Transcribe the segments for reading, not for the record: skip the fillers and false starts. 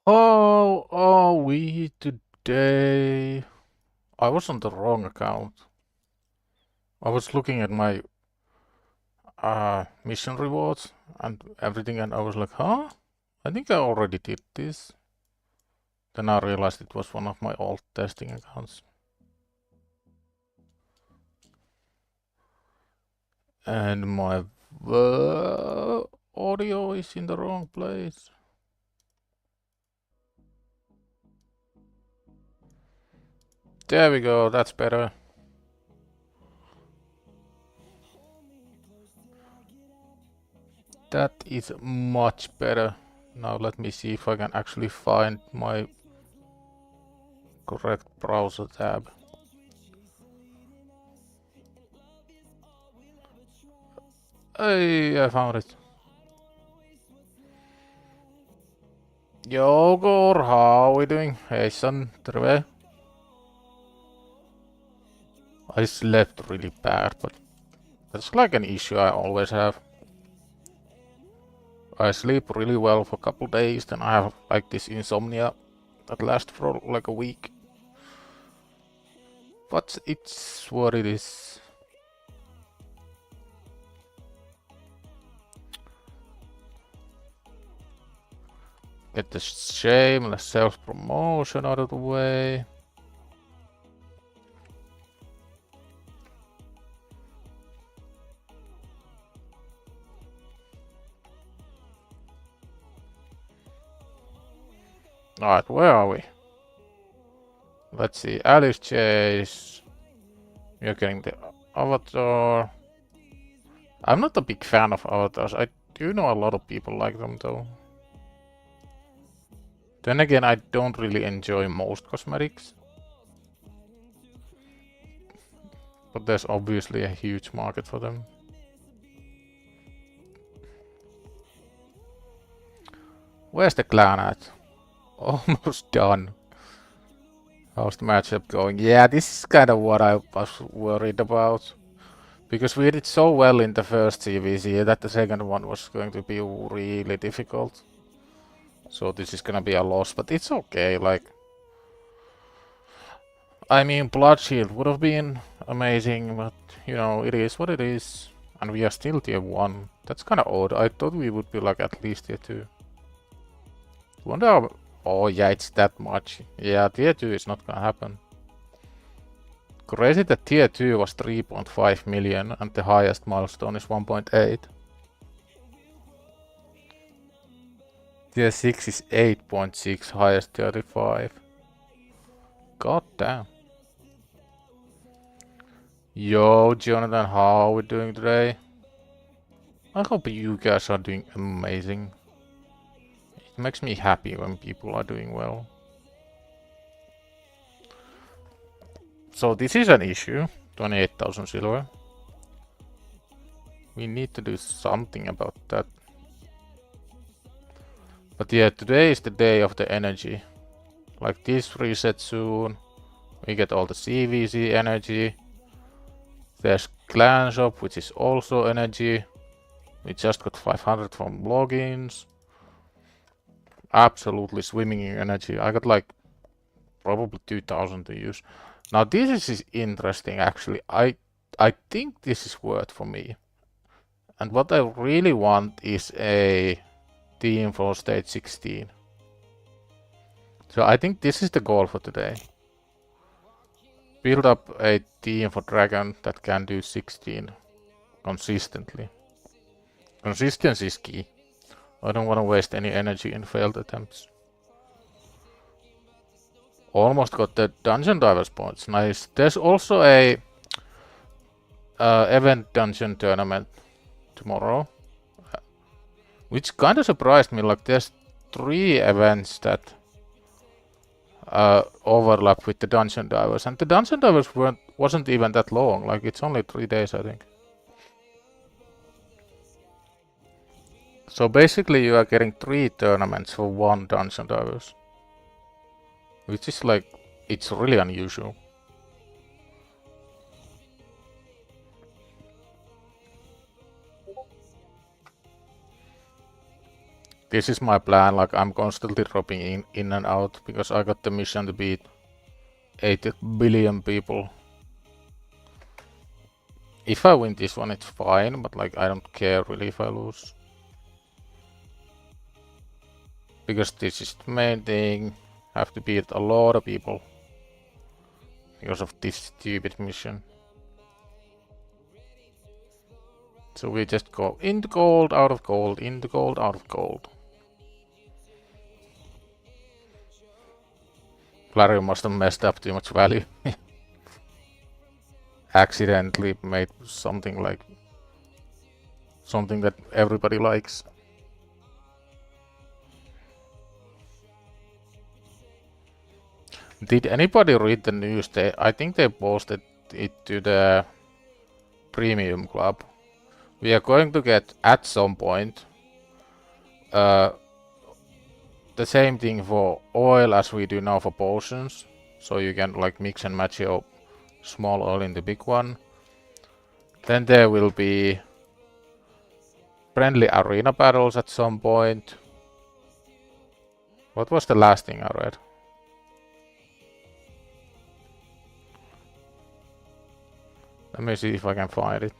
We today. I was on the wrong account. I was looking at my mission rewards and everything, and I was like, huh? I think I already did this. Then I realized it was one of my old testing accounts. And my audio is in the wrong place. There we go, that's better. That is much better. Now let me see if I can actually find my correct browser tab. Hey, I found it. Yogor, how are we doing? Hey son, terve. I slept really bad, but that's like an issue I always have. I sleep really well for a couple days, then I have like this insomnia that lasts for like a week. But it's what it is. Get the shameless self-promotion out of the way. Alright, where are we? Let's see, Alice Chase. You're getting the avatar. I'm not a big fan of avatars. I do know a lot of people like them though. Then again, I don't really enjoy most cosmetics. But there's obviously a huge market for them. Where's the clan at? Almost done. How's the matchup going? Yeah, this is kind of what I was worried about. Because we did so well in the first CVC that the second one was going to be really difficult. So this is gonna be a loss, but it's okay, like... I mean, Blood Shield would have been amazing, but, you know, it is what it is. And we are still tier 1. That's kinda odd. I thought we would be like at least tier 2. Wonder how... Oh yeah, it's that much. Yeah, tier 2 is not gonna happen. Crazy that tier 2 was 3.5 million and the highest milestone is 1.8. Tier 6 is 8.6, highest 35. God damn. Yo, Jonathan, how are we doing today? I hope you guys are doing amazing. It makes me happy when people are doing well. So this is an issue, 28,000 silver. We need to do something about that. But yeah, today is the day of the energy. Like this resets soon. We get all the CVC energy. There's clan shop, which is also energy. We just got 500 from logins. Absolutely swimming in energy. I got like probably 2000 to use. Now this is interesting actually. I think this is worth for me. And what I really want is a team for stage 16. So I think this is the goal for today. Build up a team for Dragon that can do 16 consistently. Consistency is key. I don't want to waste any energy in failed attempts. Almost got the Dungeon Divers points. Nice. There's also a event dungeon tournament tomorrow, which kind of surprised me. Like there's 3 events that overlap with the Dungeon Divers, and the Dungeon Divers wasn't even that long. Like it's only 3 days, I think. So basically, you are getting 3 tournaments for 1 Dungeon Divers, which is like, it's really unusual. This is my plan, like I'm constantly dropping in and out because I got the mission to beat 8 billion people. If I win this one, it's fine, but like I don't care really if I lose. Because this is the main thing. I have to beat a lot of people because of this stupid mission. So we just go into gold, out of gold, into gold, out of gold. Clario must have messed up too much value. Accidentally made something like something that everybody likes. Did anybody read the news? I think they posted it to the premium club. We are going to get at some point the same thing for oil as we do now for potions. So you can like mix and match your small oil in the big one. Then there will be friendly arena battles at some point. What was the last thing I read? Let me see if I can find it.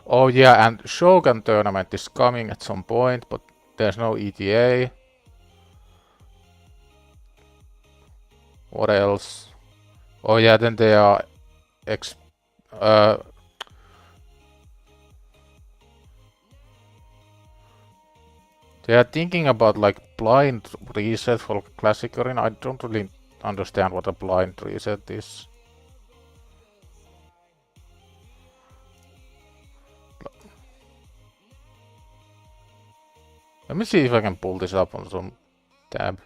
Oh yeah, and Shogun tournament is coming at some point, but there's no ETA. What else? Oh yeah, then they are they are thinking about like blind reset for Classic Arena. I don't really understand what a blind reset is. Let me see if I can pull this up on some tab.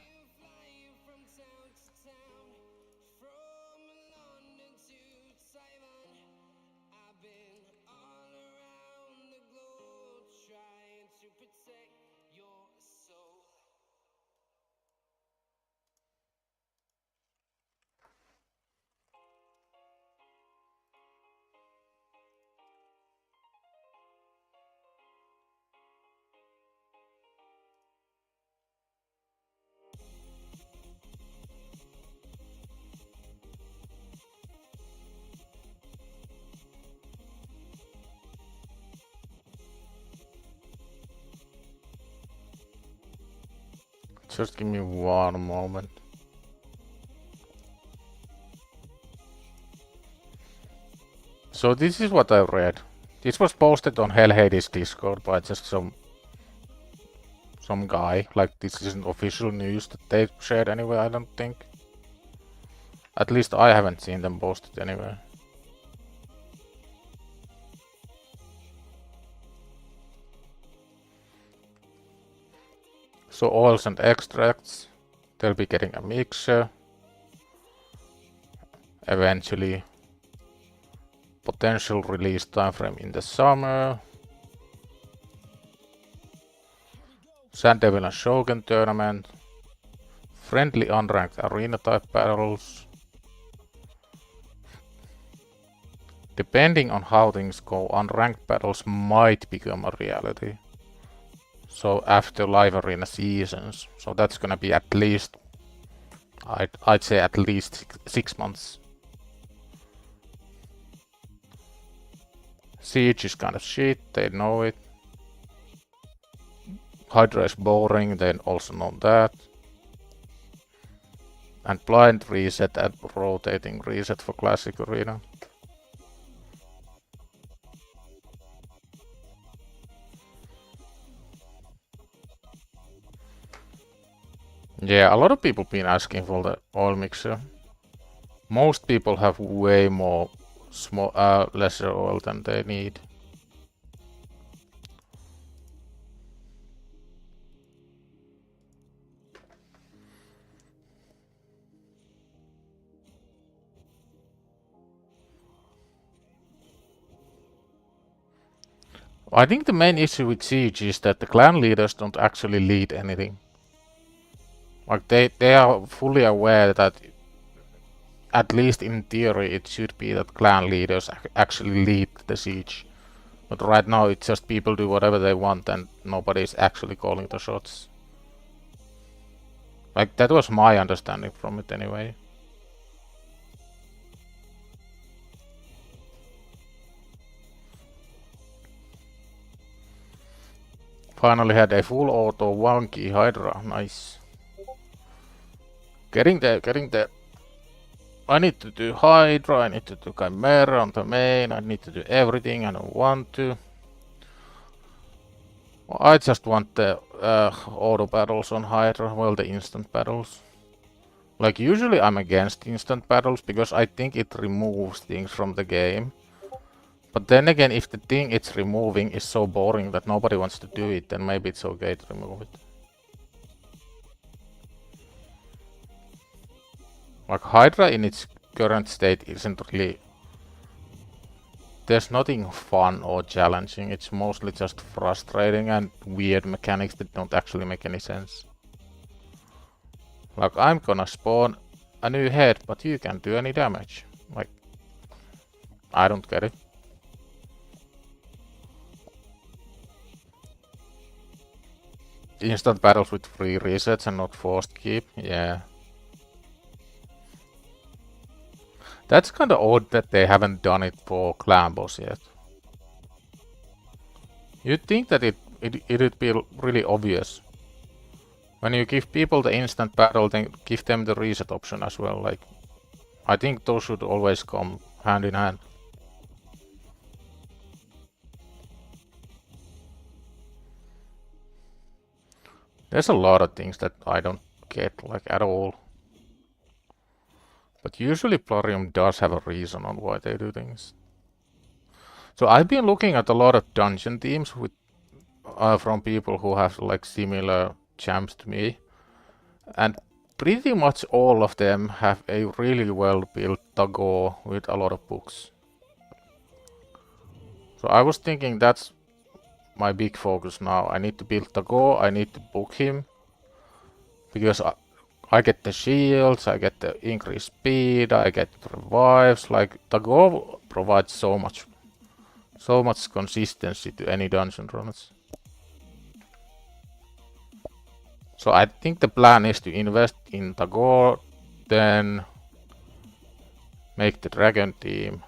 Just give me one moment. So this is what I read. This was posted on HellHades Discord by just some guy. Like this isn't official news that they shared anywhere, I don't think. At least I haven't seen them posted anywhere. So oils and extracts, they'll be getting a mixer. Eventually. Potential release timeframe in the summer. Sand Devil and Shogun tournament. Friendly unranked arena type battles. Depending on how things go, unranked battles might become a reality. So after live arena seasons. So that's gonna be at least, I'd say at least 6 months. Siege is kind of shit, they know it. Hydra is boring, they also know that. And blind reset and rotating reset for Classic Arena. Yeah, a lot of people been asking for the oil mixer. Most people have way more lesser oil than they need. I think the main issue with Siege is that the clan leaders don't actually lead anything. Like they are fully aware that at least in theory it should be that clan leaders actually lead the siege. But right now it's just people do whatever they want and nobody's actually calling the shots. Like, that was my understanding from it anyway. Finally had a full auto 1 key Hydra, nice. Getting there, getting there. I need to do Hydra, I need to do Chimera on the main, I need to do everything, I don't want to. I just want the auto battles on Hydra, well, the instant battles. Like, usually I'm against instant battles because I think it removes things from the game. But then again, if the thing it's removing is so boring that nobody wants to do it, then maybe it's okay to remove it. Like, Hydra in its current state isn't really... There's nothing fun or challenging, it's mostly just frustrating and weird mechanics that don't actually make any sense. Like, I'm gonna spawn a new head, but you can't do any damage. Like, I don't get it. Instant battles with free resets and not forced keep, yeah. That's kinda odd that they haven't done it for clan boss yet. You'd think that it'd be really obvious. When you give people the instant battle, then give them the reset option as well. Like, I think those should always come hand in hand. There's a lot of things that I don't get, like, at all. But usually Plarium does have a reason on why they do things. So I've been looking at a lot of dungeon themes with from people who have like similar champs to me. And pretty much all of them have a really well built Tago with a lot of books. So I was thinking that's my big focus now. I need to build Tago, I need to book him. Because I get the shields, I get the increased speed, I get revives. Like, Tago provides so much consistency to any dungeon runs. So I think the plan is to invest in Tagore, then make the dragon team,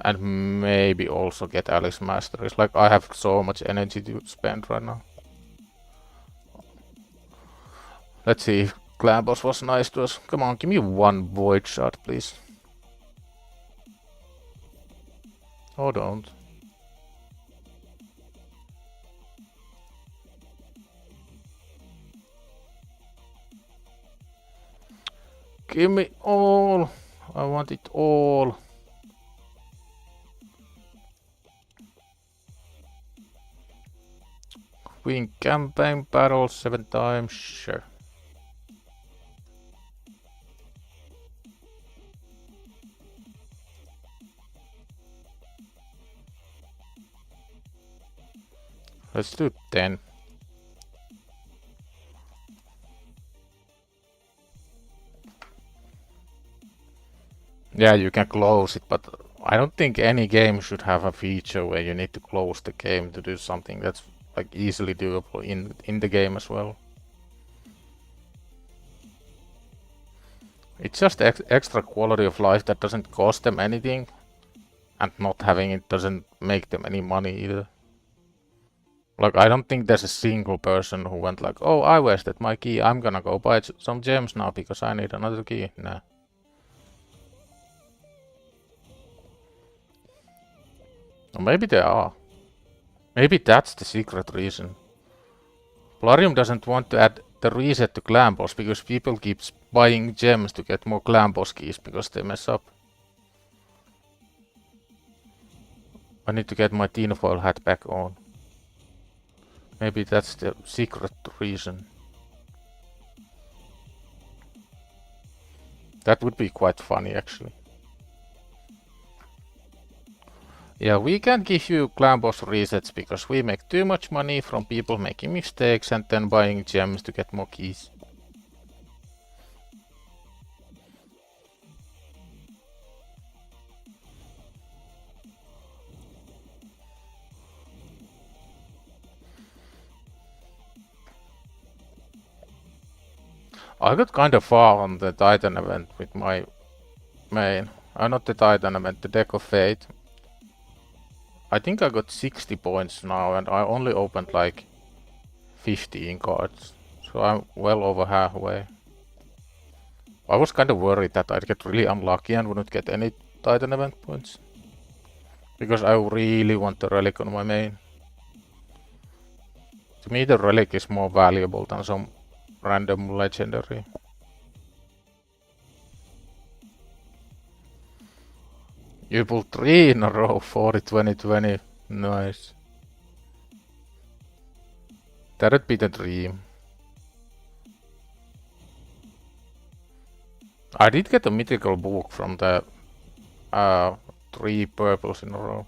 and maybe also get Alice Masteries. Like, I have so much energy to spend right now. Let's see if Clan Boss was nice to us. Come on, give me one void shot, please. Oh, don't. Give me all. I want it all. Win campaign battles 7 times, sure. Let's do 10. Yeah, you can close it, but I don't think any game should have a feature where you need to close the game to do something that's like easily doable in the game as well. It's just extra quality of life that doesn't cost them anything, and not having it doesn't make them any money either. Like, I don't think there's a single person who went like, oh, I wasted my key, I'm gonna go buy some gems now because I need another key. Nah. Or maybe there are. Maybe that's the secret reason. Plarium doesn't want to add the reset to clan boss because people keep buying gems to get more clan boss keys because they mess up. I need to get my tinfoil hat back on. Maybe that's the secret reason. That would be quite funny, actually. Yeah, we can't give you clan boss resets because we make too much money from people making mistakes and then buying gems to get more keys. I got kind of far on the Titan event with my main. Not the Titan event, the Deck of Fate. I think I got 60 points now and I only opened like 15 cards. So I'm well over halfway. I was kind of worried that I'd get really unlucky and wouldn't get any Titan event points. Because I really want the relic on my main. To me the relic is more valuable than some random legendary. You pulled 3 in a row, 40, 20, 20. Nice. That'd be the dream. I did get a mythical book from the 3 purples in a row.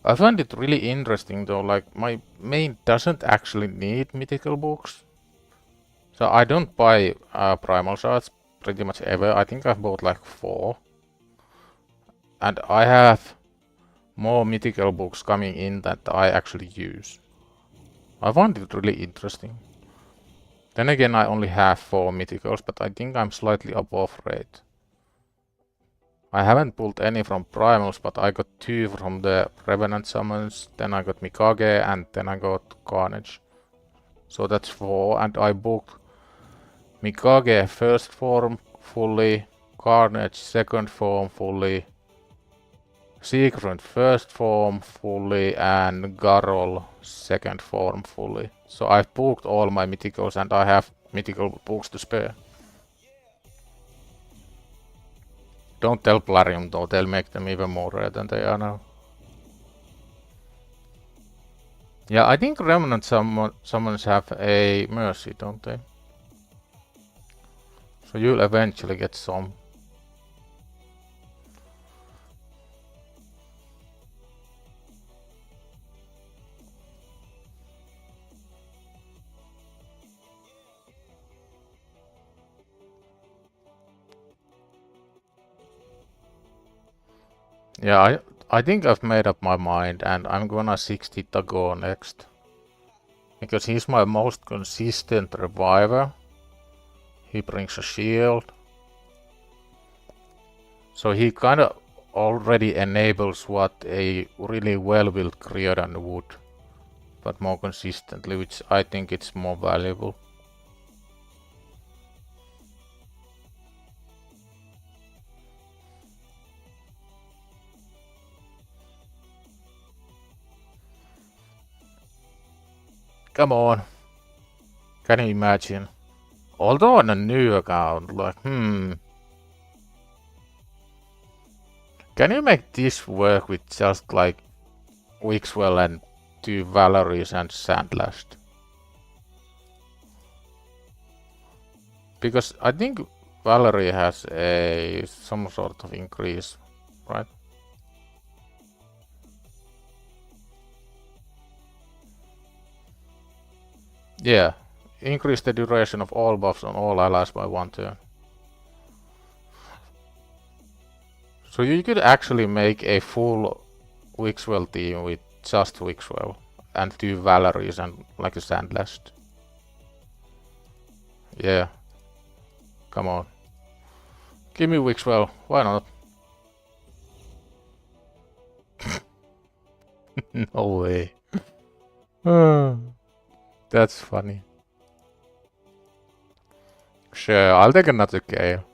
I find it really interesting though, like my main doesn't actually need mythical books. So I don't buy primal shards pretty much ever. I think I've bought like 4. And I have more mythical books coming in that I actually use. I find it really interesting. Then again, I only have 4 mythicals, but I think I'm slightly above rate. I haven't pulled any from primals, but I got 2 from the Revenant summons, then I got Mikage, and then I got Carnage. So that's 4, and I booked Mikage first form fully, Carnage second form fully, Sigrun first form fully, and Garol second form fully. So I've booked all my mythicals and I have mythical books to spare. Don't tell Plarium though, they'll make them even more rare than they are now. Yeah, I think Remnant summons have a mercy, don't they? So you'll eventually get some. Yeah, I think I've made up my mind and I'm gonna 60 Tago next. Because he's my most consistent reviver. He brings a shield. So he kinda already enables what a really well-built Creodan would. But more consistently, which I think it's more valuable. Come on. Can you imagine? Although on a new account, like, Can you make this work with just like Wixwell and 2 Valeries and Sandlast? Because I think Valerie has some sort of increase, right? Yeah, increase the duration of all buffs on all allies by 1 turn. So you could actually make a full Wixwell team with just Wixwell and 2 Valeries and like a Sandlast. Yeah. Come on. Give me Wixwell, why not? No way. That's funny. Sure, I'll take another Gale.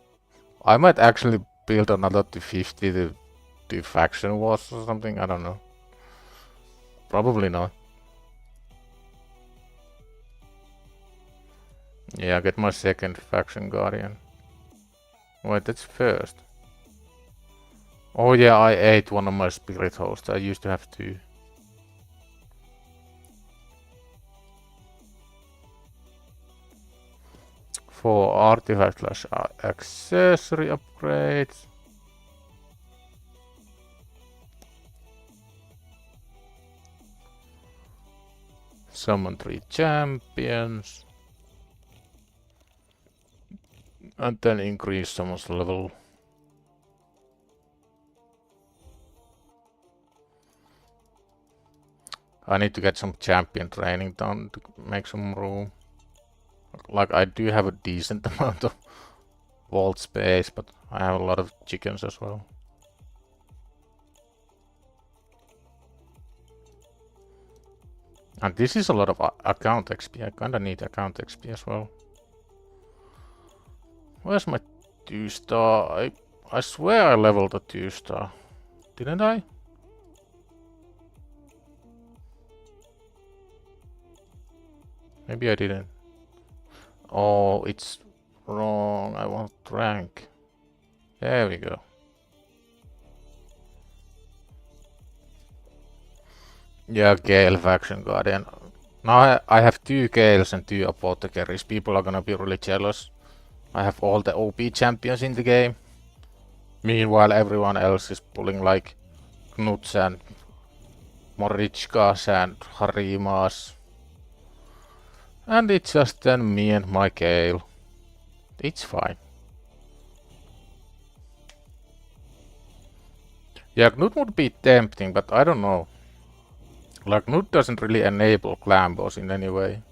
I might actually build another 250 to do faction wars or something, I don't know. Probably not. Yeah, get my second faction guardian. Wait, that's first. Oh yeah, I ate one of my spirit hosts. I used to have 2. For artifact slash accessory upgrades. Summon 3 champions. And then increase someone's level. I need to get some champion training done to make some room. Like, I do have a decent amount of vault space, but I have a lot of chickens as well. And this is a lot of account XP. I kinda need account XP as well. Where's my 2-star? I swear I leveled a 2-star. Didn't I? Maybe I didn't. Oh, it's wrong. I want rank. There we go. Yeah, Gale Faction Guardian. Now I have 2 Gales and 2 Apothecaries. People are gonna be really jealous. I have all the OP champions in the game. Meanwhile, everyone else is pulling like Knuts and Morichkas and Harimas. And it's just then me and my Gale. It's fine. Yeah, Knut would be tempting, but I don't know. Like, Knut doesn't really enable clan boss in any way.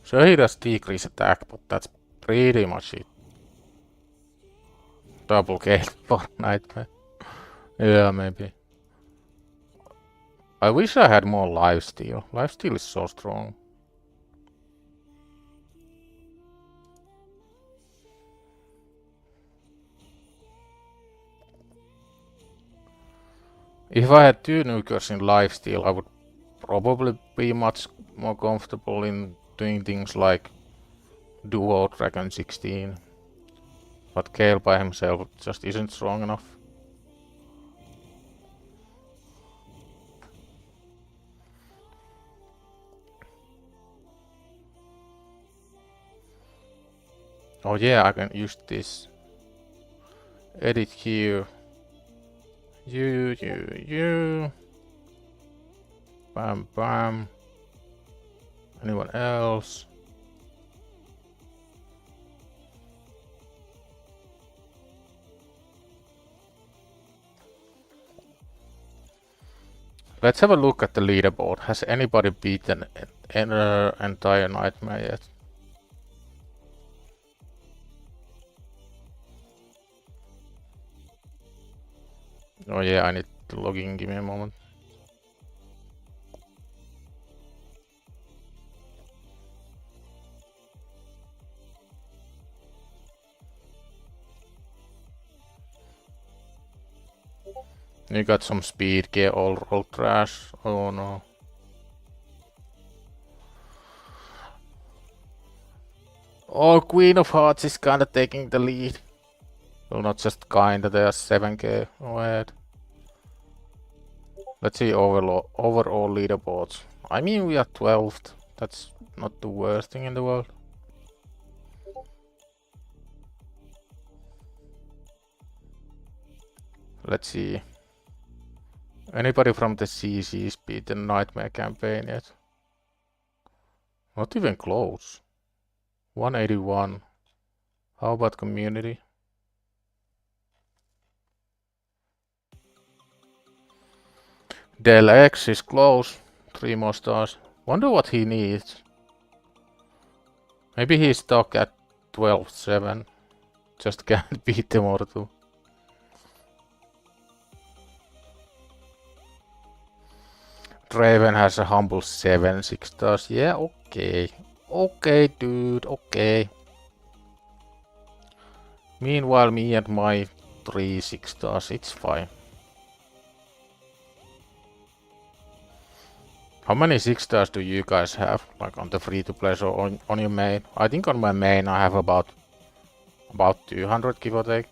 So he does decrease attack, but that's pretty much it. Double Gale for Nightmare. Yeah, maybe. I wish I had more lifesteal. Lifesteal is so strong. If I had 2 nukers in lifesteal, I would probably be much more comfortable in doing things like Duo Dragon 16. But Gale by himself just isn't strong enough. Oh yeah, I can use this. Edit here. You. Bam, bam. Anyone else? Let's have a look at the leaderboard. Has anybody beaten an entire nightmare yet? Oh yeah, I need to log in. Give me a moment. You got some speed gear all trash. Oh no. Oh, Queen of Hearts is kinda taking the lead. Well, not just kinda, they are 7k ahead. Let's see overall leaderboards. I mean, we are 12th. That's not the worst thing in the world. Let's see. Anybody from the CC's beat the Nightmare campaign yet? Not even close. 181. How about community? Del X is close. 3 more stars. Wonder what he needs. Maybe he's stuck at 12-7. Just can't beat them or two. Draven has a humble 7 6 stars. Yeah, okay. Okay, dude, okay. Meanwhile, me and my 3 6 stars, it's fine. How many 6 stars do you guys have? Like on the free-to-play or on your main? I think on my main I have about 200, give or take.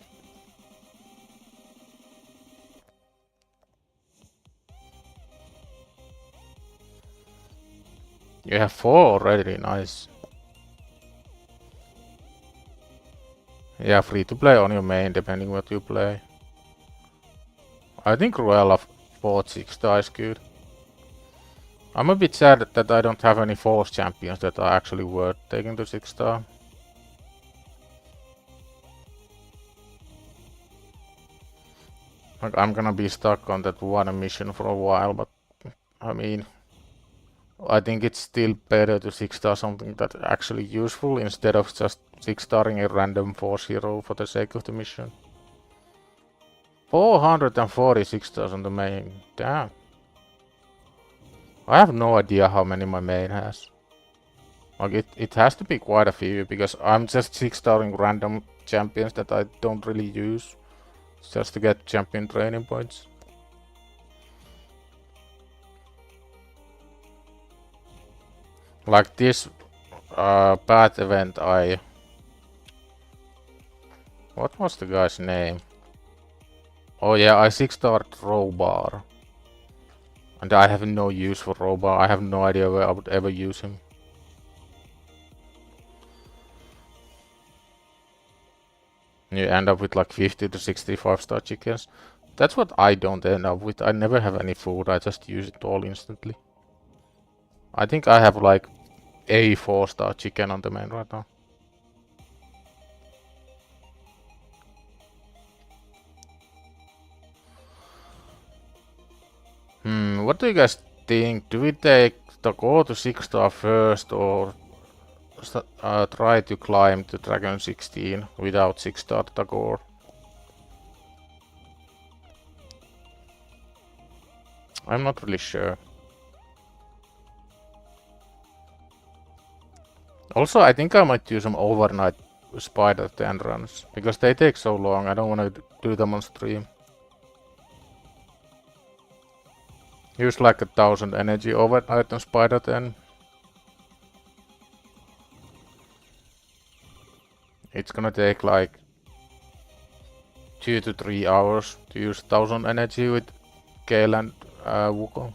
You have 4 already, nice. Yeah, free-to-play on your main, depending what you play. I think Ruella 4 6 star is good. I'm a bit sad that I don't have any Force champions that are actually worth taking to 6 star. Like, I'm gonna be stuck on that one mission for a while, but I mean, I think it's still better to 6-star something that's actually useful instead of just 6-starring a random force hero for the sake of the mission. 446 stars on the main. Damn. I have no idea how many my main has. Like it has to be quite a few because I'm just 6-starring random champions that I don't really use just to get champion training points. Like this bad event what was the guy's name? Oh yeah, I 6-starred Robar. And I have no use for Robar. I have no idea where I would ever use him. You end up with like 50 to 65-star chickens. That's what I don't end up with. I never have any food. I just use it all instantly. I think I have like a 4-star chicken on the main right now. What do you guys think? Do we take the go to 6-star first or try to climb to Dragon 16 without 6-star Tagore? I'm not really sure. Also, I think I might do some overnight spider 10 runs because they take so long. I don't want to do them on stream. Use like 1000 energy overnight on spider 10. It's gonna take like 2 to 3 hours to use 1000 energy with Gale and Wukong.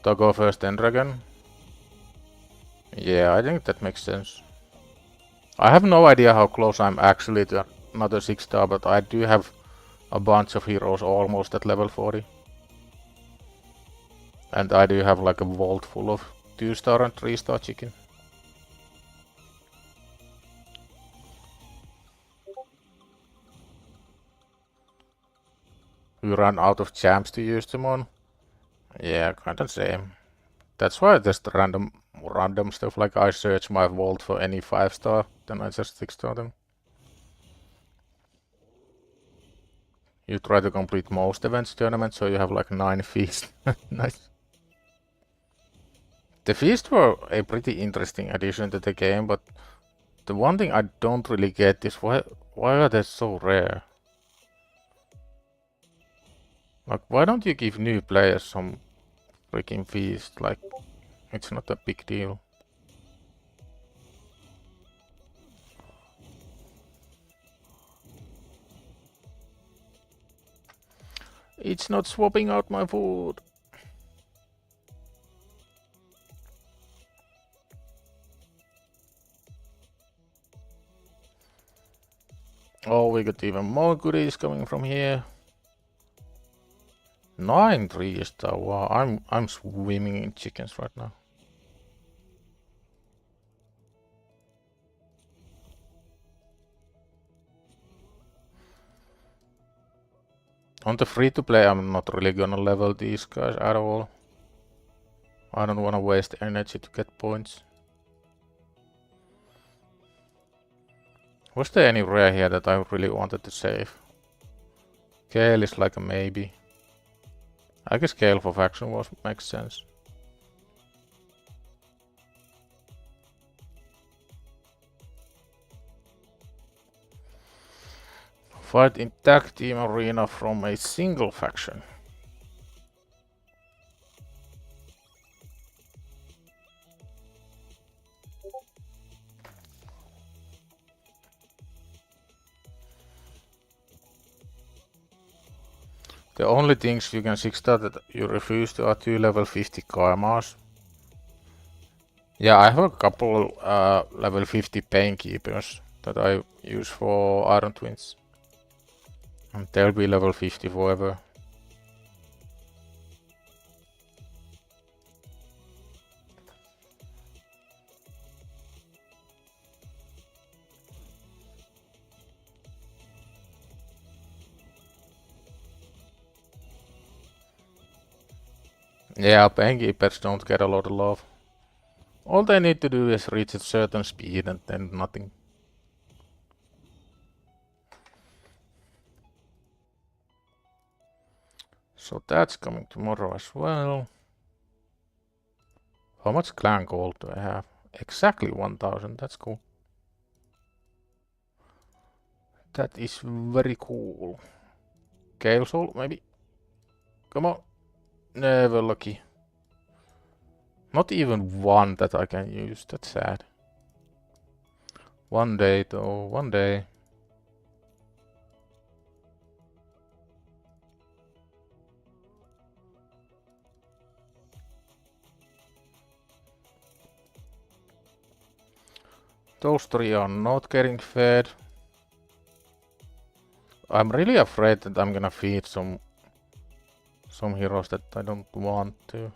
To go first then Dragon. Yeah, I think that makes sense. I have no idea how close I'm actually to another 6-star, but I do have a bunch of heroes almost at level 40. And I do have like a vault full of 2-star and 3-star chicken. We ran out of champs to use them on. Yeah, kinda same. That's why I just random stuff, like I search my vault for any 5-star, then I just 6-star them. You try to complete most events tournaments, so you have like 9 feasts. Nice. The feasts were a pretty interesting addition to the game, but the one thing I don't really get is why are they so rare? Like, why don't you give new players some freaking feast? Like, it's not a big deal. It's not swapping out my food. Oh, we got even more goodies coming from here. 9 3-star. Wow, I'm swimming in chickens right now. On the free-to-play, I'm not really gonna level these guys at all. I don't wanna waste energy to get points. Was there any rare here that I really wanted to save? Gale is like a maybe. I guess Gale for faction wars makes sense. Fight in tag team arena from a single faction. The only things you can 6-star that you refuse to are 2 level 50 karmas. Yeah, I have a couple level 50 painkeepers that I use for Iron Twins. And they'll be level 50 forever. Yeah, Penkeepers don't get a lot of love. All they need to do is reach a certain speed and then nothing. So that's coming tomorrow as well. How much clan gold do I have? Exactly 1000, that's cool. That is very cool. Gale Soul, maybe? Come on. Never lucky. Not even one that I can use, that's sad. One day though, one day. Those three are not getting fed. I'm really afraid that I'm gonna feed some heroes that I don't want to.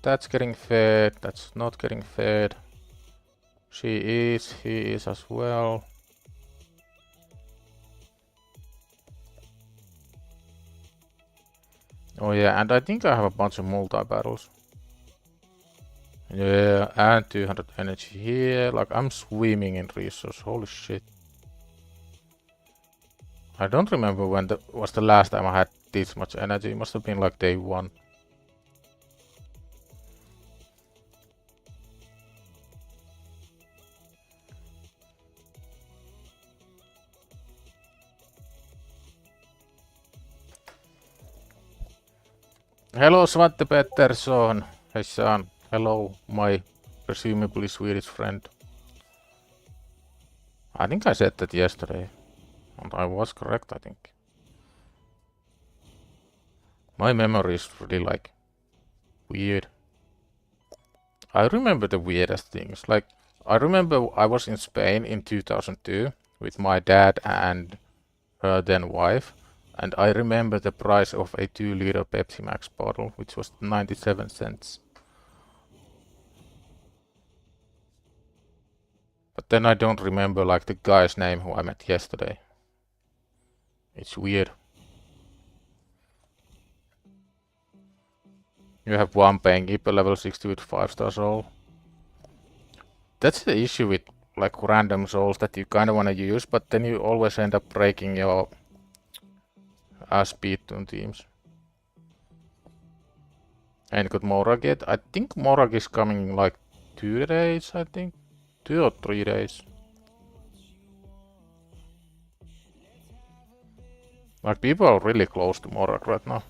That's getting fed, that's not getting fed. She is, he is as well. Oh yeah, and I think I have a bunch of multi-battles. Yeah, and 200 energy here. Like, I'm swimming in resource. Holy shit. I don't remember when was the last time I had this much energy. It must have been like day 1. Hello, Svante Pettersson. Hey, son. Hello, my presumably Swedish friend. I think I said that yesterday. And I was correct, I think. My memory is really, like, weird. I remember the weirdest things. Like, I remember I was in Spain in 2002 with my dad and her then wife. And I remember the price of a 2-liter Pepsi Max bottle, which was 97 cents. But then I don't remember like the guy's name who I met yesterday. It's weird. You have one Penkeeper level 60 with 5-star soul. That's the issue with like random souls that you kind of want to use, but then you always end up breaking your speed tune teams. Ain't got Morag yet. I think Morag is coming in like 2 days, I think. 2 or 3 days. Like, people are really close to Morag right now.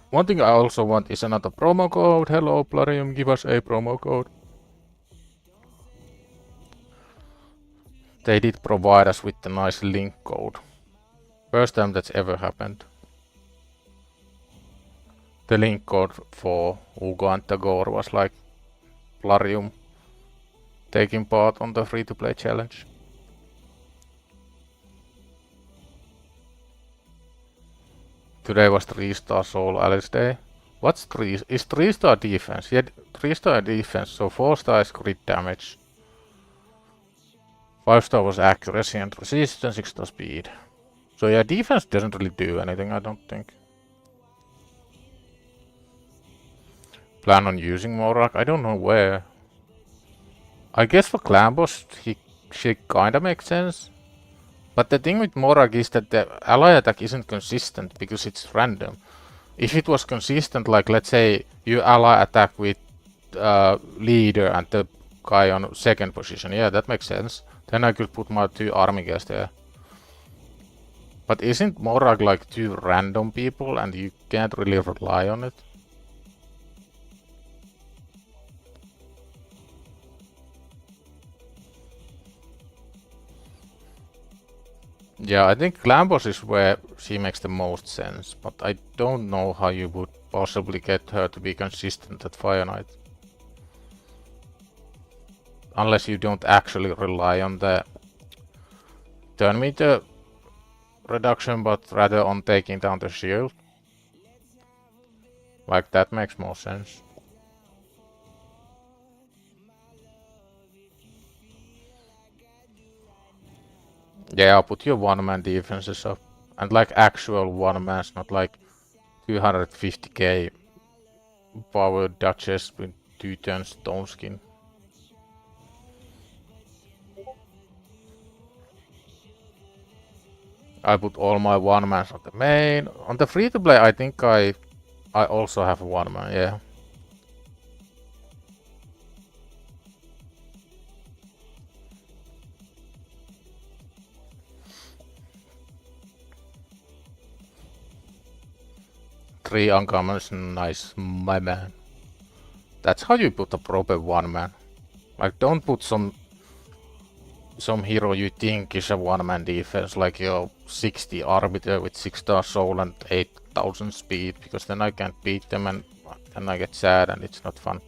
One thing I also want is another promo code. Hello, Plarium, give us a promo code. They did provide us with a nice link code. First time that's ever happened. The link code for Ugo and Tagore was like Plarium taking part on the free-to-play challenge. Today was 3-star Soul Alice Day. What's 3? Is 3-star defense? Yeah, 3-star defense, so 4-star is crit damage. 5-star was accuracy and resistance, 6-star speed. So yeah, defense doesn't really do anything, I don't think. Plan on using Morak? I don't know where. I guess for clan boss, she kinda makes sense. But the thing with Morak is that the ally attack isn't consistent because it's random. If it was consistent, like let's say you ally attack with leader and the guy on 2nd position, yeah, that makes sense. Then I could put my 2 army guys there. But isn't Morag like 2 random people and you can't really rely on it? Yeah, I think clan boss is where she makes the most sense, but I don't know how you would possibly get her to be consistent at Fire Knight. Unless you don't actually rely on the turn meter reduction, but rather on taking down the shield. Like, that makes more sense. Yeah, I'll put your one-man defenses up. And like actual one-mans, not like 250k power Duchess with 2-turn stone skin. I put all my one-mans on the main. On the free-to-play, I think I also have a one-man, yeah. Three uncommons, nice, my man. That's how you put a proper one-man. Like, don't put some hero you think is a one-man defense, like your 60 Arbiter with 6-star soul and 8000 speed, because then I can't beat them and then I get sad and it's not fun.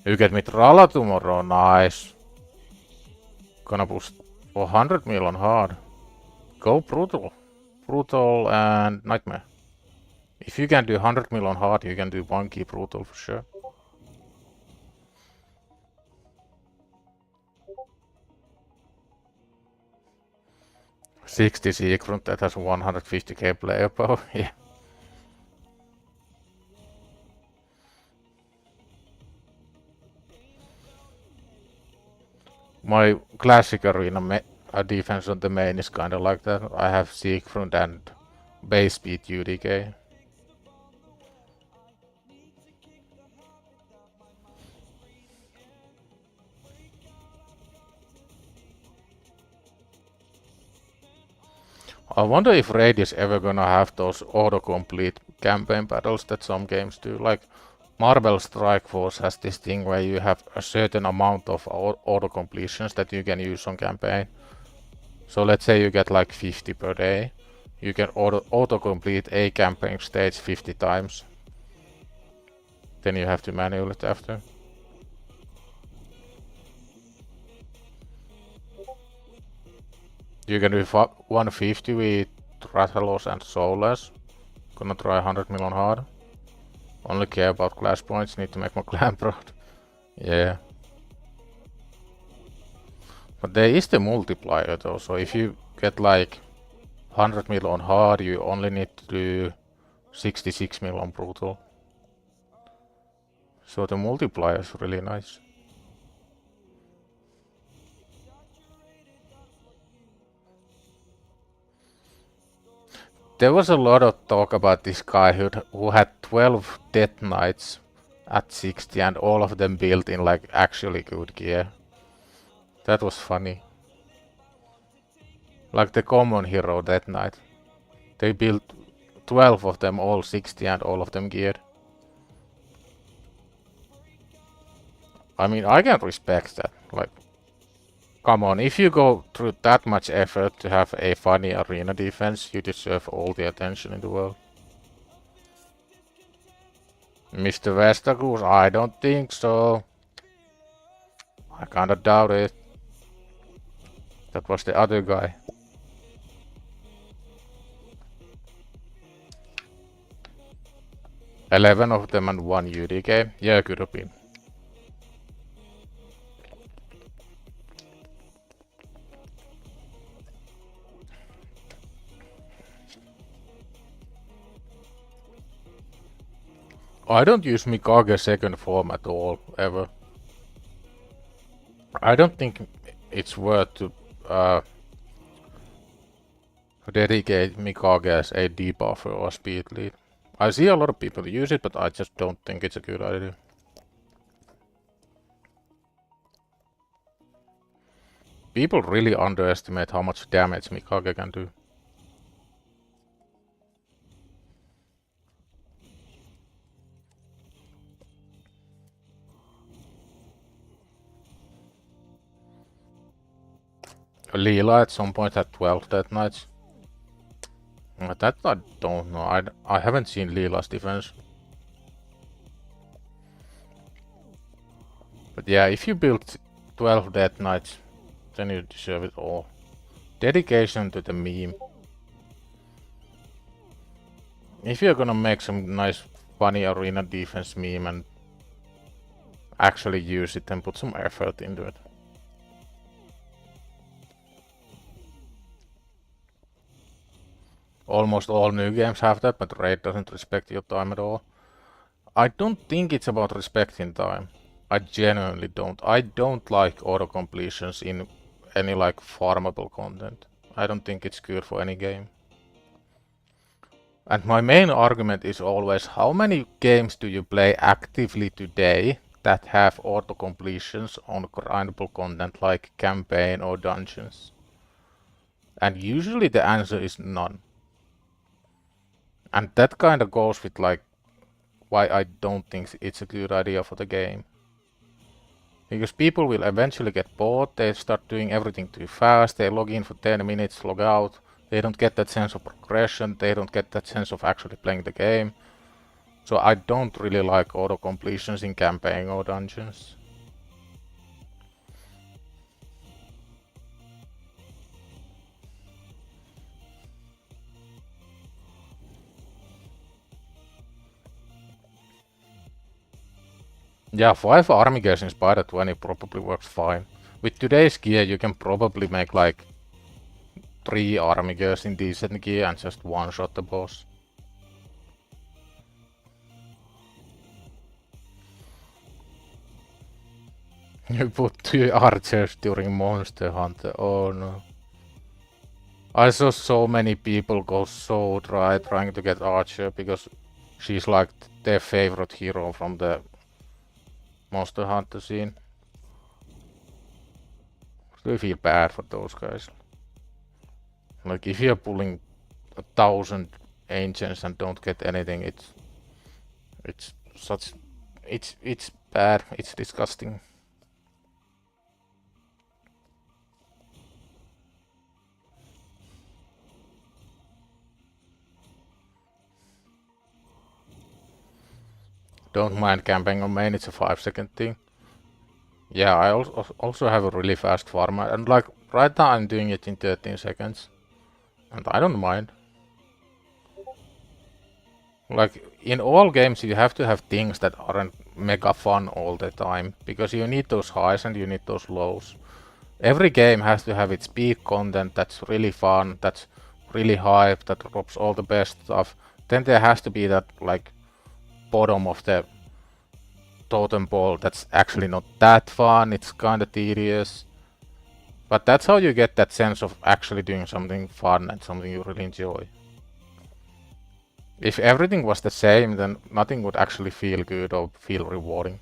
You get me Trala tomorrow, nice. Gonna push 400 mil on hard. Go brutal. Brutal and nightmare. If you can do 100 mil on hard, you can do 1 key brutal for sure. $60 Siegfried that has 150k player power, yeah. My classic arena defense on the main is kinda like that. I have Siegfried and base speed UDK. I wonder if Raid is ever gonna have those autocomplete campaign battles that some games do. Like Marvel Strike Force has this thing where you have a certain amount of auto-completions that you can use on campaign. So let's say you get like 50 per day. You can auto-complete a campaign stage 50 times. Then you have to manual it after. You can do 150 with Rathalos and Soulless. Gonna try 100 million hard. Only care about class points, need to make my clan proud. Yeah. But there is the multiplier though, so if you get like 100 mil on hard, you only need to do 66 mil on brutal. So the multiplier is really nice. There was a lot of talk about this guy who had 12 Death Knights at 60 and all of them built in like actually good gear. That was funny. Like the common hero Death Knight. They built 12 of them, all 60 and all of them geared. I mean, I can respect that. Like, come on, if you go through that much effort to have a funny arena defense, you deserve all the attention in the world. Mr. Vestagus, I don't think so. I kinda doubt it. That was the other guy. $11 of them and 1 UDK. Yeah, could have been. I don't use Mikage second form at all, ever. I don't think it's worth to dedicate Mikage as a debuffer or speed lead. I see a lot of people use it, but I just don't think it's a good idea. People really underestimate how much damage Mikage can do. Leela at some point had 12 Death Knights. That I don't know. I haven't seen Leela's defense. But yeah, if you build 12 Death Knights, then you deserve it all. Dedication to the meme. If you're gonna make some nice funny arena defense meme and actually use it, then put some effort into it. Almost all new games have that, but Raid doesn't respect your time at all. I don't think it's about respecting time. I genuinely don't. I don't like auto completions in any like farmable content. I don't think it's good for any game. And my main argument is always, how many games do you play actively today that have auto completions on grindable content like campaign or dungeons? And usually the answer is none. And that kind of goes with like why I don't think it's a good idea for the game. Because people will eventually get bored, they start doing everything too fast, they log in for 10 minutes, log out, they don't get that sense of progression, they don't get that sense of actually playing the game. So I don't really like auto completions in campaign or dungeons. Yeah, 5 army gears in Spider 20 probably works fine. With today's gear you can probably make like 3 army gears in decent gear and just one-shot the boss. You put 2 archers during Monster Hunter, oh no. I saw so many people go so dry trying to get Archer because she's like their favorite hero from the Monster Hunter scene. Do you feel bad for those guys? Like if you're pulling 1,000 ancients and don't get anything, it's such it's bad, it's disgusting. Don't mind camping on main, it's a 5-second thing. Yeah, I also have a really fast farm, and like right now I'm doing it in 13 seconds. And I don't mind. Like in all games you have to have things that aren't mega fun all the time, because you need those highs and you need those lows. Every game has to have its peak content that's really fun, that's really hype, that drops all the best stuff. Then there has to be that like bottom of the totem pole that's actually not that fun, it's kinda tedious. But that's how you get that sense of actually doing something fun and something you really enjoy. If everything was the same, then nothing would actually feel good or feel rewarding.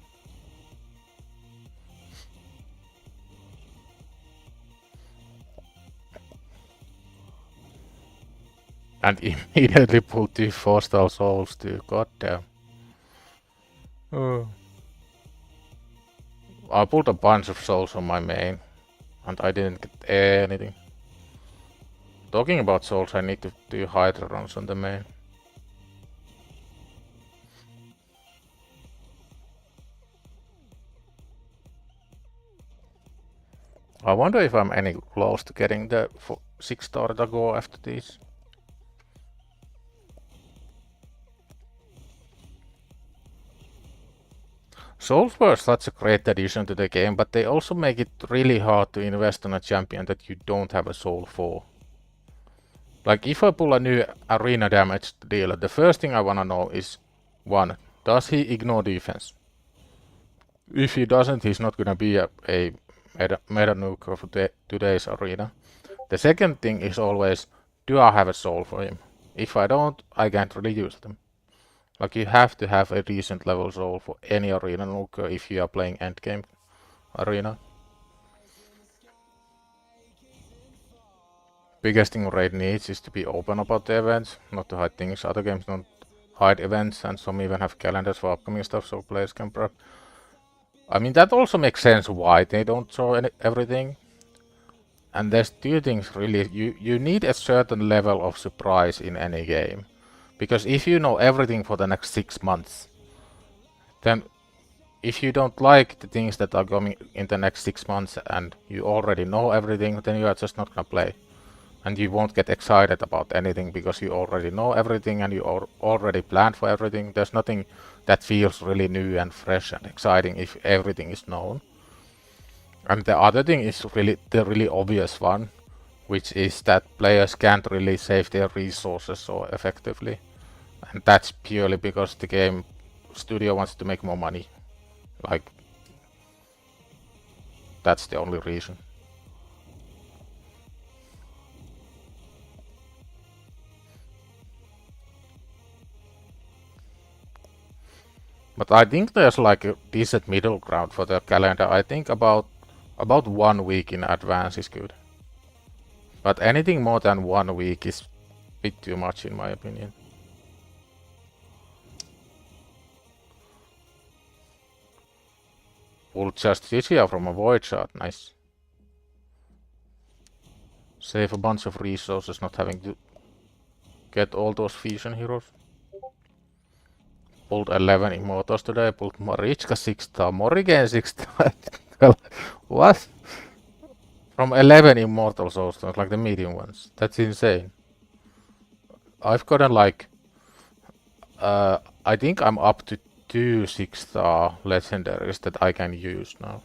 And immediately pull 2 4-star souls too, goddamn. I pulled a bunch of souls on my main, and I didn't get anything. Talking about souls, I need to do Hydra runs on the main. I wonder if I'm any close to getting the 6-star to go after this. Souls were such a great addition to the game, but they also make it really hard to invest on a champion that you don't have a soul for. Like if I pull a new arena damage dealer, the first thing I wanna know is 1. Does he ignore defense? If he doesn't, he's not gonna be a meta nuker for today's arena. The second thing is always, do I have a soul for him? If I don't, I can't really use them. Like you have to have a decent level soul for any arena nuker if you are playing endgame arena. Biggest thing Raid needs is to be open about the events, not to hide things. Other games don't hide events, and some even have calendars for upcoming stuff so players can prep. I mean, that also makes sense why they don't show everything. And there's 2 things really. You need a certain level of surprise in any game. Because if you know everything for the next 6 months, then if you don't like the things that are coming in the next 6 months and you already know everything, then you are just not gonna play. And you won't get excited about anything because you already know everything and you already planned for everything. There's nothing that feels really new and fresh and exciting if everything is known. And the other thing is really the really obvious one. which is that players can't really save their resources so effectively. And that's purely because the game studio wants to make more money. Like, that's the only reason. But I think there's like a decent middle ground for the calendar. I think about 1 week in advance is good. But anything more than 1 week is a bit too much in my opinion. Pull Justicia from a void shot, nice. Save a bunch of resources not having to get all those fusion heroes. Pulled 11 Immortals today, pulled Marichka 6-star, Morrigan 6-star. What? From 11 Immortal Soulstones, like the medium ones. That's insane. I've gotten like... I think I'm up to 2 6-star legendaries that I can use now.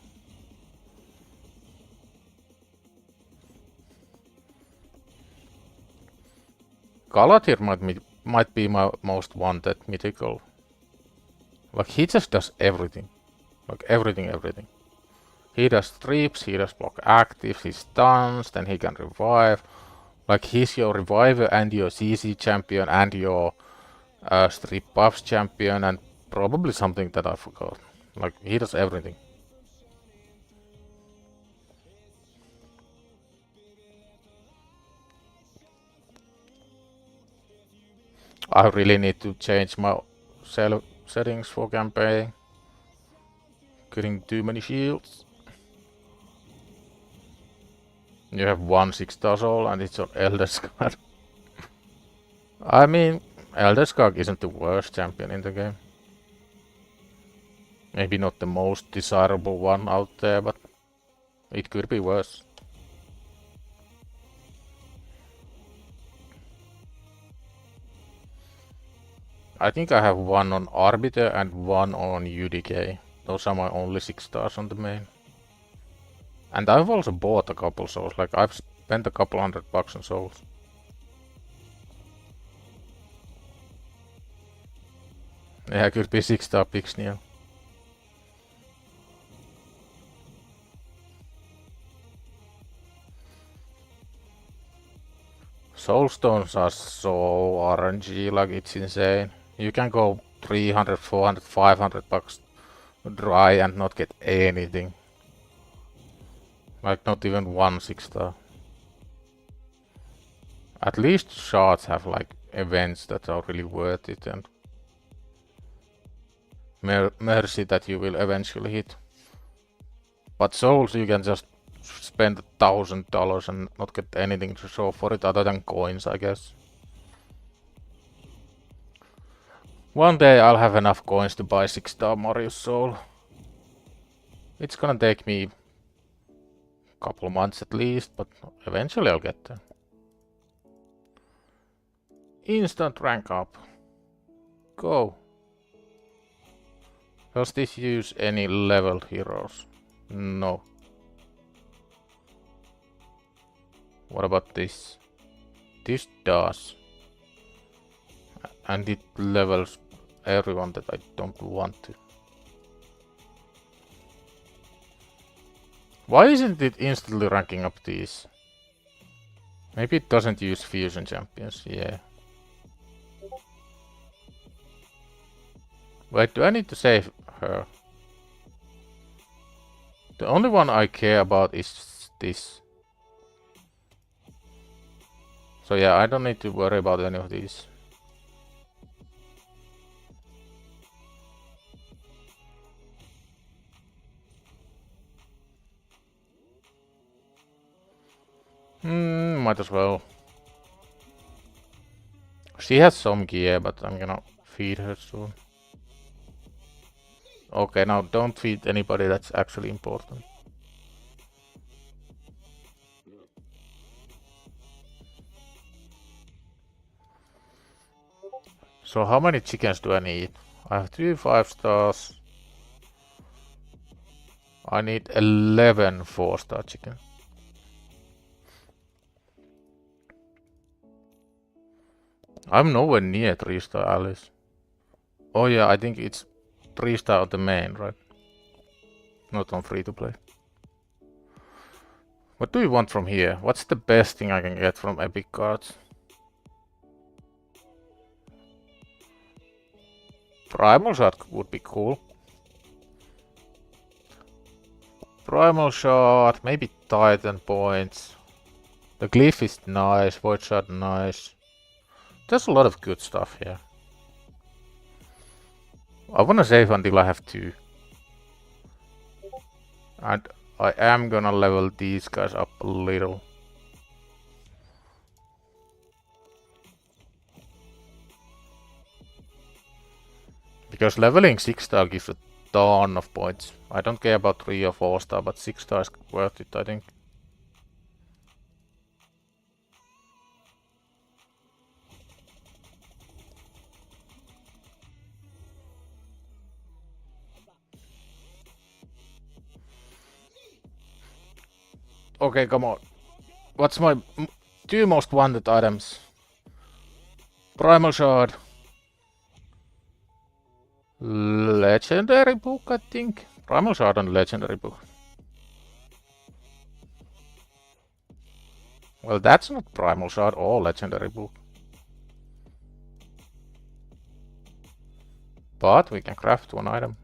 Galatir might be my most wanted mythical. Like, he just does everything. Like, everything. He does strips, he does block actives, he stuns, then he can revive. Like, he's your reviver and your CC champion and your strip buffs champion and probably something that I forgot. Like, he does everything. I really need to change my settings for campaign. Getting too many shields. You have 1 6-star soul and it's on Elder Scar. I mean, Elder Scar isn't the worst champion in the game. Maybe not the most desirable one out there, but it could be worse. I think I have 1 on Arbiter and 1 on UDK. Those are my only 6 stars on the main. And I've also bought a couple souls, like I've spent a couple $100 on souls. Yeah, it could be 6-star Pixneo. Soulstones are so RNG, like it's insane. You can go 300, 400, $500 dry and not get anything. Like not even 1 6-star. At least shards have like events that are really worth it and mercy that you will eventually hit. But souls you can just spend $1,000 and not get anything to show for it other than coins, I guess. One day I'll have enough coins to buy 6-star Marius soul. It's gonna take me a couple months at least, but eventually I'll get there. Instant rank up. Go. Does this use any leveled heroes? No. What about this? This does. And it levels everyone that I don't want to. Why isn't it instantly ranking up these? Maybe it doesn't use fusion champions, yeah. Wait, do I need to save her? The only one I care about is this. So yeah, I don't need to worry about any of these. Might as well. She has some gear, but I'm gonna feed her soon. Okay, now don't feed anybody that's actually important. So how many chickens do I need? I have 2 5-stars. I need 11 4-star chickens. I'm nowhere near 3-star Alice. Oh yeah, I think it's 3-star on the main, right? Not on free to play. What do we want from here? What's the best thing I can get from Epic Cards? Primal Shot would be cool. Primal Shot, maybe Titan points. The Glyph is nice, Void Shot nice. There's a lot of good stuff here. I wanna save until I have 2. And I am gonna level these guys up a little. Because leveling 6-star gives a ton of points. I don't care about 3 or 4-star, but 6-star is worth it, I think. Okay, come on. What's my 2 most wanted items? Primal Shard. Legendary book, I think. Primal Shard on Legendary book. Well, that's not Primal Shard or Legendary book. But we can craft 1 item.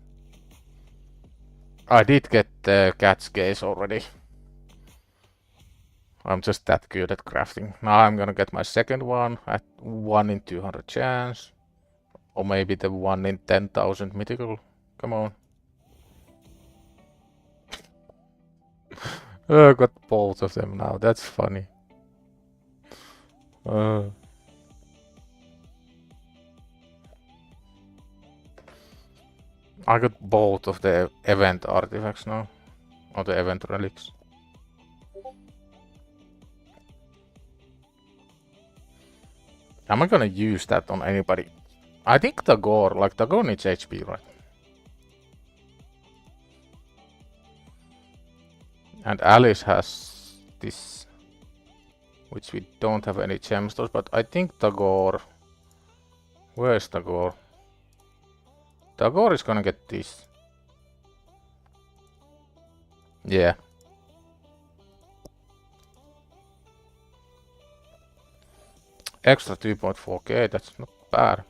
I did get the cat's gaze already. I'm just that good at crafting. Now I'm gonna get my second one at 1 in 200 chance. Or maybe the 1 in 10,000 mythical. Come on. I got both of them now. That's funny. I got both of the event artifacts now. Or the event relics. Am I gonna use that on anybody? I think Tagore needs HP, right? And Alice has this, which we don't have any gemstones, but I think Tagore... Where's Tagore? Tagore is gonna get this. Yeah. Extra 2.4k, that's not bad.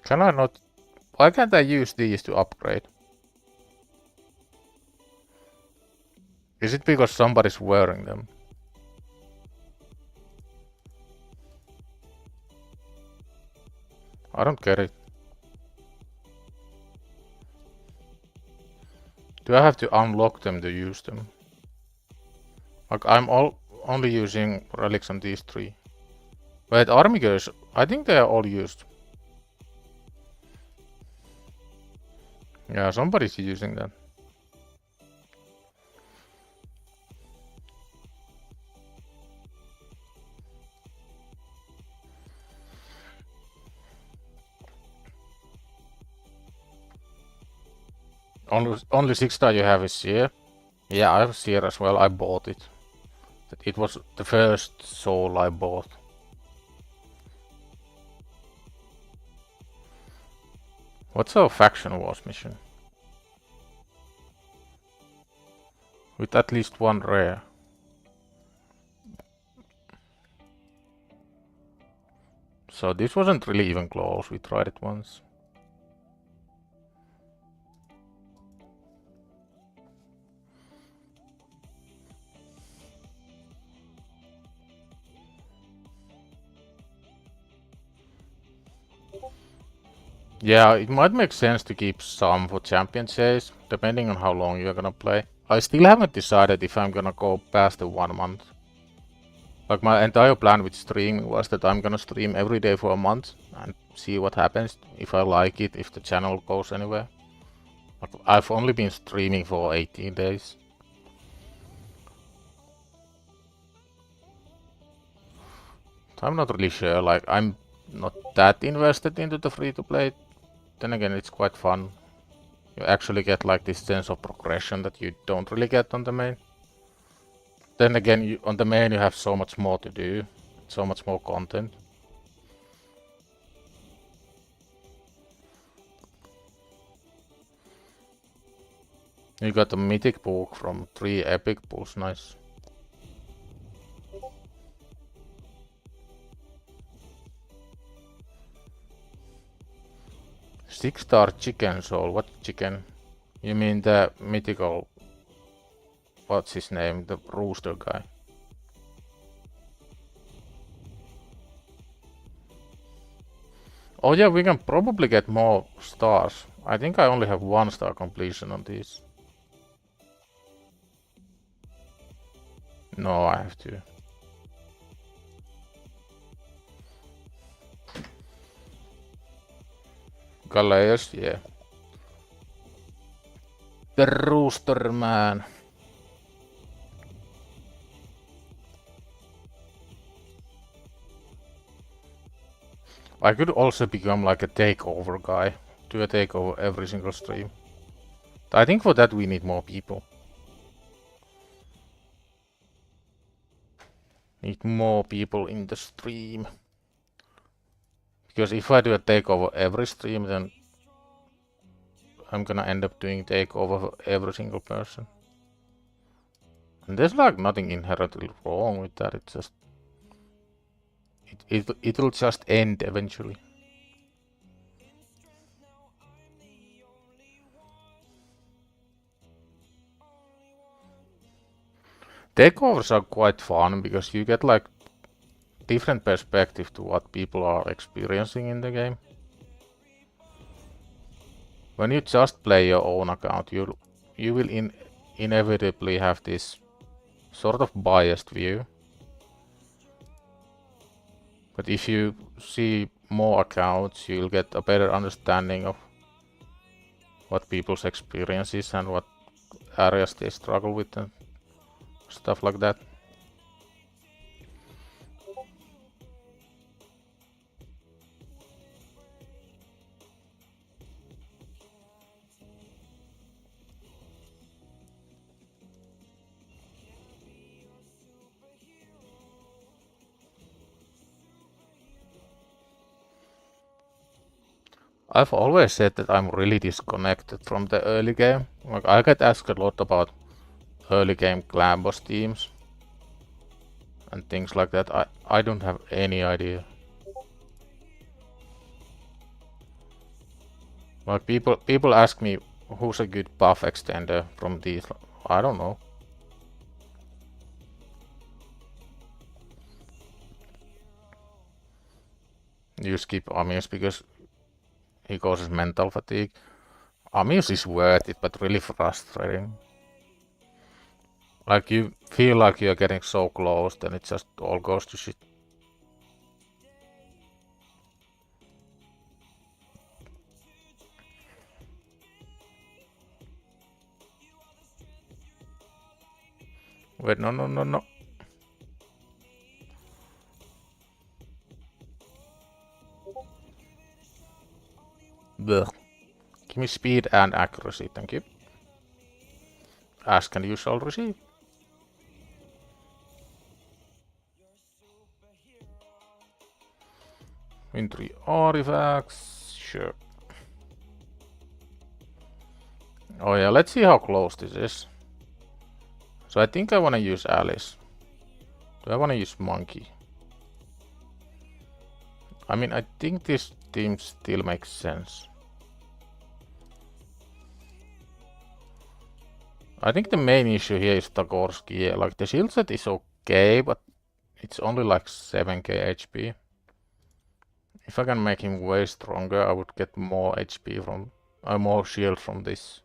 Can I not... Why can't I use these to upgrade? Is it because somebody's wearing them? I don't get it. Do I have to unlock them to use them? Like, I'm only using relics on these 3. Wait, army gears, I think they are all used. Yeah, somebody's using that. Only 6-star you have is Seer. Yeah, I have Seer as well. I bought it. It was the first soul I bought. What's our faction wars mission? With at least 1 rare. So this wasn't really even close. We tried it once. Yeah, it might make sense to keep some for champion chase, depending on how long you're gonna play. I still haven't decided if I'm gonna go past the 1 month. Like, my entire plan with streaming was that I'm gonna stream every day for a month and see what happens, if I like it, if the channel goes anywhere. Like, I've only been streaming for 18 days. I'm not really sure, like, I'm not that invested into the free-to-play. Then again, it's quite fun. You actually get like this sense of progression that you don't really get on the main. then again, on the main you have so much more to do, so much more content. You got a mythic book from 3 epic pulls, nice. Six-star chicken soul, what chicken? You mean the mythical, what's his name, the rooster guy? Oh yeah, we can probably get more stars. I think I only have 1-star completion on these. No, I have to. Galeas, yeah. The rooster man. I could also become like a takeover guy. Do a takeover every single stream. I think for that we need more people. Need more people in the stream. Because if I do a takeover every stream, then I'm gonna end up doing takeover for every single person. And there's like nothing inherently wrong with that, it's just... It'll just end eventually. Takeovers are quite fun because you get like different perspective to what people are experiencing in the game. When you just play your own account, you will inevitably have this sort of biased view. But if you see more accounts, you'll get a better understanding of what people's experience is and what areas they struggle with and stuff like that. I've always said that I'm really disconnected from the early game. Like, I get asked a lot about early game clan boss teams and things like that. I don't have any idea. Like, people ask me who's a good buff extender from these. I don't know. You skip Amius because he causes mental fatigue. Amius is worth it, but really frustrating. Like, you feel like you're getting so close, then it just all goes to shit. Wait, no. Blech. Give me speed and accuracy, thank you. Ask and you shall receive. Win 3 artifacts, sure. Oh yeah, let's see how close this is. So I think I wanna use Alice. Do I wanna use Monkey? I mean, I think this team still makes sense. I think the main issue here is Tagorsky. Yeah, like the shield set is okay, but it's only like 7k HP. If I can make him way stronger, I would get more HP from, more shield from this.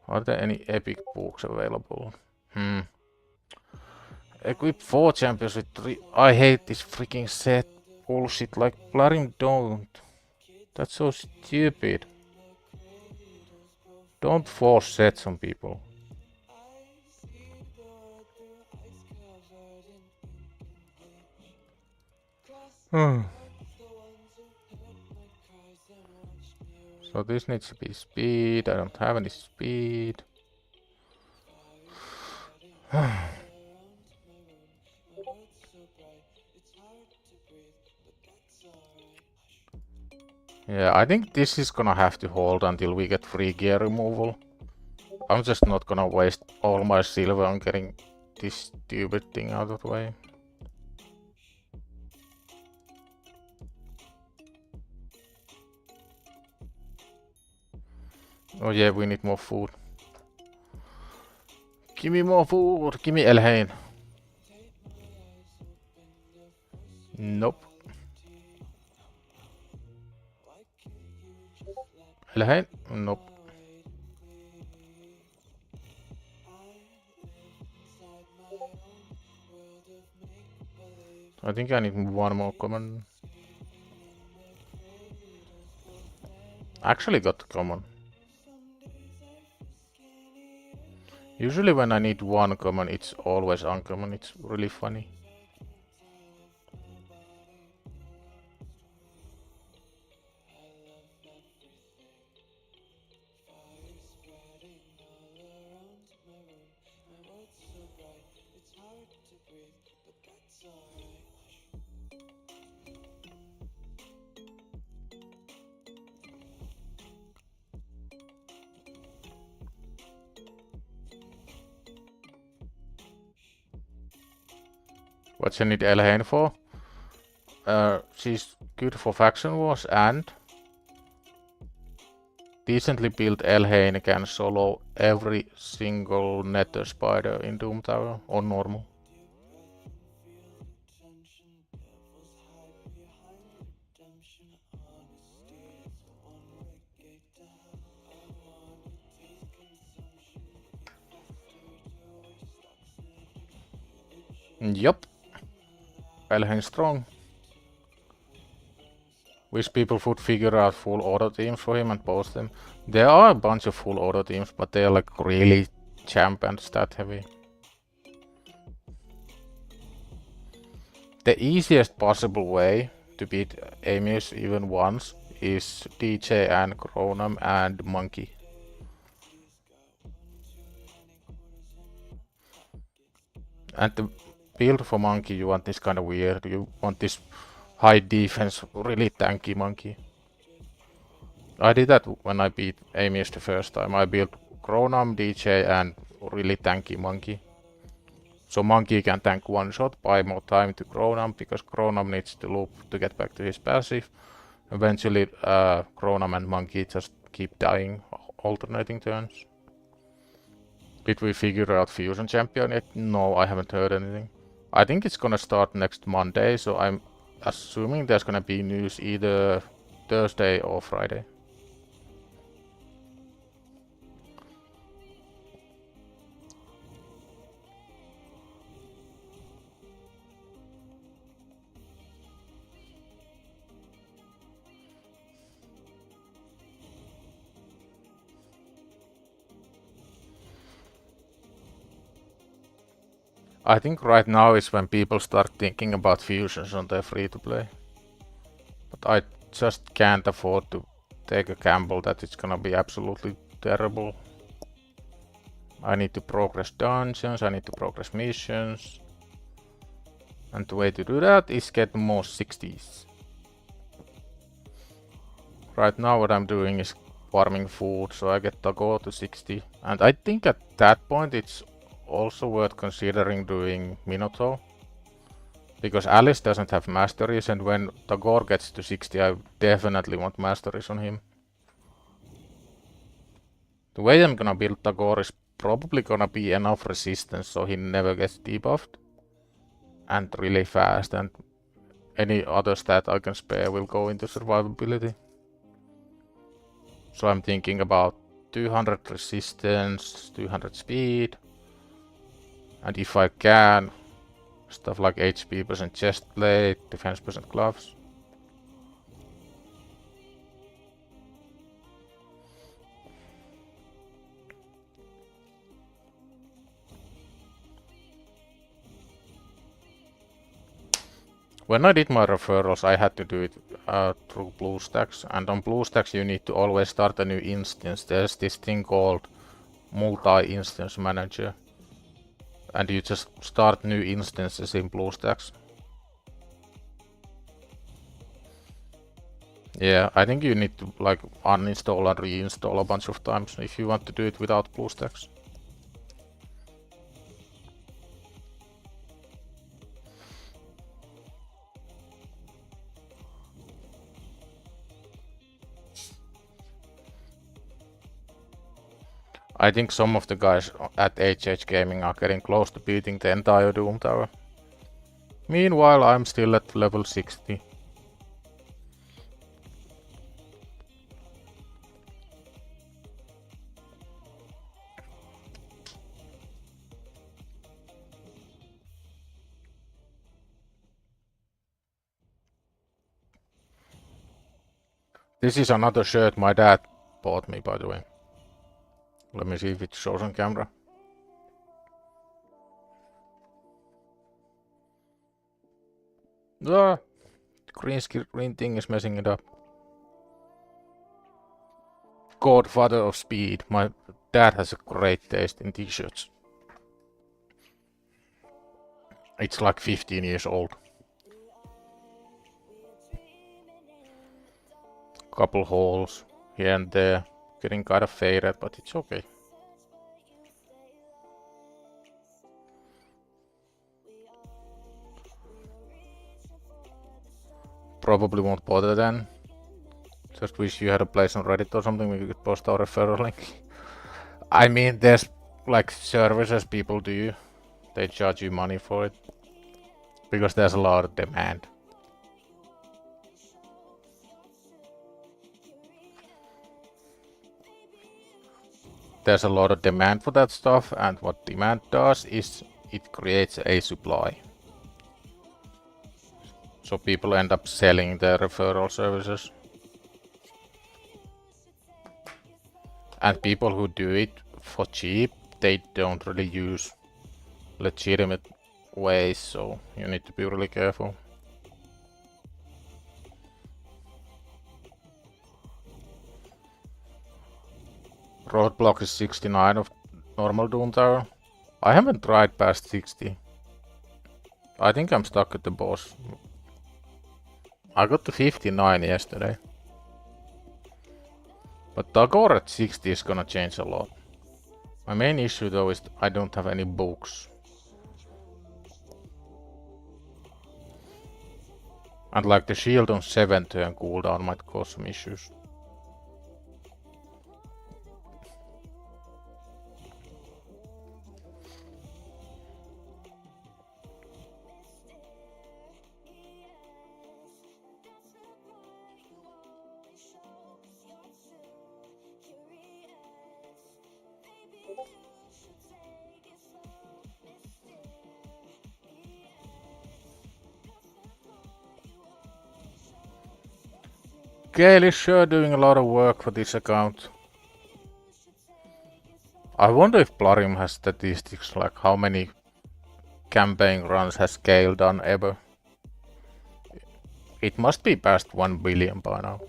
Are there any epic books available? Equip 4 champions with 3. I hate this freaking set. Bullshit, like Blarim don't. That's so stupid. Don't force sets on people. So this needs to be speed. I don't have any speed. Yeah, I think this is gonna have to hold until we get free gear removal. I'm just not gonna waste all my silver on getting this stupid thing out of the way. Oh yeah, we need more food. Give me more food! Give me HellHades! Nope. HellHades? Nope. I think I need one more common. Actually got common. Usually when I need one common, it's always uncommon. It's really funny. What you need HellHades for? She's good for faction wars and decently built HellHades can solo every single nether spider in Doom Tower on normal. Yup. HellHades strong. Wish people would figure out full auto teams for him and post them. There are a bunch of full auto teams, but they're like really champ and stat heavy. The easiest possible way to beat Amius even once is DJ and Chronum and Monkey. And the build for Monkey, you want this kind of weird. You want this high defense, really tanky Monkey. I did that when I beat Amius the first time. I built Chronum, DJ and really tanky Monkey. So Monkey can tank one shot, buy more time to Chronum, because Chronum needs to loop to get back to his passive. Eventually Chronum and Monkey just keep dying, alternating turns. Did we figure out Fusion Champion yet? No, I haven't heard anything. I think it's gonna start next Monday, so I'm assuming there's gonna be news either Thursday or Friday. I think right now is when people start thinking about fusions on their free-to-play. But I just can't afford to take a gamble that it's gonna be absolutely terrible. I need to progress dungeons, I need to progress missions. And the way to do that is get more 60s. Right now what I'm doing is farming food, so I get Tagore to 60. And I think at that point it's also worth considering doing Minotaur, because Alice doesn't have masteries, and when Tagore gets to 60 I definitely want masteries on him. The way I'm gonna build Tagore is probably gonna be enough resistance so he never gets debuffed, and really fast, and any other stat I can spare will go into survivability. So I'm thinking about 200 resistance, 200 speed, and if I can, stuff like HP percent chest plate, defense percent gloves. When I did my referrals, I had to do it through BlueStacks, and on BlueStacks you need to always start a new instance. There's this thing called multi-instance manager. and you just start new instances in BlueStacks. Yeah, I think you need to like uninstall and reinstall a bunch of times if you want to do it without BlueStacks. I think some of the guys at HH Gaming are getting close to beating the entire Doom Tower. Meanwhile, I'm still at level 60. This is another shirt my dad bought me, by the way. Let me see if it shows on camera. Ah, the green thing is messing it up. Godfather of speed. My dad has a great taste in t-shirts. It's like 15 years old. Couple holes here and there. Getting kind of faded, but it's okay. Probably won't bother then. Just wish you had a place on Reddit or something we could post our referral link. I mean, there's like services people do. They charge you money for it. Because there's a lot of demand. There's a lot of demand for that stuff, and what demand does is it creates a supply. So people end up selling their referral services. And people who do it for cheap, they don't really use legitimate ways, so you need to be really careful. Roadblock is 69 of normal Doom Tower. I haven't tried past 60. I think I'm stuck at the boss. I got to 59 yesterday. But Tagore at 60 is gonna change a lot. My main issue though is I don't have any books. And like the shield on 7 turn cooldown might cause some issues. Gale is sure doing a lot of work for this account. I wonder if Plarium has statistics like how many campaign runs has Gale done ever. It must be past 1 billion by now.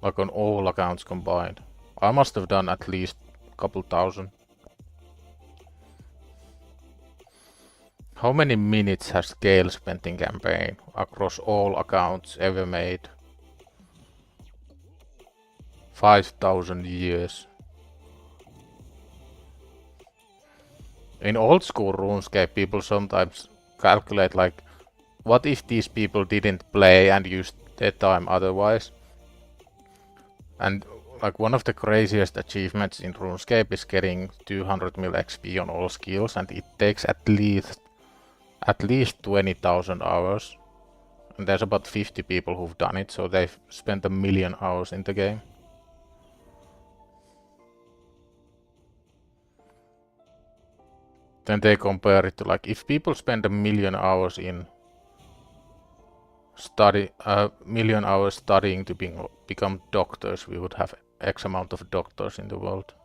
Like on all accounts combined. I must have done at least a couple thousand. How many minutes has Gale spent in campaign across all accounts ever made? 5,000 years. In old school RuneScape, people sometimes calculate like, what if these people didn't play and used their time otherwise? And like one of the craziest achievements in RuneScape is getting 200 mil XP on all skills, and it takes at least 20,000 hours. And there's about 50 people who've done it, so they've spent 1 million hours in the game. Then they compare it to like, if people spend 1 million hours in million hours studying to become doctors, we would have X amount of doctors in the world.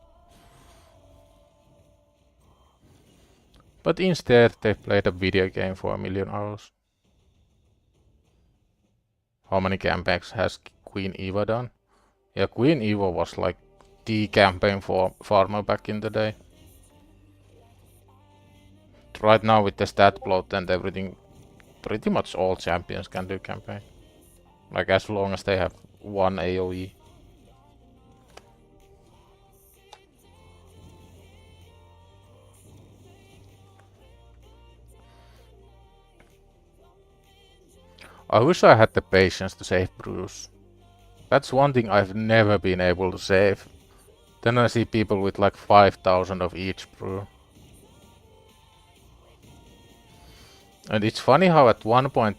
But instead, they played a video game for 1 million hours. How many campaigns has Queen Eva done? Yeah, Queen Eva was like the campaign for farmer back in the day. But right now with the stat plot and everything, pretty much all champions can do campaign. Like as long as they have one AoE. I wish I had the patience to save brews. That's one thing I've never been able to save. Then I see people with like 5,000 of each brew. And it's funny how at one point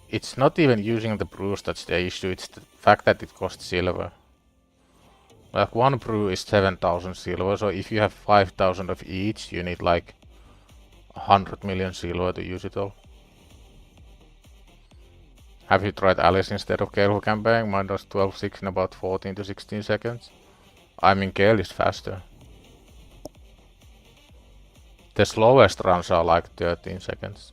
it's not even using the brews that's the issue, it's the fact that it costs silver. Like one brew is 7,000 silver, so if you have 5,000 of each, you need like 100 million silver to use it all. Have you tried Alice instead of Gale campaign? Mine does 12-6 in about 14 to 16 seconds. I mean, Gale is faster. The slowest runs are like 13 seconds.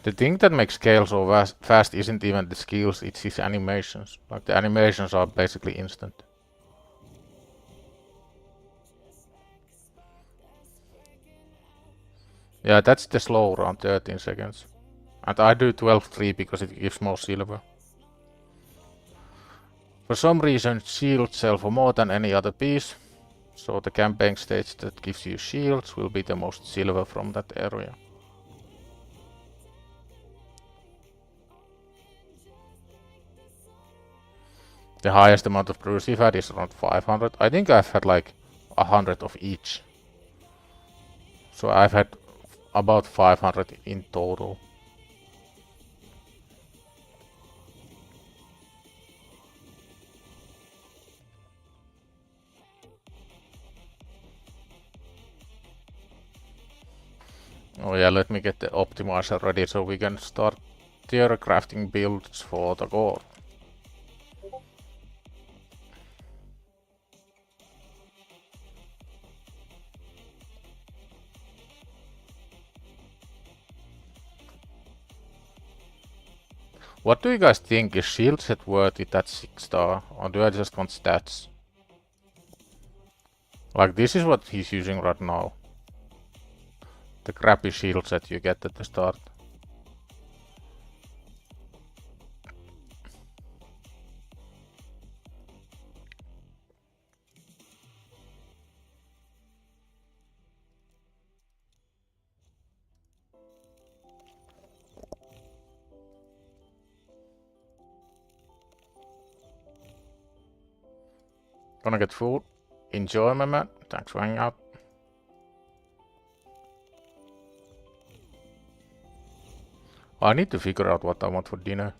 The thing that makes Gale so fast isn't even the skills, it's his animations. Like the animations are basically instant. Yeah, that's the slow round, 13 seconds. And I do 12-3 because it gives more silver. For some reason, shields sell for more than any other piece. So the campaign stage that gives you shields will be the most silver from that area. The highest amount of brews we've had is around 500. I think I've had like 100 of each. So I've had about 500 in total. Oh yeah, let me get the optimizer ready so we can start tier crafting builds for the core. What do you guys think? Is shield set worth it at 6 star? Or do I just want stats? Like this is what he's using right now. The crappy shield set you get at the start. Gonna get food. Enjoy, my man. Thanks for hanging out. I need to figure out what I want for dinner.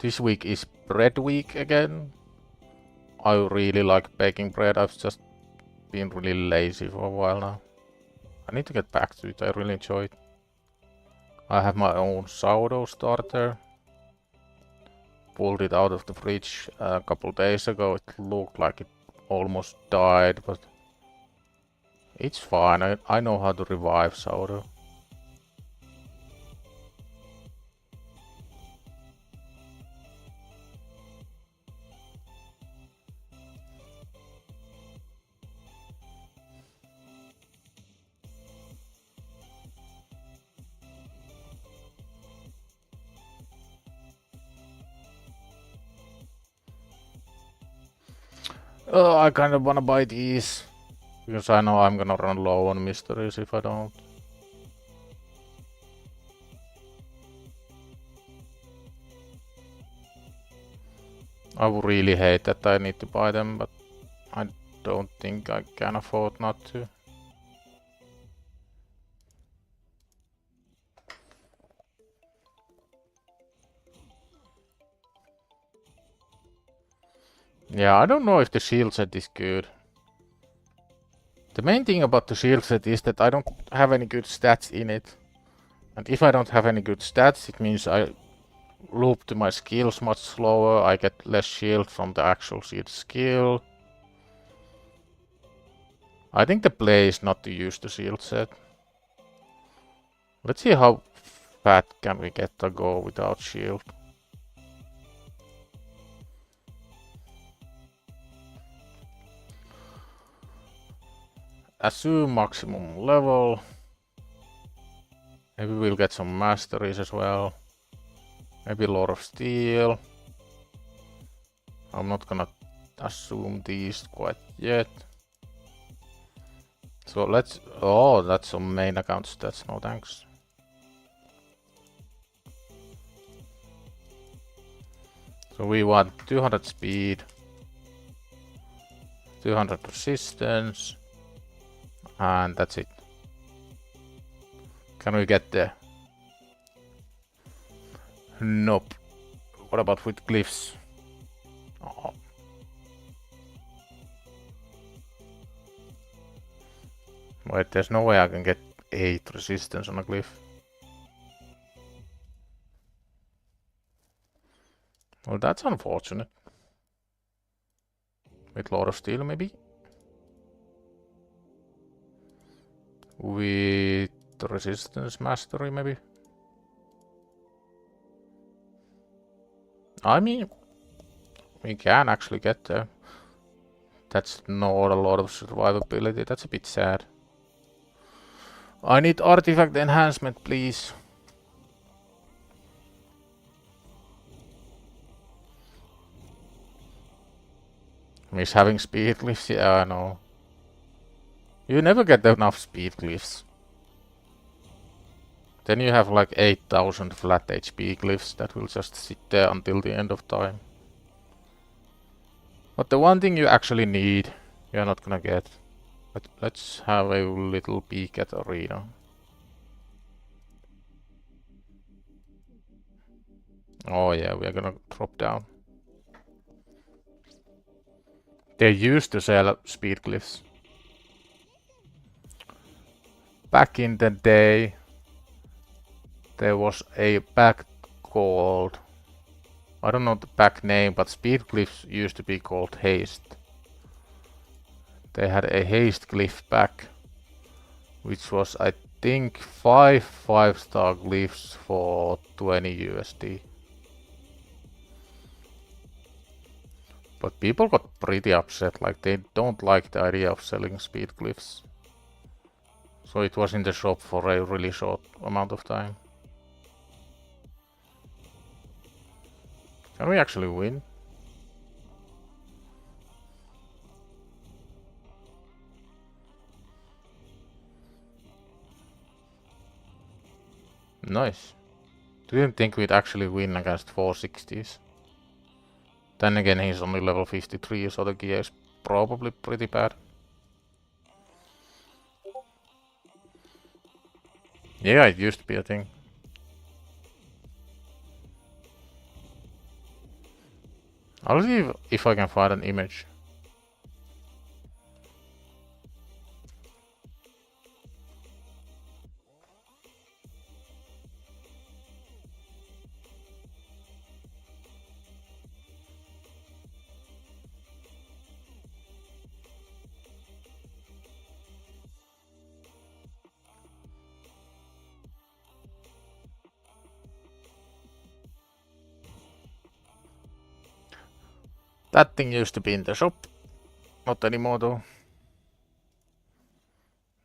This week is bread week again. I really like baking bread. I've just been really lazy for a while now. I need to get back to it. I really enjoy it. I have my own sourdough starter. Pulled it out of the fridge a couple days ago. It looked like it almost died, but it's fine. I know how to revive sourdough. I kind of wanna buy these because I know I'm gonna run low on mysteries if I don't. I would really hate that I need to buy them, but I don't think I can afford not to. Yeah, I don't know if the shield set is good. The main thing about the shield set is that I don't have any good stats in it. And if I don't have any good stats, it means I loop to my skills much slower. I get less shield from the actual shield skill. I think the play is not to use the shield set. Let's see how fat can we get to go without shield. assume maximum level. Maybe we'll get some masteries as well. Maybe Lord of Steel. I'm not gonna assume these quite yet. So let's... Oh, that's some main account stats. No thanks. So we want 200 speed, 200 resistance, and that's it. Can we get there? Nope. What about with glyphs? Oh. Wait, there's no way I can get 8 resistance on a glyph. Well, that's unfortunate. With Lord of Steel, maybe? With resistance mastery, maybe? I mean, we can actually get there. That's not a lot of survivability. That's a bit sad. I need artifact enhancement, please. Miss having speed glyphs? Yeah, I know. You never get enough speed glyphs. Then you have like 8,000 flat HP glyphs that will just sit there until the end of time. But the one thing you actually need, you're not gonna get. But let's have a little peek at Arena. Oh yeah, we're gonna drop down. They used to sell speed glyphs. Back in the day, there was a pack called... I don't know the pack name, but speed glyphs used to be called Haste. They had a Haste glyph pack, which was, I think, 5 5-star glyphs for 20 USD. But people got pretty upset, like they don't like the idea of selling speed glyphs. So it was in the shop for a really short amount of time. Can we actually win? Nice. Didn't think we'd actually win against 460s. Then again, he's only level 53, so the gear is probably pretty bad. Yeah, it used to be a thing. I'll see if I can find an image. That thing used to be in the shop. Not anymore though.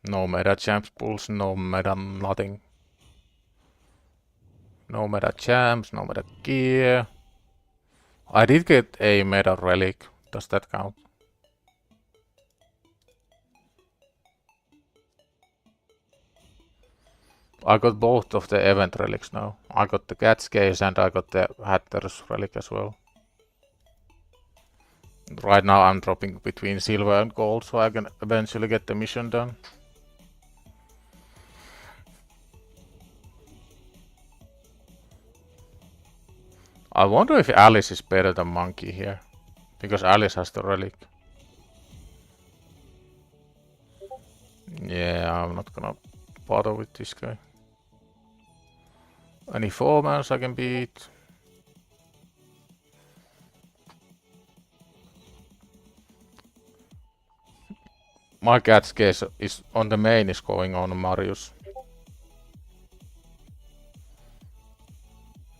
No meta champs pulls, no meta nothing. No meta champs, no meta gear. I did get a meta relic. Does that count? I got both of the event relics now. I got the cat's case and I got the Hatter's relic as well. Right now I'm dropping between silver and gold so I can eventually get the mission done. I wonder if Alice is better than Monkey here. Because Alice has the relic. Yeah, I'm not gonna bother with this guy. Any 4-mans I can beat. My cat's case is on the main is going on Marius.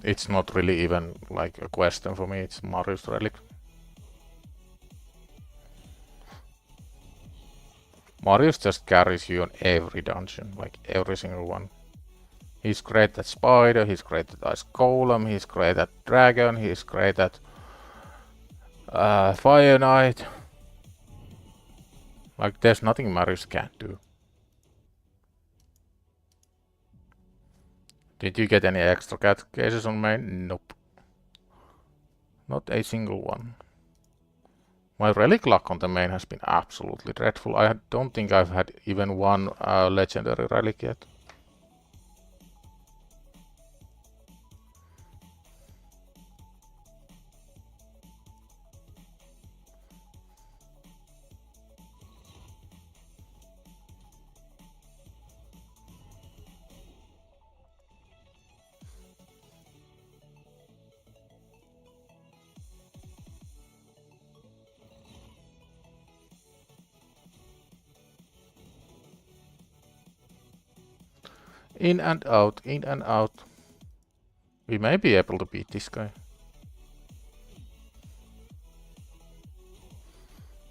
It's not really even like a question for me, it's Marius relic. Marius just carries you on every dungeon, like every single one. He's great at Spider, he's great at Ice Golem, he's great at Dragon, he's great at Fire Knight. Like, there's nothing Marius can't do. Did you get any extra cat cases on main? Nope. Not a single one. My relic luck on the main has been absolutely dreadful. I don't think I've had even one legendary relic yet. In and out, in and out. We may be able to beat this guy.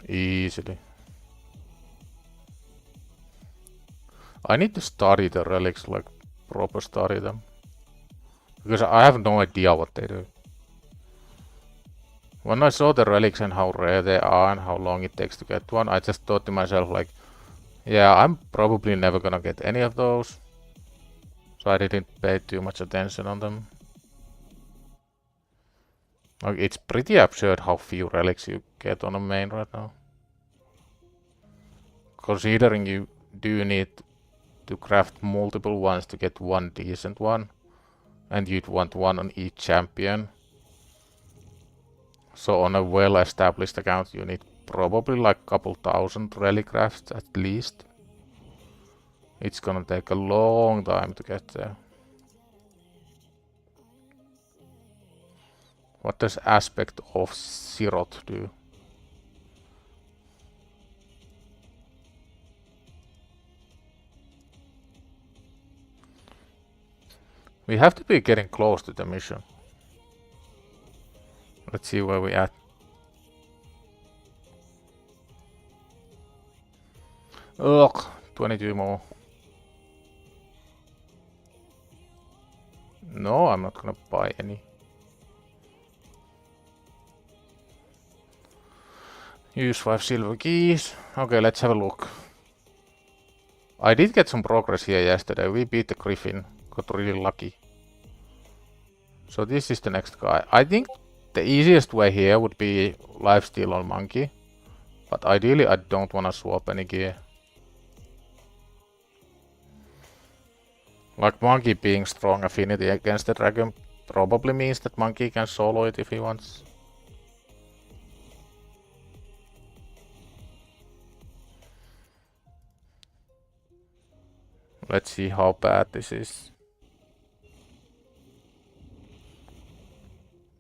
Easily. I need to study the relics, like proper study them. Because I have no idea what they do. When I saw the relics and how rare they are and how long it takes to get one, I just thought to myself like, yeah, I'm probably never gonna get any of those. So I didn't pay too much attention on them. Like, it's pretty absurd how few relics you get on a main right now. Considering you do need to craft multiple ones to get one decent one. And you'd want one on each champion. So on a well-established account you need probably like a couple thousand relic crafts at least. It's gonna take a long time to get there. What does aspect of Sirot do? We have to be getting close to the mission. Let's see where we at. Ugh, 22 more. No, I'm not gonna buy any. Use 5 silver keys. Okay, let's have a look. I did get some progress here yesterday. We beat the Griffin. Got really lucky. So this is the next guy. I think the easiest way here would be lifesteal on Monkey. But ideally I don't want to swap any gear. Like Monkey being strong affinity against the dragon probably means that Monkey can solo it if he wants. Let's see how bad this is.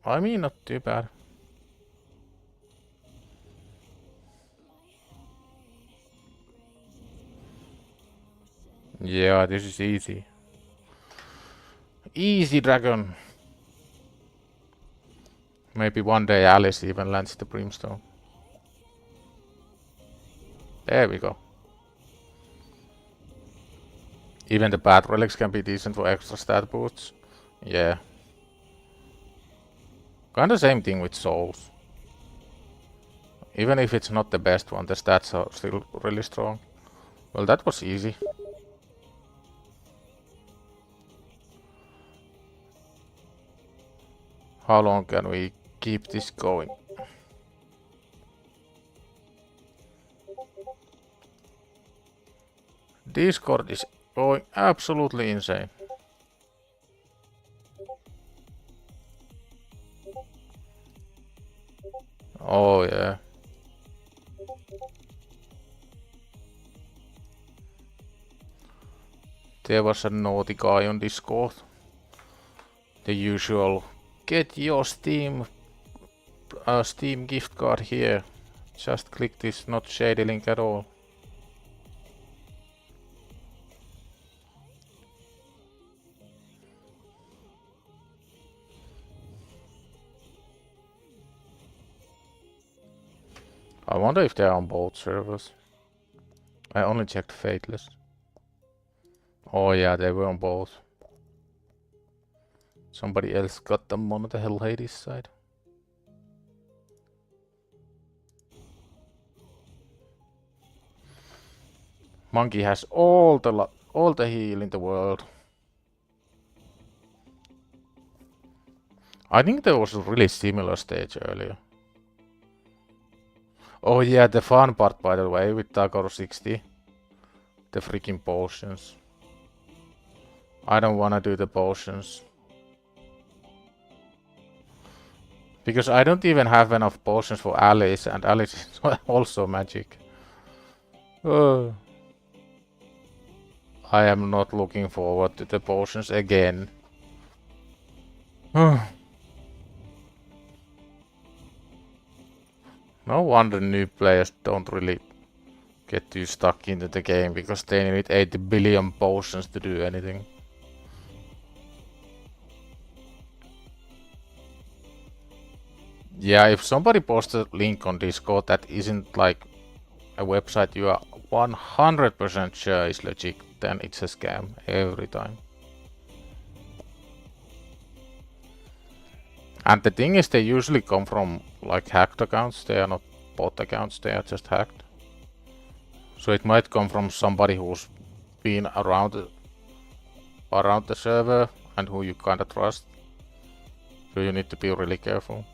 I mean, not too bad. Yeah, this is easy. Easy, dragon. Maybe one day Alice even lands the brimstone. There we go. Even the bad relics can be decent for extra stat boosts. Yeah. Kinda same thing with souls. Even if it's not the best one, the stats are still really strong. Well, that was easy. How long can we keep this going? Discord is going absolutely insane. Oh yeah. There was a naughty guy on Discord. The usual, get your Steam gift card here. Just click this not shady link at all. I wonder if they're on both servers. I only checked Fateless. Oh yeah, they were on both. Somebody else got them on the HellHades side. Monkey has all the heal in the world. I think there was a really similar stage earlier. Oh yeah, the fun part, by the way, with Tagor 60. The freaking potions. I don't wanna do the potions. Because I don't even have enough potions for Alice, and Alice is also magic. I am not looking forward to the potions again. No wonder new players don't really get too stuck into the game, because they need 80 billion potions to do anything. Yeah, if somebody posts a link on Discord that isn't like a website you are 100% sure is legit, then it's a scam every time. And the thing is, they usually come from like hacked accounts. They are not bot accounts, they are just hacked. So it might come from somebody who's been around the server and who you kinda trust. So you need to be really careful.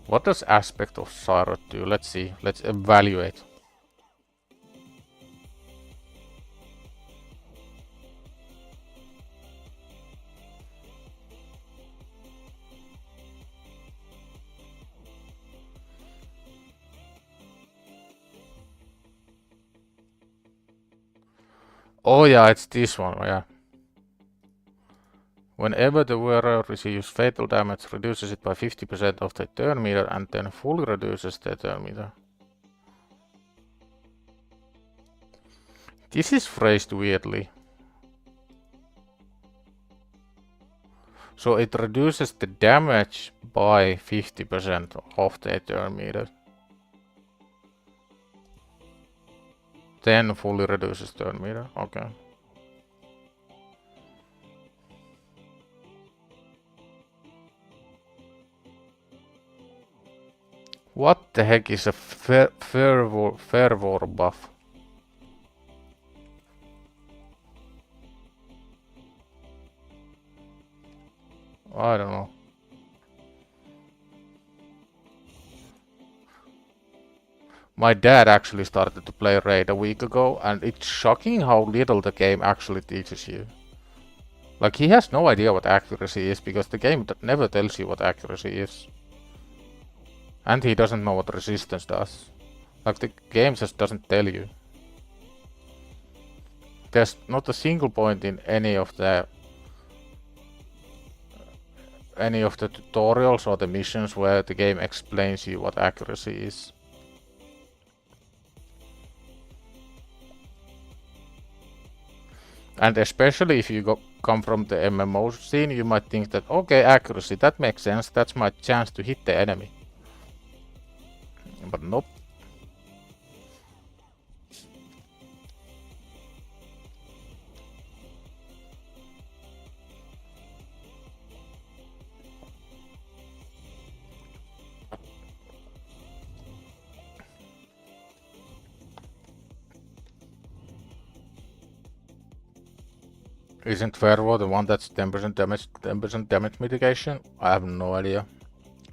What does aspect of Cyrus do? Let's see. Let's evaluate. Oh yeah, it's this one, yeah. Whenever the wearer receives fatal damage, reduces it by 50% of the turn meter and then fully reduces the turn meter. This is phrased weirdly. So it reduces the damage by 50% of the turn meter. Then fully reduces turn meter, okay. What the heck is a fervor buff? I don't know. My dad actually started to play Raid a week ago, and it's shocking how little the game actually teaches you. Like, he has no idea what accuracy is, because the game never tells you what accuracy is. And he doesn't know what resistance does. Like, the game just doesn't tell you. There's not a single point in any of the tutorials or the missions where the game explains you what accuracy is. And especially if you come from the MMO scene, you might think that, okay, accuracy, that makes sense, that's my chance to hit the enemy. But nope. Isn't Firewall the one that's 10% damage mitigation? I have no idea.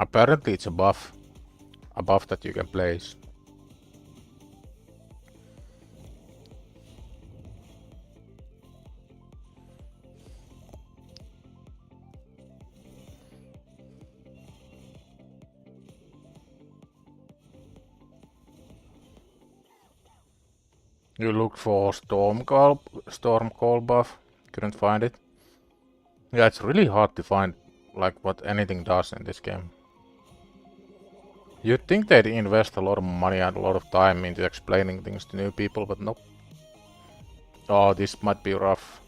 Apparently it's a buff that you can place. You looked for Storm Call buff, couldn't find it. Yeah, it's really hard to find like what anything does in this game. You'd think they'd invest a lot of money and a lot of time into explaining things to new people, but nope. Oh, this might be rough.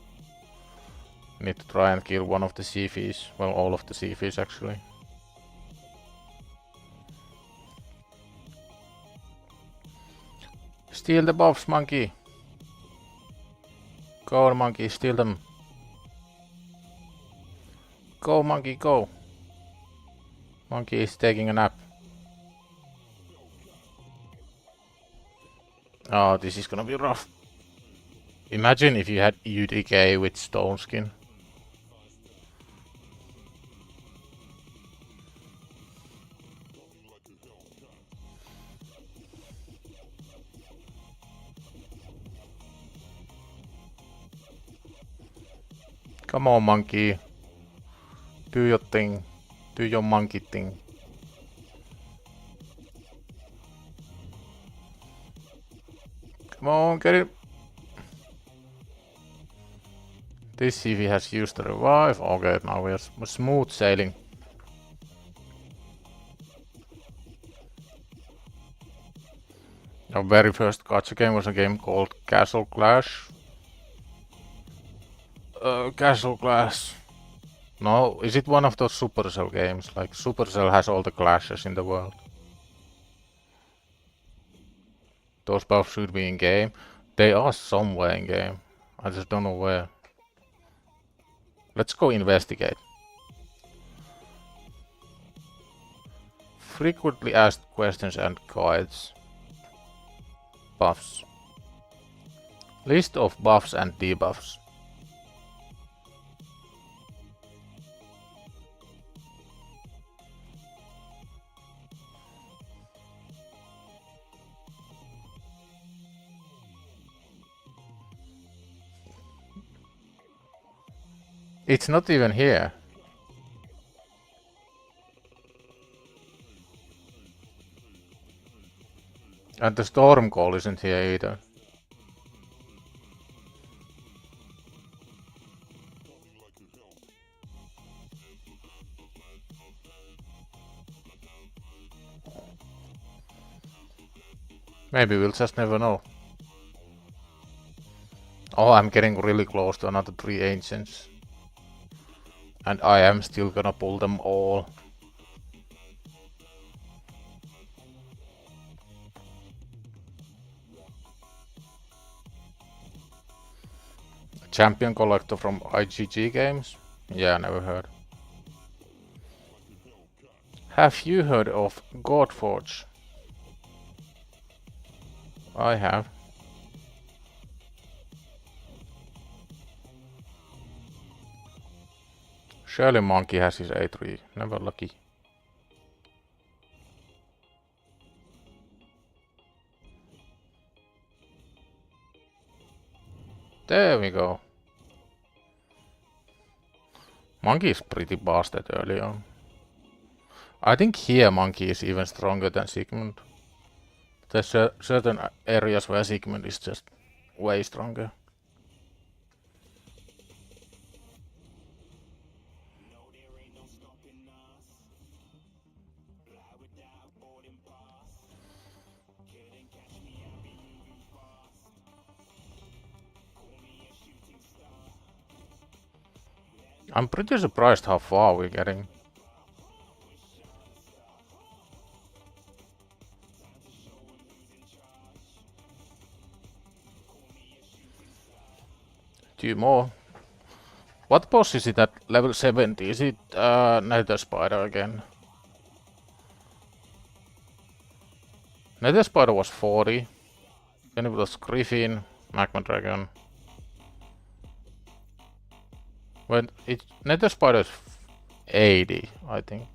Need to try and kill one of the sea fish. Well, all of the sea fish actually. Steal the buffs, monkey. Go, monkey, steal them. Go, monkey, go. Monkey is taking a nap. Oh, this is gonna be rough. Imagine if you had UDK with stone skin. Come on, monkey. Do your thing. Do your monkey thing. Come on, get it. This CV has used the revive. Okay, now we are smooth sailing. Our very first gacha game was a game called Castle Clash. Castle Clash. No, is it one of those Supercell games? Like Supercell has all the clashes in the world. Those buffs should be in game. They are somewhere in game. I just don't know where. Let's go investigate. Frequently asked questions and guides. Buffs. List of buffs and debuffs. It's not even here. And the storm call isn't here either. Maybe we'll just never know. Oh, I'm getting really close to another 3 ancients. And I am still gonna pull them all. Champion collector from IGG games? Yeah, never heard. Have you heard of Godforge? I have. Surely monkey has his A3. Never lucky. There we go. Monkey is pretty busted early on. I think here monkey is even stronger than Sigmund. There's certain areas where Sigmund is just way stronger. I'm pretty surprised how far we're getting. Two more. What boss is it at level 70? Is it Nether Spider again? Nether Spider was 40. Then it was Griffin, Magma Dragon. When Nether Spider is 80, I think.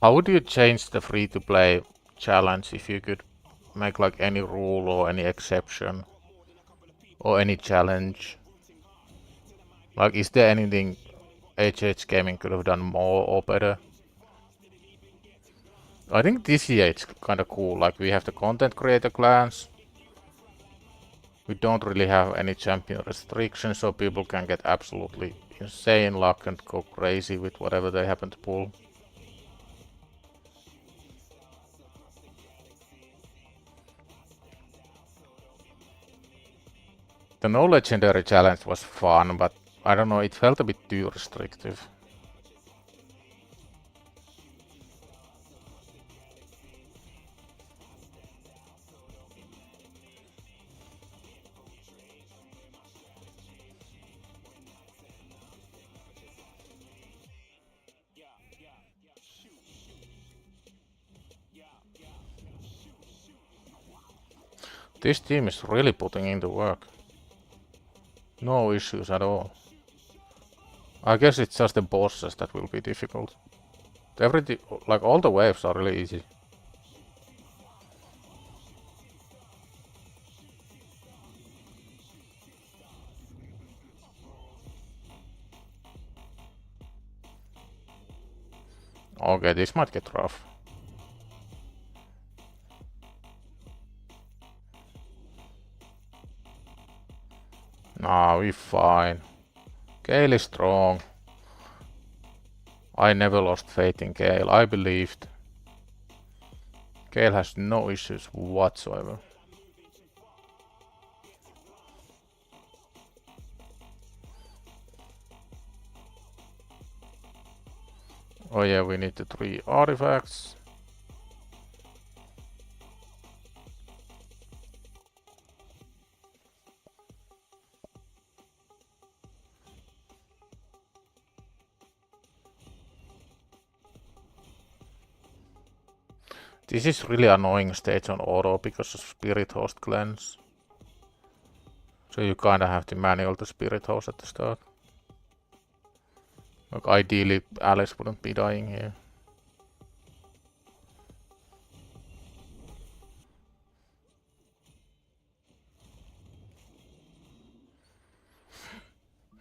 How would you change the free-to-play challenge if you could make like any rule or any exception or any challenge? Like, is there anything HH Gaming could have done more or better? I think this year it's kind of cool. Like, we have the content creator clans, We don't really have any champion restrictions, so people can get absolutely insane luck and go crazy with whatever they happen to pull. The no legendary challenge was fun, but I don't know, it felt a bit too restrictive. This team is really putting in the work. No issues at all. I guess it's just the bosses that will be difficult. Everything, like all the waves are really easy. Okay, this might get rough. Nah, we're fine. Gale is strong. I never lost faith in Gale. I believed. Gale has no issues whatsoever. Oh yeah, we need the 3 artifacts. This is really annoying stage on auto because of Spirit Host cleanse. So you kinda have to manual the Spirit Host at the start. Like ideally Alice wouldn't be dying here.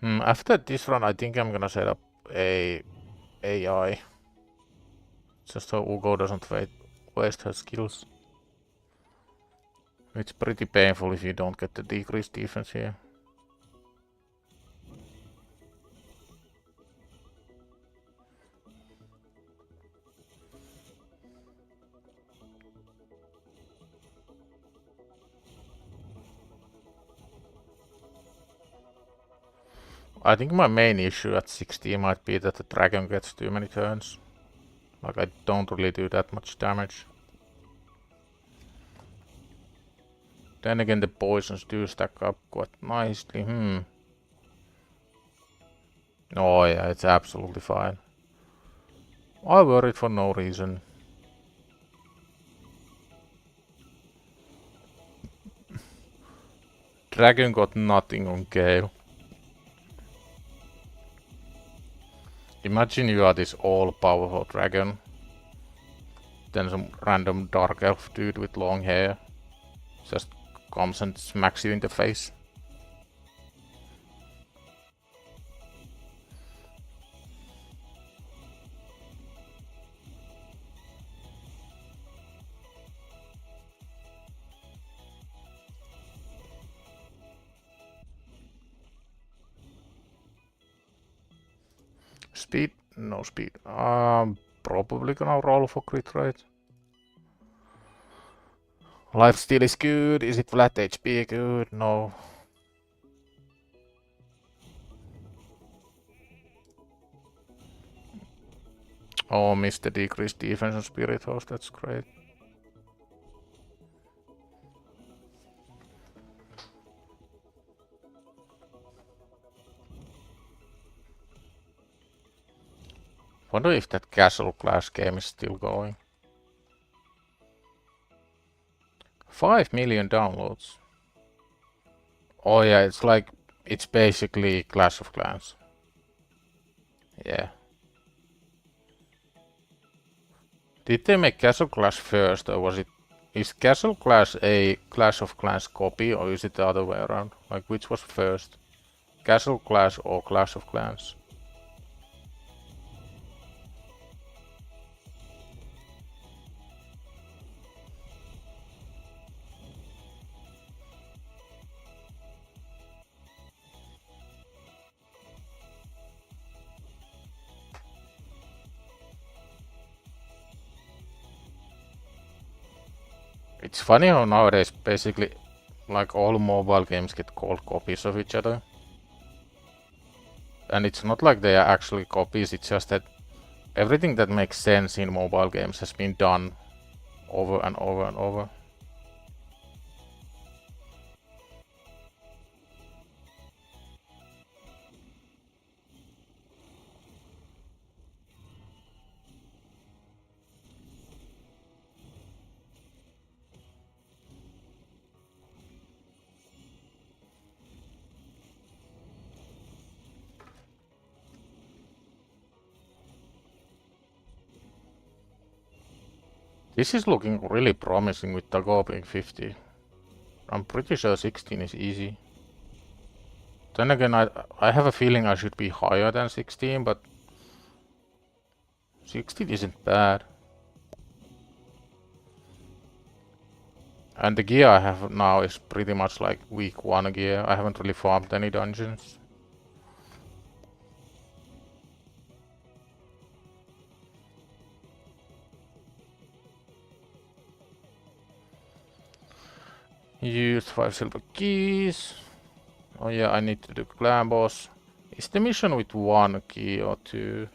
After this run I think I'm gonna set up a AI. Just so Ugo doesn't waste her skills. It's pretty painful if you don't get the decreased defense here. I think my main issue at 16 might be that the dragon gets too many turns. Like I don't really do that much damage. Then again the poisons do stack up quite nicely. Oh yeah, it's absolutely fine. I worried for no reason. Dragon got nothing on Gale. Imagine you are this all-powerful dragon. Then some random dark elf dude with long hair just comes and smacks you in the face. Speed? No speed. Probably gonna roll for crit rate. Lifesteal is good. Is it flat HP good? No. Oh, missed the decreased defense on Spirit Host. That's great. Wonder if that castle class game is still going. 5 million downloads. Oh yeah, it's like, it's basically Clash of Clans. Yeah. Did they make Castle Clash first, or was it... Is Castle Clash a Clash of Clans copy, or is it the other way around? Like, which was first? Castle Clash or Clash of Clans? It's funny how nowadays basically like all mobile games get called copies of each other. And it's not like they are actually copies, it's just that everything that makes sense in mobile games has been done over and over and over. This is looking really promising with Tago being 50. I'm pretty sure 16 is easy. Then again, I have a feeling I should be higher than 16, but 16 isn't bad. And the gear I have now is pretty much like week 1 gear. I haven't really farmed any dungeons. Used 5 silver keys. Oh yeah, I need to do clan boss. Is the mission with 1 key or 2?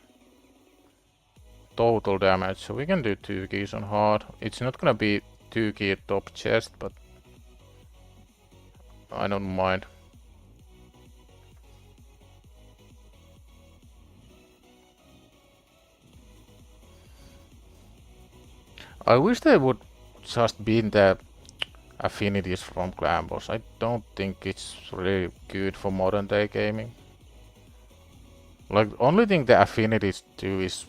Total damage, so we can do 2 keys on hard. It's not gonna be 2 key top chest, but I don't mind. I wish they would just be in the affinities from clan boss. I don't think it's really good for modern day gaming. Like, the only thing the affinities do is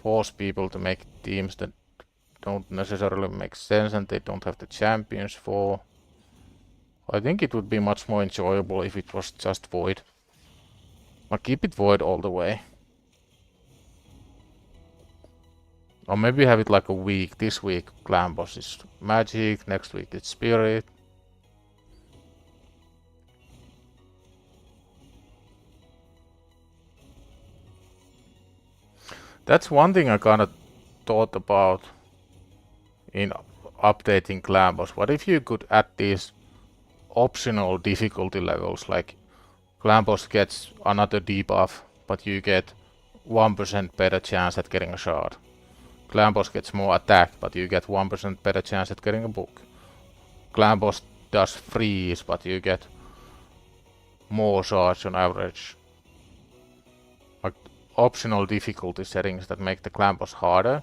force people to make teams that don't necessarily make sense and they don't have the champions for. I think it would be much more enjoyable if it was just void. Like, keep it void all the way. Or maybe have it like a week. This week clan boss is magic, next week it's spirit. That's one thing I kinda thought about in updating clan boss. What if you could add these optional difficulty levels, like clan boss gets another debuff, but you get 1% better chance at getting a shard. Clan boss gets more attack, but you get 1% better chance at getting a book. Clan boss does freeze, but you get more shards on average. Like optional difficulty settings that make the clan boss harder,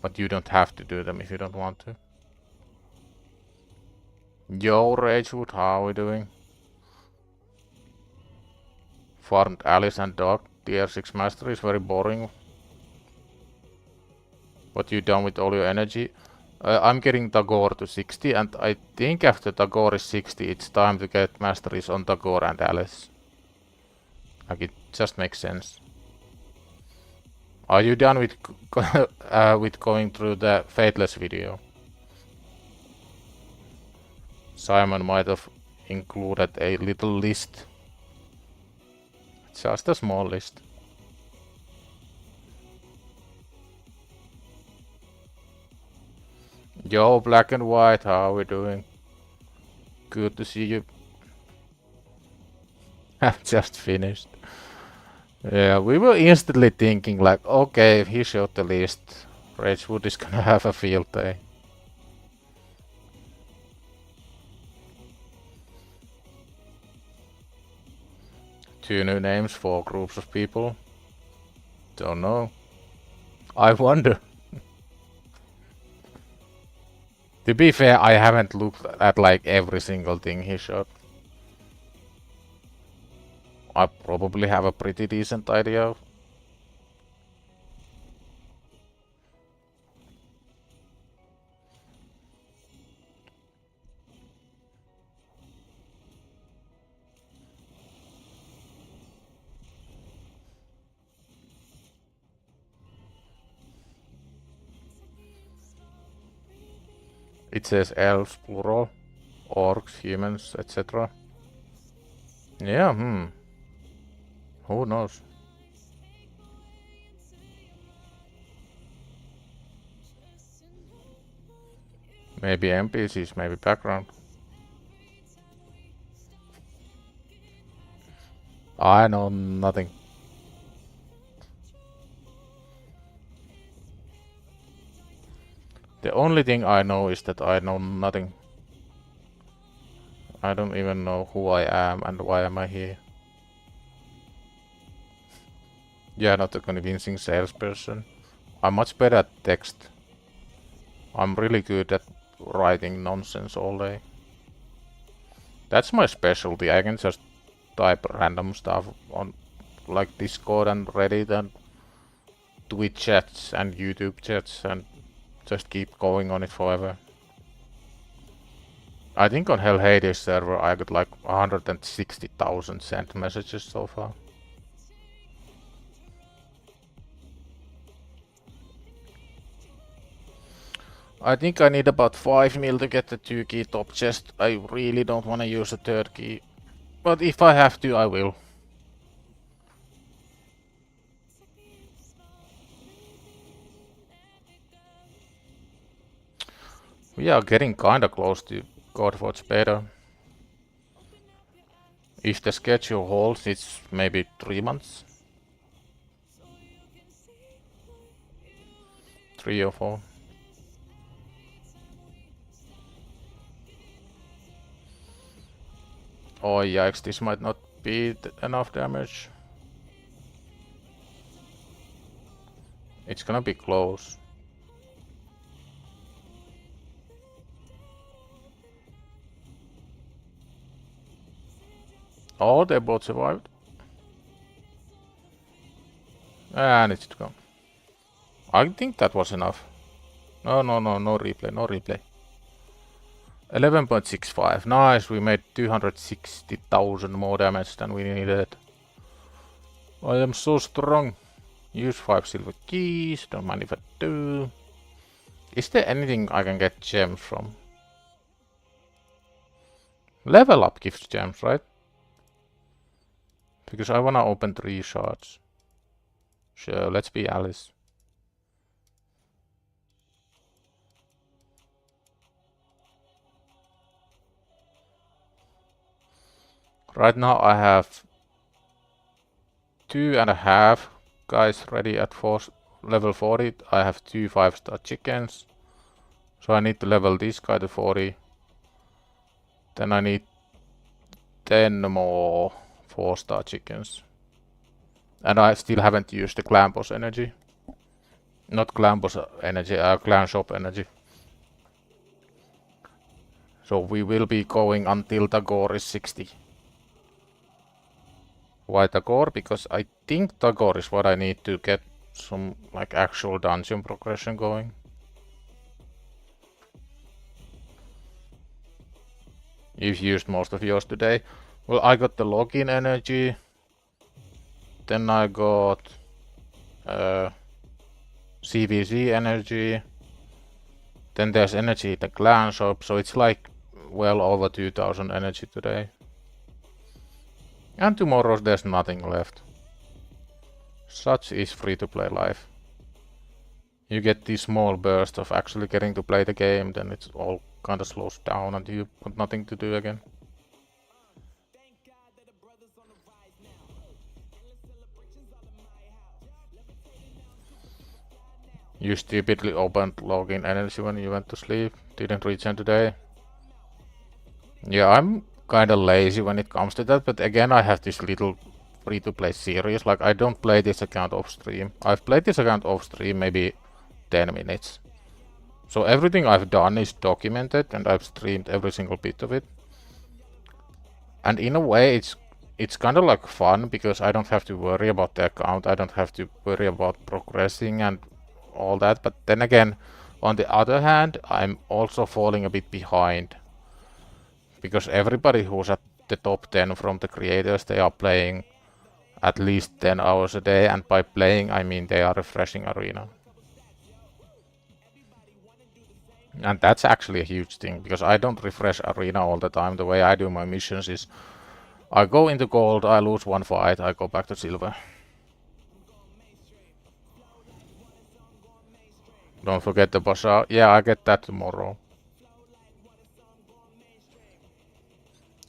but you don't have to do them if you don't want to. Yo, Ragewood, how are we doing? Farmed Alice and Dog. Tier 6 Master is very boring. What you done with all your energy? I'm getting Tagore to 60, and I think after Tagore is 60, it's time to get masteries on Tagore and Alice. Like, it just makes sense. Are you done with with going through the Fateless video? Simon might have included a little list. Just a small list. Yo, Black and White, how are we doing? Good to see you. I've just finished. Yeah, we were instantly thinking like, okay, if he showed the list, Ragewood is gonna have a field day. Two new names for groups of people. Don't know. I wonder. To be fair, I haven't looked at like every single thing he showed. I probably have a pretty decent idea. It says elves plural, orcs, humans, etc. Yeah, who knows? Maybe NPCs, maybe background. I know nothing. The only thing I know is that I know nothing. I don't even know who I am and why am I here. Yeah, not a convincing salesperson. I'm much better at text. I'm really good at writing nonsense all day. That's my specialty. I can just type random stuff on like Discord and Reddit and Twitch chats and YouTube chats and just keep going on it forever. I think on HellHades server I got like 160,000 sent messages so far. I think I need about 5 mil to get the 2 key top chest. I really don't want to use the 3rd key. But if I have to, I will. We are getting kinda close to Godwatch beta. If the schedule holds, it's maybe 3 months. 3 or 4. Oh yikes, this might not be enough damage. It's gonna be close. Oh, they both survived. And it's gone. I think that was enough. No replay, no replay. 11.65. Nice, we made 260,000 more damage than we needed. I am so strong. Use 5 silver keys, don't mind if I do. Is there anything I can get gems from? Level up gives gems, right? Because I wanna open 3 shards. Sure, let's be Alice. Right now I have 2.5 guys ready at level 40. I have 2 5-star chickens. So I need to level this guy to 40. Then I need 10 more 4-star chickens. And I still haven't used the clan boss energy. Not clan boss energy, clan shop energy. So we will be going until the gore is 60. Why the gore? Because I think the gore is what I need to get some like actual dungeon progression going. You've used most of yours today. Well, I got the login energy. Then I got CVC energy. Then there's energy in the clan shop, so it's like well over 2000 energy today. And tomorrow there's nothing left. Such is free-to-play life. You get these small bursts of actually getting to play the game, then it's all kinda slows down and you got nothing to do again. You stupidly opened login energy when you went to sleep. Didn't regen today. Yeah, I'm kinda lazy when it comes to that, but again I have this little free-to-play series. Like, I don't play this account off stream. I've played this account off stream maybe 10 minutes. So everything I've done is documented and I've streamed every single bit of it. And in a way it's kind of like fun because I don't have to worry about the account. I don't have to worry about progressing and all that. But then again, on the other hand, I'm also falling a bit behind. Because everybody who's at the top 10 from the creators, they are playing at least 10 hours a day. And by playing, I mean they are refreshing Arena. And that's actually a huge thing, because I don't refresh Arena all the time. The way I do my missions is I go into gold, I lose one fight, I go back to silver. Don't forget the bazaar. Yeah, I get that tomorrow.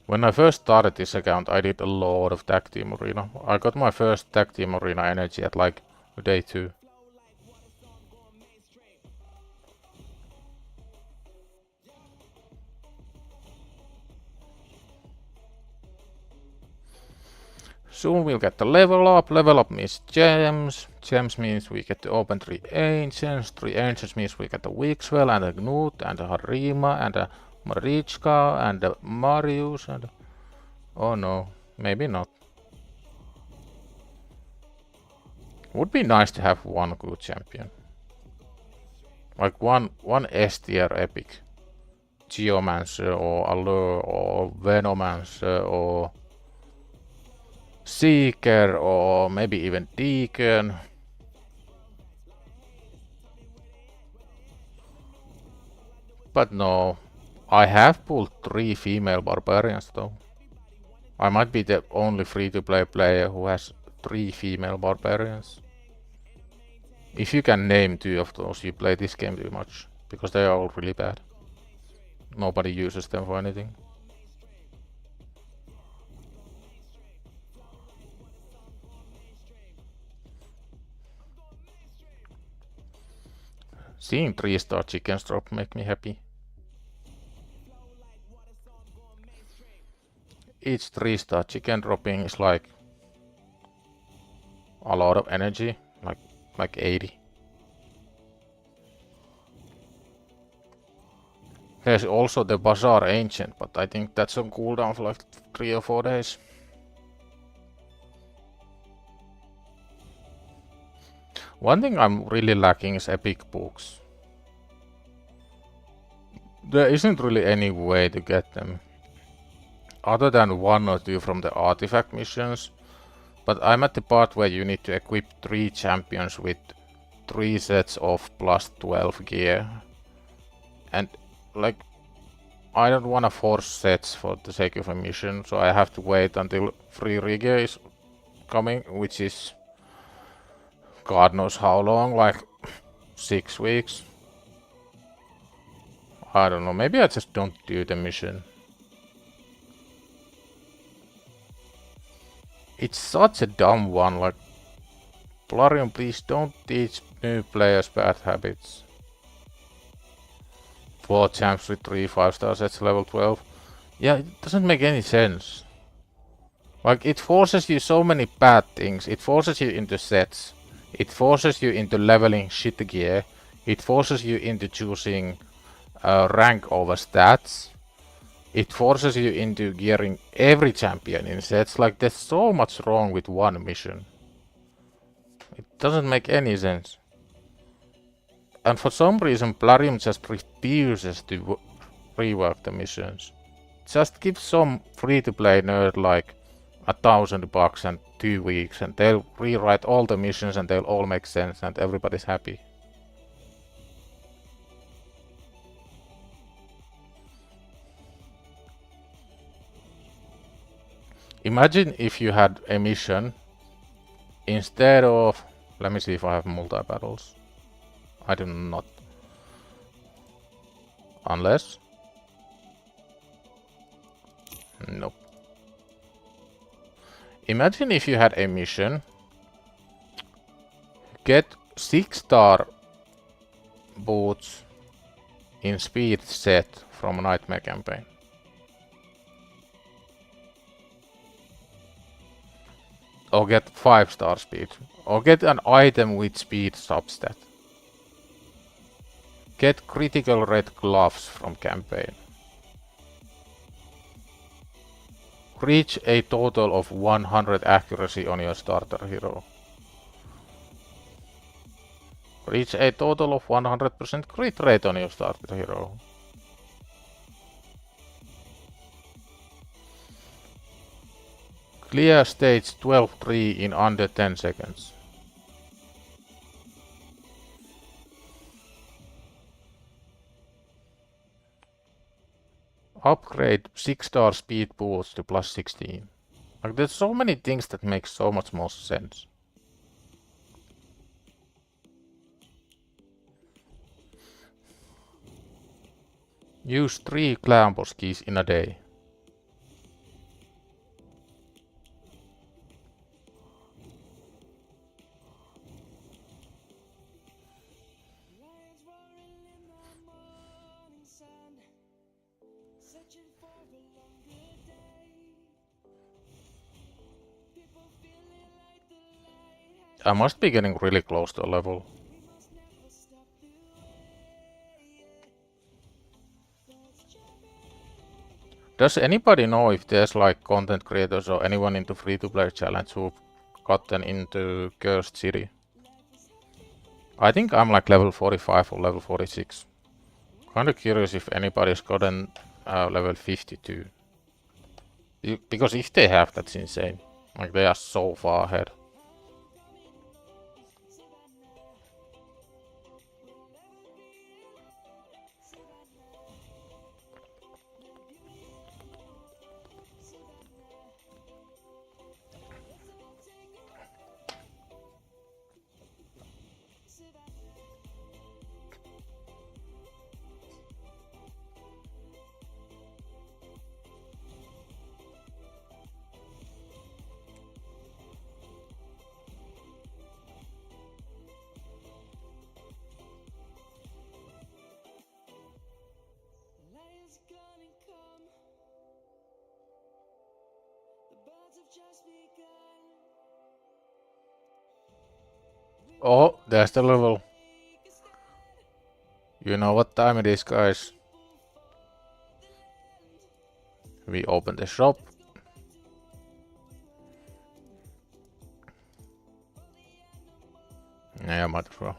When I first started this account, I did a lot of tag team arena. I got my first tag team arena energy at like day 2. Soon we'll get the level up. Level up means gems. Gems means we get to open 3 ancients. 3 ancients means we get a Wixwell and a Gnut and a Harima and a Marichka and a Marius and... Oh no, maybe not. Would be nice to have one good champion. Like one S tier epic. Geomancer or Allure or Venomancer or Seeker or maybe even Deacon. But no, I have pulled 3 female barbarians though. I might be the only free-to-play player who has 3 female barbarians. If you can name 2 of those, you play this game too much, because they are all really bad. Nobody uses them for anything. Seeing 3-star chickens drop make me happy. Each 3-star chicken dropping is like a lot of energy, like 80. There's also the Bazaar Ancient, but I think that's on cooldown for like 3 or 4 days. One thing I'm really lacking is epic books. There isn't really any way to get them, other than 1 or 2 from the artifact missions. But I'm at the part where you need to equip 3 champions with 3 sets of plus 12 gear. And like, I don't want to force sets for the sake of a mission, so I have to wait until free regear is coming, which is God knows how long, like 6 weeks. I don't know, maybe I just don't do the mission. It's such a dumb one, like, Plarium, please don't teach new players bad habits. 4 champs with 3 5-star sets level 12. Yeah, it doesn't make any sense. Like, it forces you so many bad things. It forces you into sets. It forces you into leveling shit gear. It forces you into choosing rank over stats. It forces you into gearing every champion in sets. Like, there's so much wrong with one mission. It doesn't make any sense. And for some reason, Plarium just refuses to rework the missions. Just give some free-to-play nerd like $1,000 and 2 weeks, and they'll rewrite all the missions and they'll all make sense and everybody's happy. Imagine if you had a mission instead of... Let me see if I have multi-battles. I do not. Unless... Nope. Imagine if you had a mission. Get 6-star boots in speed set from a Nightmare campaign. Or get 5-star speed. Or get an item with speed substat. Get critical red gloves from campaign. Reach a total of 100 accuracy on your starter hero. Reach a total of 100% crit rate on your starter hero. Clear stage 12-3 in under 10 seconds. Upgrade 6-star speed boots to plus 16. Like, there's so many things that make so much more sense. Use 3 clan boss keys in a day. I must be getting really close to a level. Does anybody know if there's like content creators or anyone into free-to-play challenge who've gotten into Cursed City? I think I'm like level 45 or level 46. Kinda curious if anybody's gotten level 52. Because if they have, that's insane. Like they are so far ahead. Oh, there's the level. You know what time it is, guys. We open the shop. Yeah, might as well.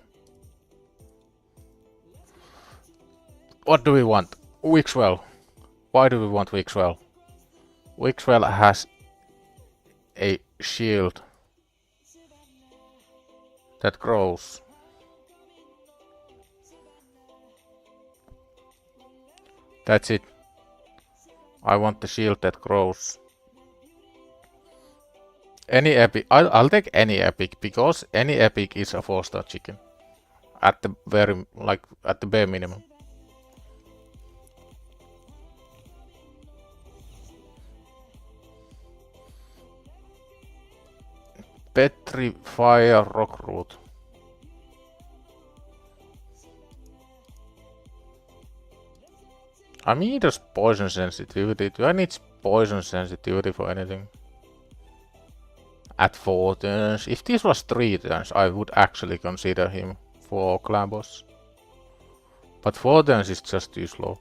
What do we want? Wixwell. Why do we want Wixwell? Wixwell has a shield that grows. That's it. I want the shield that grows. Any epic. I'll take any epic because any epic is a 4-star chicken. At the very at the bare minimum. Petrifier Rockroot. I mean, there's poison sensitivity. Do I need poison sensitivity for anything? At 4 turns. If this was 3 turns, I would actually consider him for clan boss. But 4 turns is just too slow.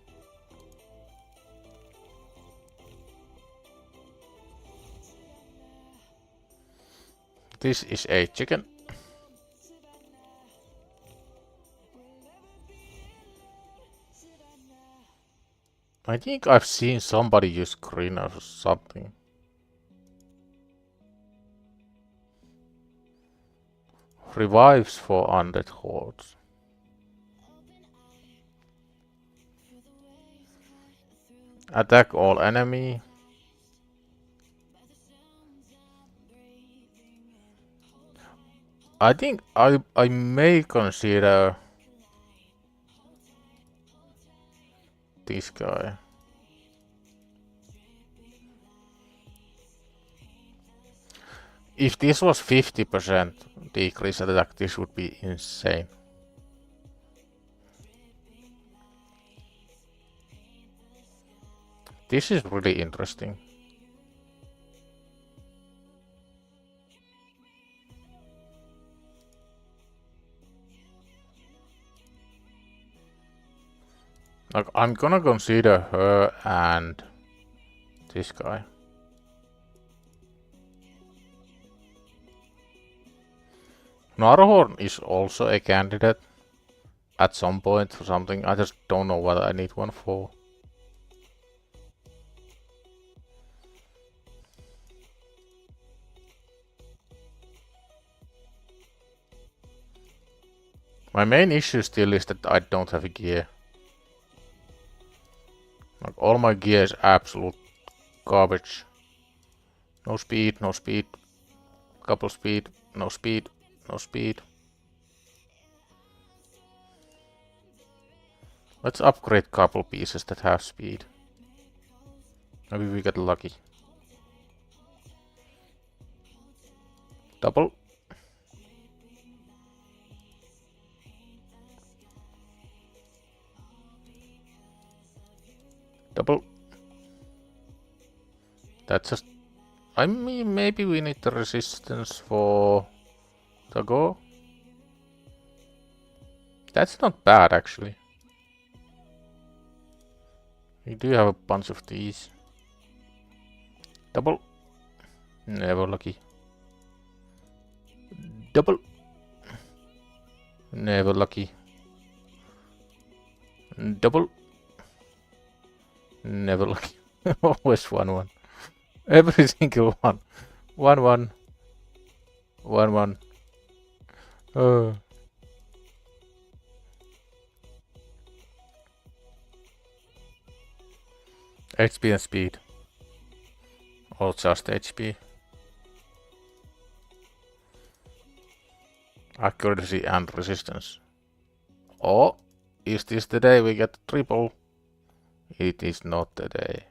This is a chicken. I think I've seen somebody use green or something. Revives for undead hordes. Attack all enemy. I think I may consider this guy. If this was 50% decrease attack, this would be insane. This is really interesting. Like, I'm gonna consider her and this guy. Narhorn is also a candidate at some point for something. I just don't know what I need one for. My main issue still is that I don't have a gear. Like, all my gear is absolute garbage. No speed, no speed. Couple speed, no speed, no speed. Let's upgrade couple pieces that have speed. Maybe we get lucky. Double. Double. That's just... I mean, maybe we need the resistance for So go. That's not bad actually. We do have a bunch of these. Double. Never lucky. Double. Never lucky. Double. Never lucky. Always 1-1. Every single one. 1-1. 1-1. HP and speed. Or just HP. Accuracy and resistance. Oh, is this the day we get triple? It is not the day.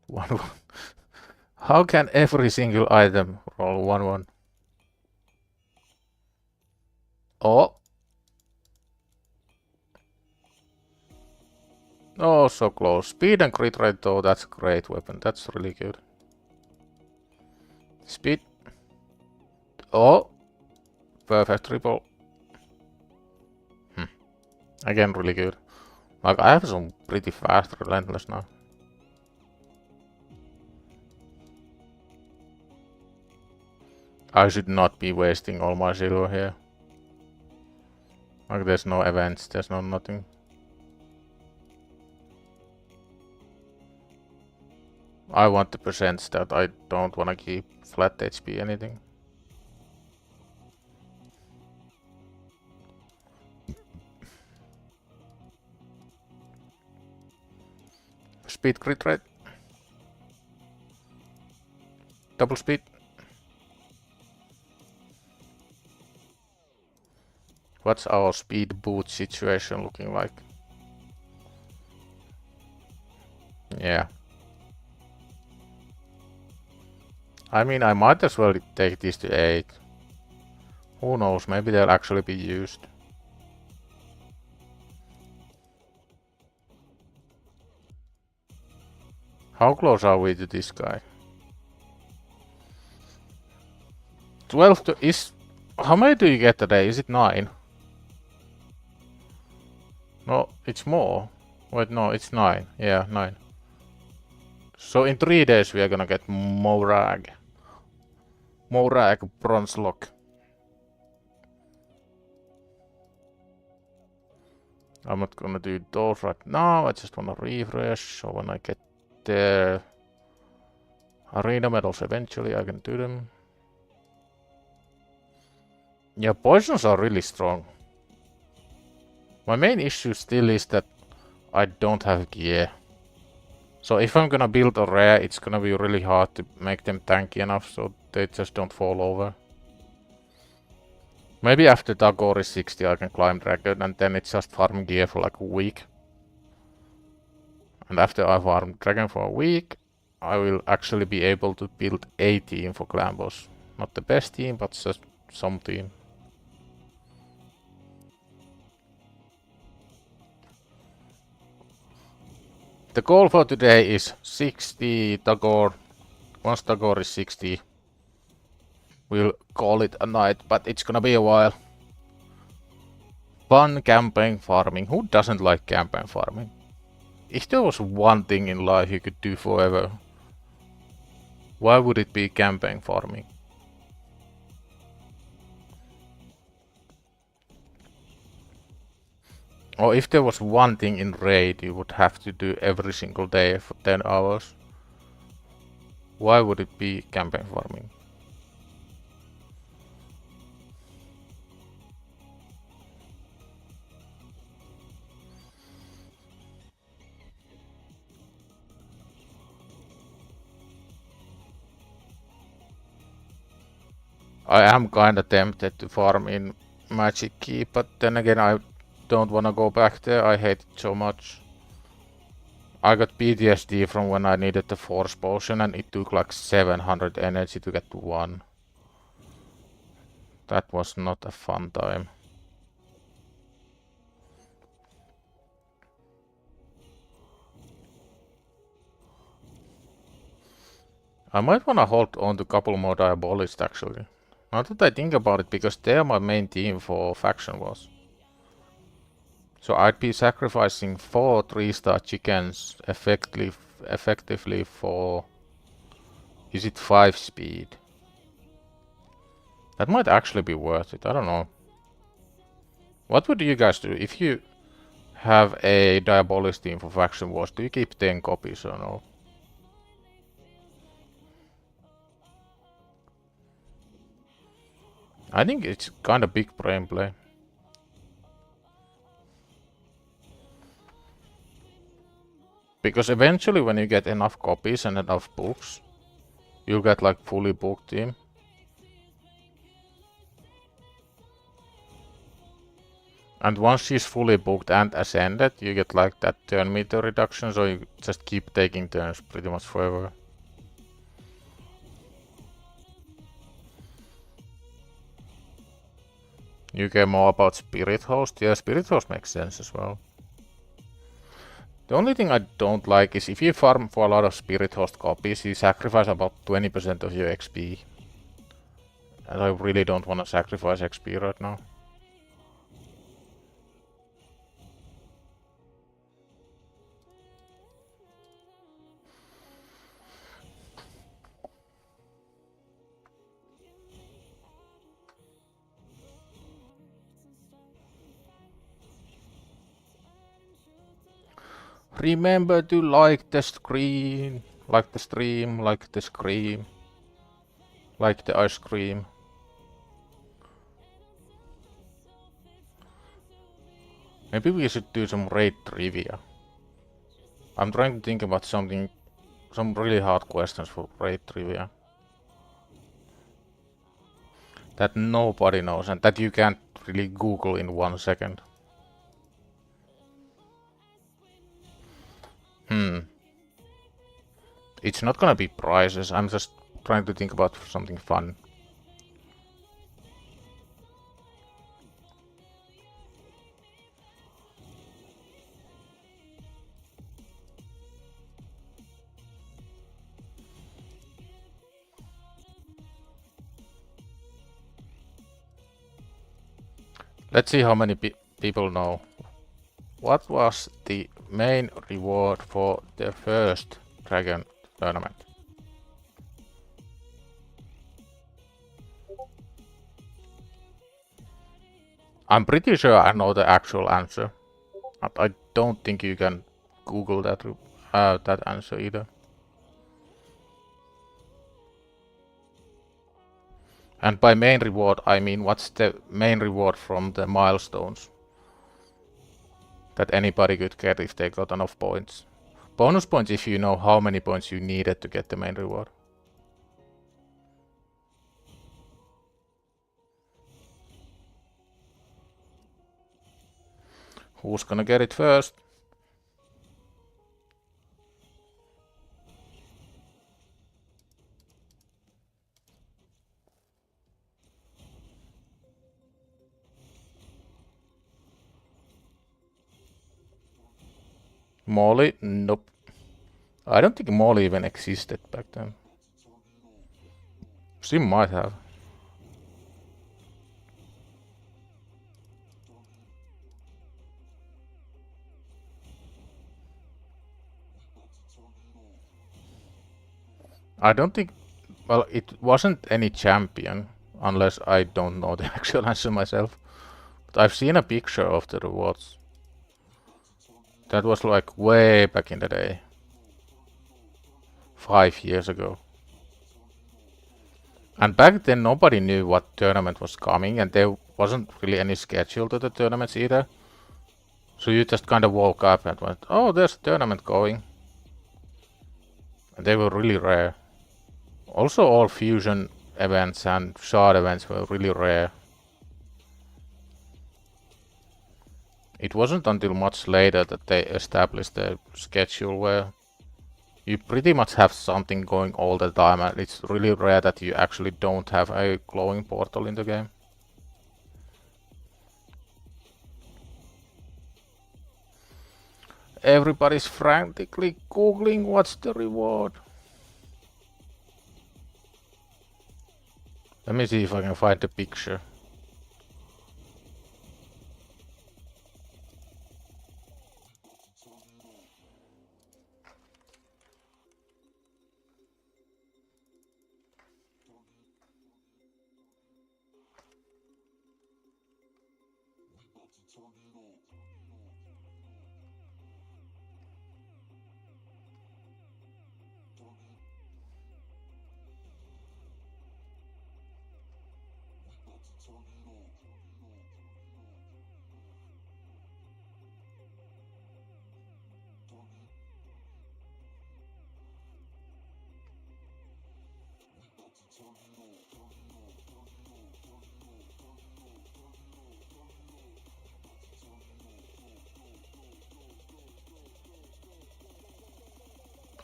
One. How can every single item roll 1-1? Oh. Oh, so close. Speed and crit rate though, that's a great weapon. That's really good. Speed. Oh. Perfect triple. Again, really good. Like, I have some pretty fast relentless now. I should not be wasting all my silver here. Like, there's no events, there's no nothing. I want the percents that I don't want to keep flat HP anything. Speed crit rate. Double speed. What's our speed boot situation looking like? Yeah. I mean, I might as well take these to 8. Who knows, maybe they'll actually be used. How close are we to this guy? 12 to is... How many do you get today? Is it 9? No, it's more. Wait, no, it's 9. Yeah, 9. So in 3 days we are gonna get Morag. Morag Bronze Lock. I'm not gonna do those right now, I just wanna refresh, so when I get the arena medals eventually I can do them. Yeah, poisons are really strong. My main issue still is that I don't have gear. So if I'm gonna build a rare, it's gonna be really hard to make them tanky enough so they just don't fall over. Maybe after Tagore is 60 I can climb Dragon and then it's just farming gear for like a week. And after I farm Dragon for a week, I will actually be able to build a team for Clan Boss. Not the best team, but just some team. The goal for today is 60 Tagore. Once Tagore is 60, we'll call it a night, but it's gonna be a while. Fun campaign farming. Who doesn't like campaign farming? If there was one thing in life you could do forever, why would it be campaign farming? Or if there was one thing in Raid you would have to do every single day for 10 hours, why would it be campaign farming? I am kinda tempted to farm in Magic Key, but then again I don't wanna go back there, I hate it so much. I got PTSD from when I needed the Force Potion and it took like 700 energy to get to 1. That was not a fun time. I might wanna hold on to a couple more Diabolists actually. Now that I think about it, because they are my main team for Faction Wars. So I'd be sacrificing 4 3-star chickens effectively for... Is it 5 speed? That might actually be worth it, I don't know. What would you guys do if you have a Diabolist team for Faction Wars? Do you keep 10 copies or no? I think it's kinda big brain play. Because eventually when you get enough copies and enough books, you'll get like fully booked team. And once she's fully booked and ascended, you get like that turn meter reduction, so you just keep taking turns pretty much forever. You care more about Spirit Host? Yeah, Spirit Host makes sense as well. The only thing I don't like is if you farm for a lot of Spirit Host copies, you sacrifice about 20% of your XP. And I really don't want to sacrifice XP right now. Remember to like the screen, like the stream, like the scream, like the ice cream. Maybe we should do some raid trivia. I'm trying to think about something, some really hard questions for raid trivia. That nobody knows and that you can't really Google in 1 second. It's not gonna be prizes, I'm just trying to think about something fun. Let's see how many people know. What was the main reward for the first Dragon tournament? I'm pretty sure I know the actual answer, but I don't think you can Google that answer either. And by main reward, I mean what's the main reward from the milestones that anybody could get if they got enough points. Bonus points if you know how many points you needed to get the main reward. Who's gonna get it first? Molly? Nope. I don't think Molly even existed back then. She might have. I don't think... Well, it wasn't any champion, unless I don't know the actual answer myself. But I've seen a picture of the rewards. That was like way back in the day. 5 years ago. And back then nobody knew what tournament was coming, and there wasn't really any schedule to the tournaments either. So you just kind of woke up and went, oh, there's a tournament going. And they were really rare. Also all fusion events and shard events were really rare. It wasn't until much later that they established a schedule where you pretty much have something going all the time, and it's really rare that you actually don't have a glowing portal in the game. Everybody's frantically googling what's the reward. Let me see if I can find the picture.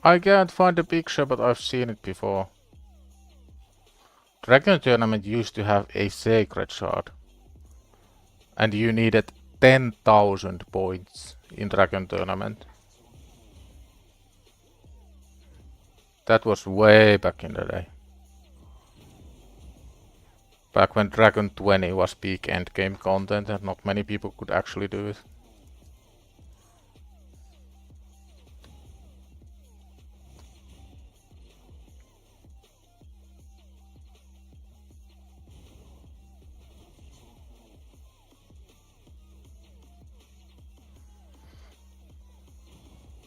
I can't find the picture, but I've seen it before. Dragon Tournament used to have a sacred shard. And you needed 10,000 points in Dragon Tournament. That was way back in the day. Back when Dragon 20 was peak endgame content and not many people could actually do it.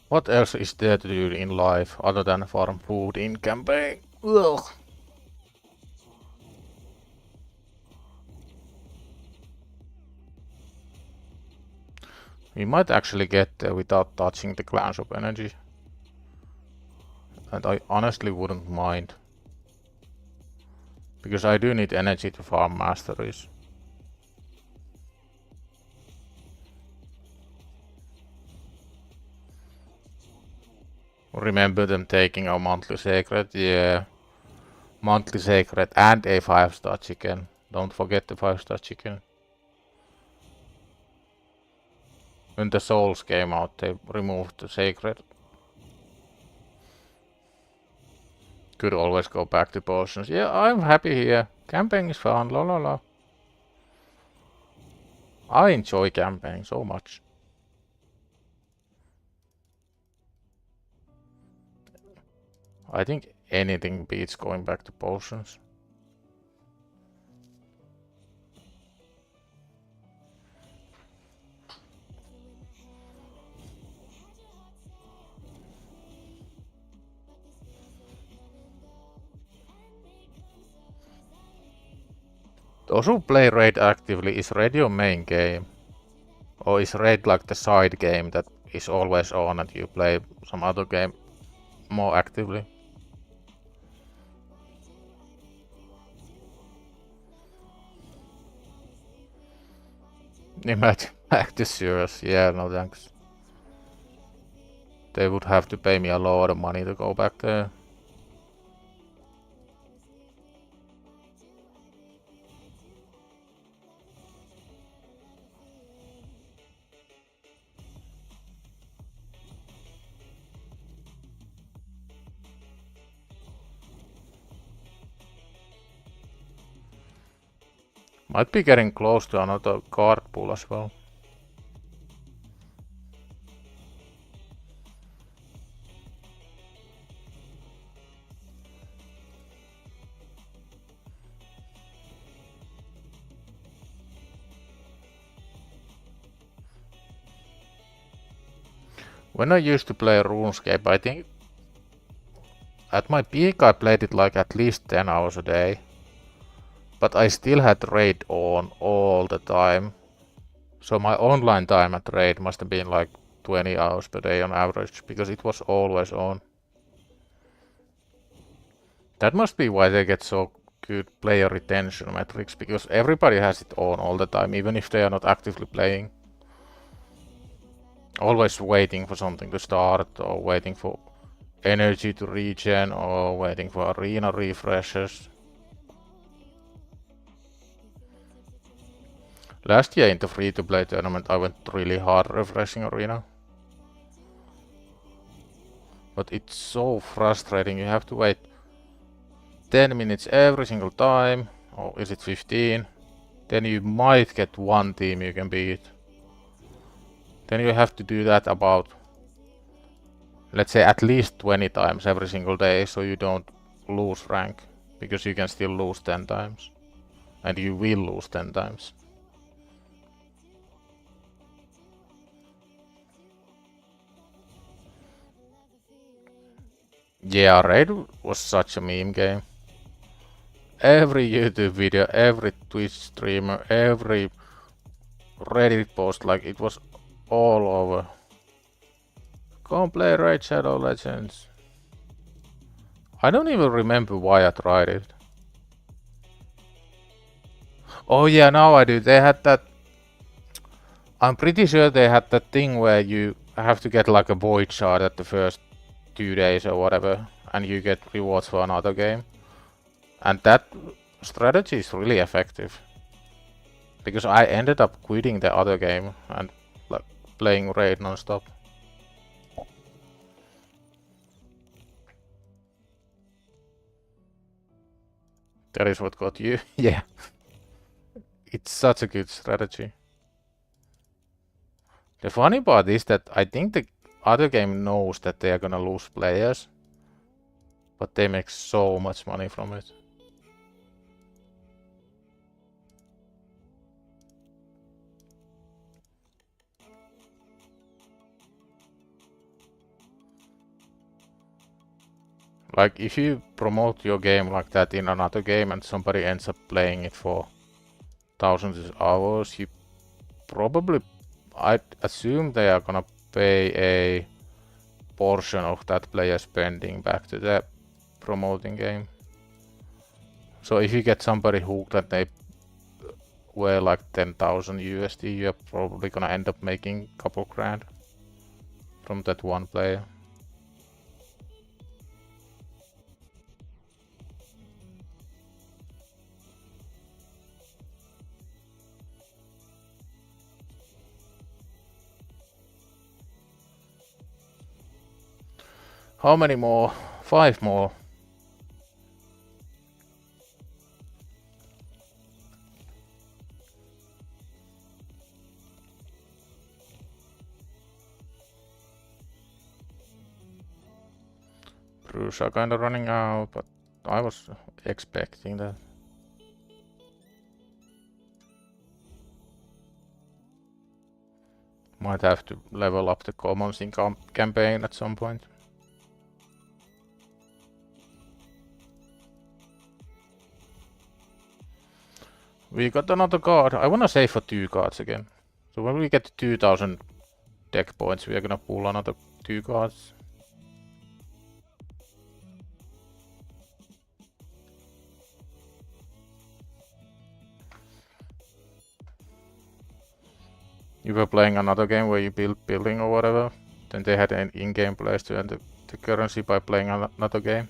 What else is there to do in life other than farm food in campaign? Ugh. We might actually get there without touching the clan shop energy. And I honestly wouldn't mind. Because I do need energy to farm masteries. Remember them taking our monthly sacred? Yeah. Monthly sacred and a 5-star chicken. Don't forget the 5-star chicken. When the souls came out, they removed the sacred. Could always go back to potions. Yeah, I'm happy here. Camping is fun, la la la. I enjoy camping so much. I think anything beats going back to potions. Those who play Raid actively, is Raid your main game? Or is Raid like the side game that is always on and you play some other game more actively? Imagine back to Sirius. Yeah, no thanks. They would have to pay me a lot of money to go back there. Might be getting close to another card pool as well. When I used to play RuneScape, I think at my peak I played it like at least 10 hours a day. But I still had Raid on all the time. So my online time at Raid must have been like 20 hours per day on average, because it was always on. That must be why they get so good player retention metrics, because everybody has it on all the time, even if they are not actively playing. Always waiting for something to start, or waiting for energy to regen, or waiting for arena refreshes. Last year in the free-to-play tournament I went really hard refreshing arena. But it's so frustrating, you have to wait 10 minutes every single time, or is it 15? Then you might get one team you can beat. Then you have to do that about, let's say, at least 20 times every single day, so you don't lose rank, because you can still lose 10 times. And you will lose 10 times. Yeah, Raid was such a meme game. Every YouTube video, every Twitch streamer, every Reddit post, like, it was all over. Come play Raid Shadow Legends. I don't even remember why I tried it. Oh yeah, now I do. They had that... I'm pretty sure they had that thing where you have to get like a void shard at the first 2 days or whatever, and you get rewards for another game. And that strategy is really effective. Because I ended up quitting the other game and like playing Raid non-stop. That is what got you. Yeah. It's such a good strategy. The funny part is that I think the other game knows that they are gonna lose players, but they make so much money from it. Like, if you promote your game like that in another game and somebody ends up playing it for thousands of hours, you probably, I'd assume they are gonna pay a portion of that player spending back to the promoting game. So if you get somebody hooked and they were like 10,000 USD, you're probably gonna end up making a couple grand from that one player. How many more? 5 more. Brews are kinda running out, but I was expecting that. Might have to level up the commons in campaign at some point. We got another card. I wanna save for 2 cards again. So when we get to 2000 deck points, we are gonna pull another 2 cards. You were playing another game where you build building or whatever, then they had an in-game place to earn the currency by playing another game.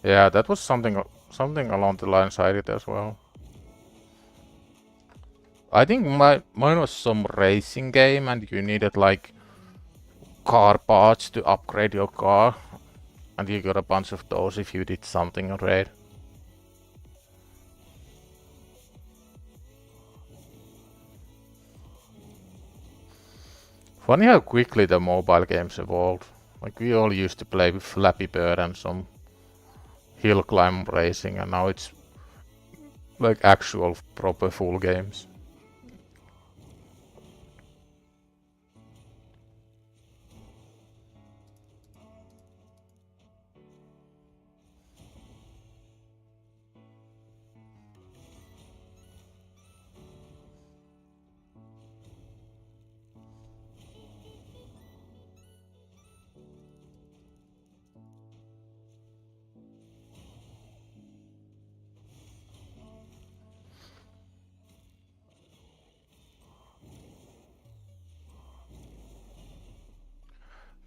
Yeah, that was something along the lines I did as well. I think mine was some racing game and you needed like car parts to upgrade your car, and you got a bunch of those if you did something on Raid. Funny how quickly the mobile games evolved. Like, we all used to play with Flappy Bird and some hill climb racing, and now it's like actual proper full games.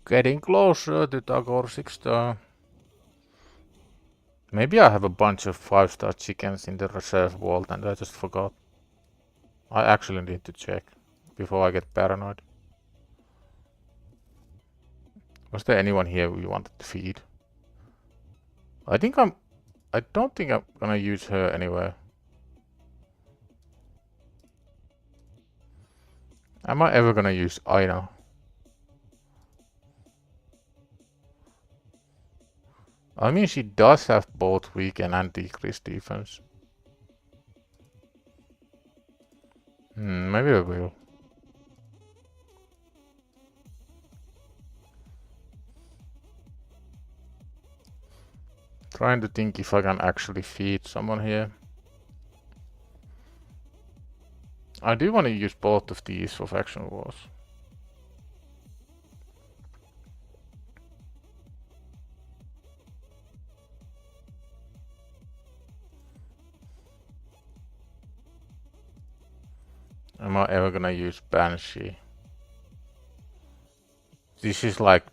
Getting closer to Tagore 6-star. Maybe I have a bunch of 5-star chickens in the reserve vault and I just forgot. I actually need to check before I get paranoid. Was there anyone here we wanted to feed? I don't think I'm gonna use her anywhere. Am I ever gonna use Aina? I mean, she does have both weaken and decreased defense. Maybe I will. Trying to think if I can actually feed someone here. I do want to use both of these for faction wars. Am I ever gonna use Banshee? This is like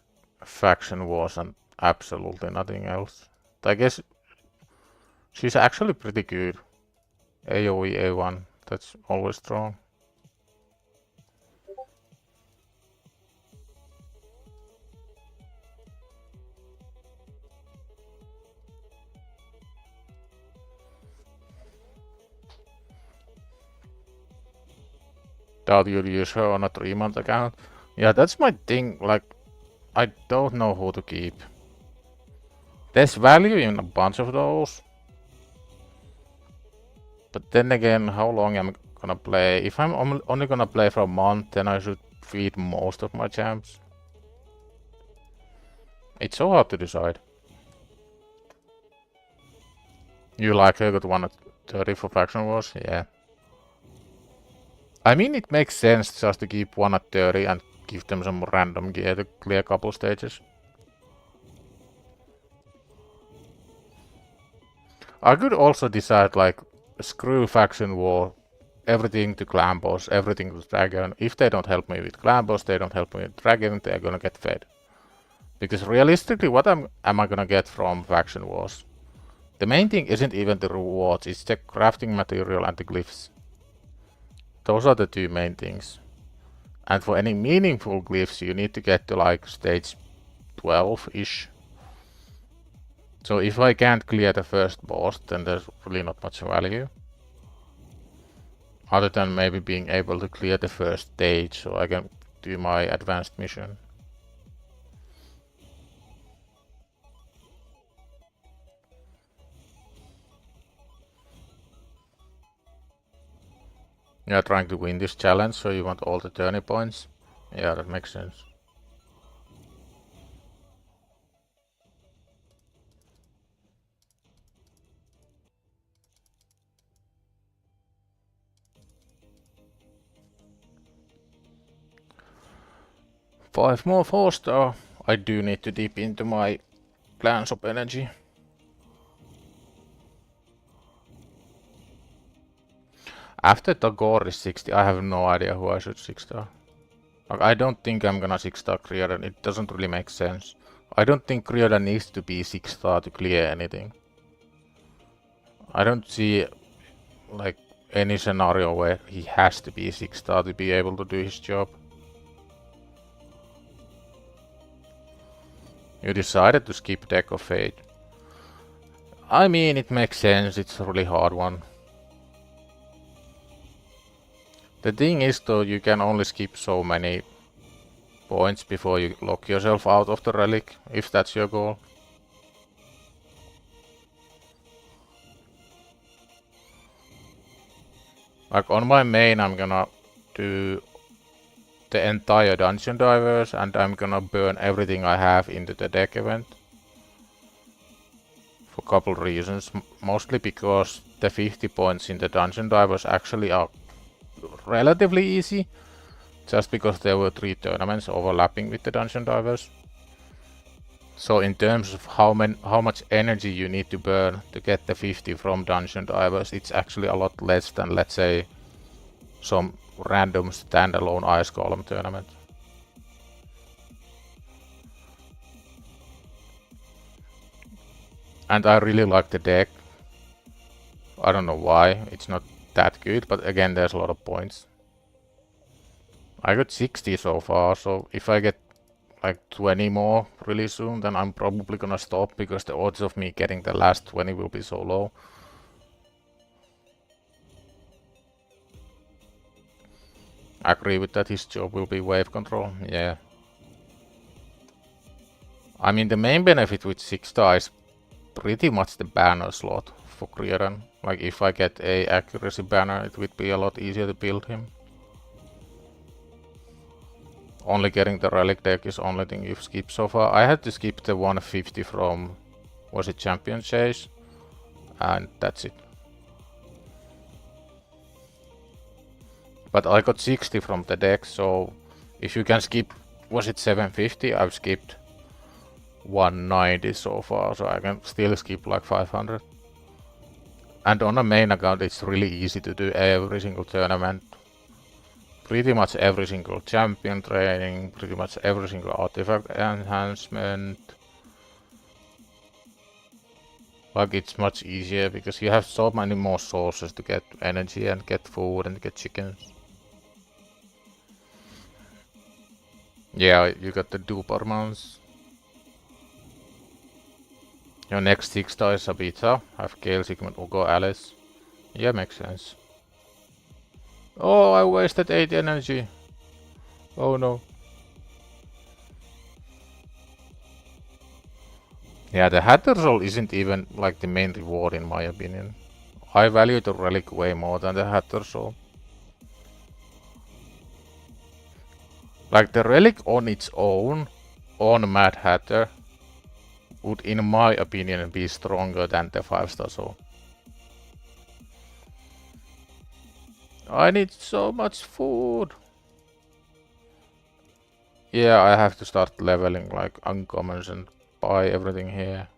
faction wars and absolutely nothing else. I guess she's actually pretty good. AoE A1, that's always strong. Doubt you'll use her on a 3-month account. Yeah, that's my thing, like, I don't know who to keep. There's value in a bunch of those. But then again, how long am I gonna play? If I'm only gonna play for a month, then I should feed most of my champs. It's so hard to decide. You like her got 1 at 30 for faction wars? Yeah. I mean, it makes sense just to keep 1 at 30 and give them some random gear to clear a couple stages. I could also decide, like, screw faction war, everything to clan boss, everything to dragon. If they don't help me with clan boss, they don't help me with dragon, they're gonna get fed. Because realistically, what am I gonna get from faction wars? The main thing isn't even the rewards, it's the crafting material and the glyphs. Those are the 2 main things. And for any meaningful glyphs, you need to get to like stage 12-ish. So if I can't clear the first boss, then there's really not much value. Other than maybe being able to clear the first stage so I can do my advanced mission. You're trying to win this challenge, so you want all the tourney points? Yeah, that makes sense. Five more 4-star. I do need to dip into my clan shop energy. After Tagore is 60, I have no idea who I should 6-star. I don't think I'm gonna 6-star Kriadan, it doesn't really make sense. I don't think Kriadan needs to be 6-star to clear anything. I don't see like any scenario where he has to be 6-star to be able to do his job. You decided to skip Deck of Fate. I mean, it makes sense, it's a really hard one. The thing is though, you can only skip so many points before you lock yourself out of the relic, if that's your goal. Like on my main, I'm gonna do the entire dungeon divers and I'm gonna burn everything I have into the deck event. For a couple reasons, mostly because the 50 points in the dungeon divers actually are relatively easy, just because there were 3 tournaments overlapping with the dungeon divers. So in terms of how much energy you need to burn to get the 50 from dungeon divers, it's actually a lot less than, let's say, some random standalone ice golem tournament. And I really like the deck. I don't know why, it's not that good, but again there's a lot of points. I got 60 so far, so if I get like 20 more really soon, then I'm probably gonna stop because the odds of me getting the last 20 will be so low. agree with that. His job will be wave control. Yeah. I mean, the main benefit with 6-star is pretty much the banner slot for Krieren. Like, if I get a accuracy banner, it would be a lot easier to build him. Only getting the relic deck is only thing you've skipped so far. I had to skip the 150 from, was it Champion Chase? And that's it. But I got 60 from the deck, so if you can skip, was it 750? I've skipped 190 so far, so I can still skip like 500. And on a main account, it's really easy to do every single tournament. Pretty much every single champion training, pretty much every single artifact enhancement. Like, it's much easier because you have so many more sources to get energy and get food and get chickens. Yeah, you got the duper mounts. Your next 6-star is Sabitha. Have Gale, Sigmund, Ugo, Alice. Yeah, makes sense. Oh, I wasted 8 energy. Oh no. Yeah, the Hatter Soul isn't even like the main reward in my opinion. I value the relic way more than the Hatter Soul. Like, the relic on its own, on Mad Hatter, would in my opinion be stronger than the 5-star Soul. I need so much food. Yeah, I have to start leveling like uncommons and buy everything here.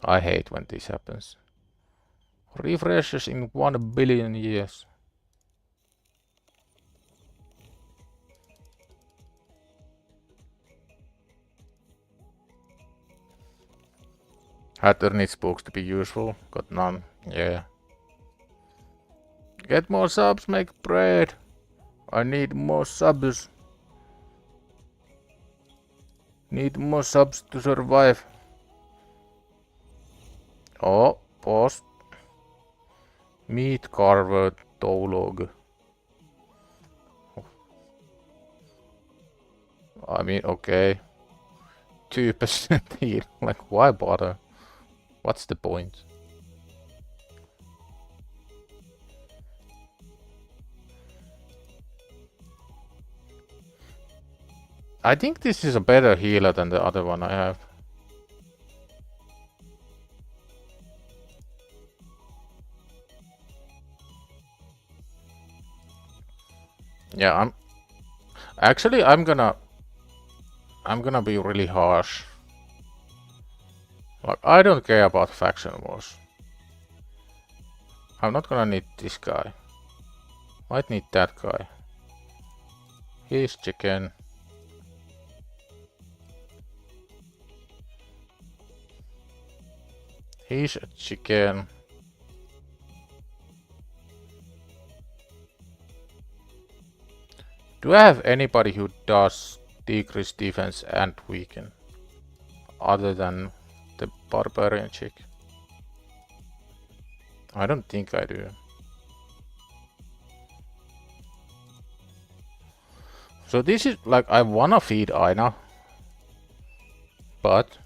I hate when this happens. Refreshes in 1 billion years. Hatter needs books to be useful. Got none. Yeah. Get more subs, make bread. I need more subs. Need more subs to survive. Oh, pause. Meat carver Tolog. I mean, okay. 2% heal. Like, why bother? What's the point? I think this is a better healer than the other one I have. Yeah, I'm gonna be really harsh. Like, I don't care about faction wars. I'm not gonna need this guy. Might need that guy. He's chicken. He's a chicken. Do I have anybody who does decrease defense and weaken? Other than the barbarian chick? I don't think I do. So this is like, I wanna feed Aina, but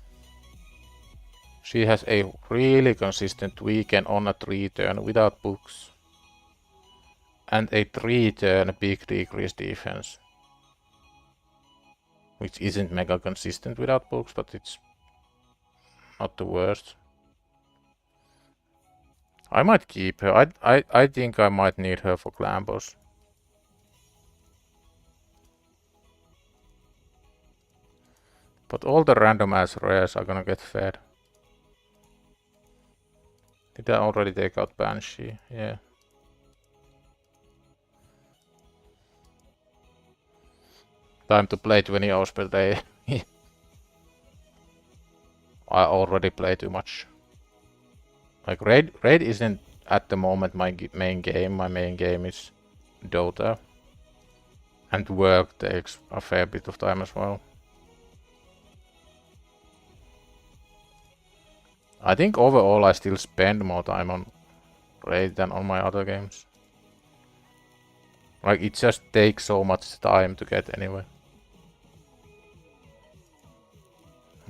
she has a really consistent weekend on a 3-turn without books. And a 3-turn big decrease defense. Which isn't mega consistent without books, but it's not the worst. I might keep her. I think I might need her for clan boss. But all the random ass rares are gonna get fed. Did I already take out Banshee? Yeah. Time to play 20 hours per day. I already play too much. Like, Raid isn't at the moment my main game. My main game is Dota. And work takes a fair bit of time as well. I think overall I still spend more time on rate than on my other games. Like, it just takes so much time to get anywhere.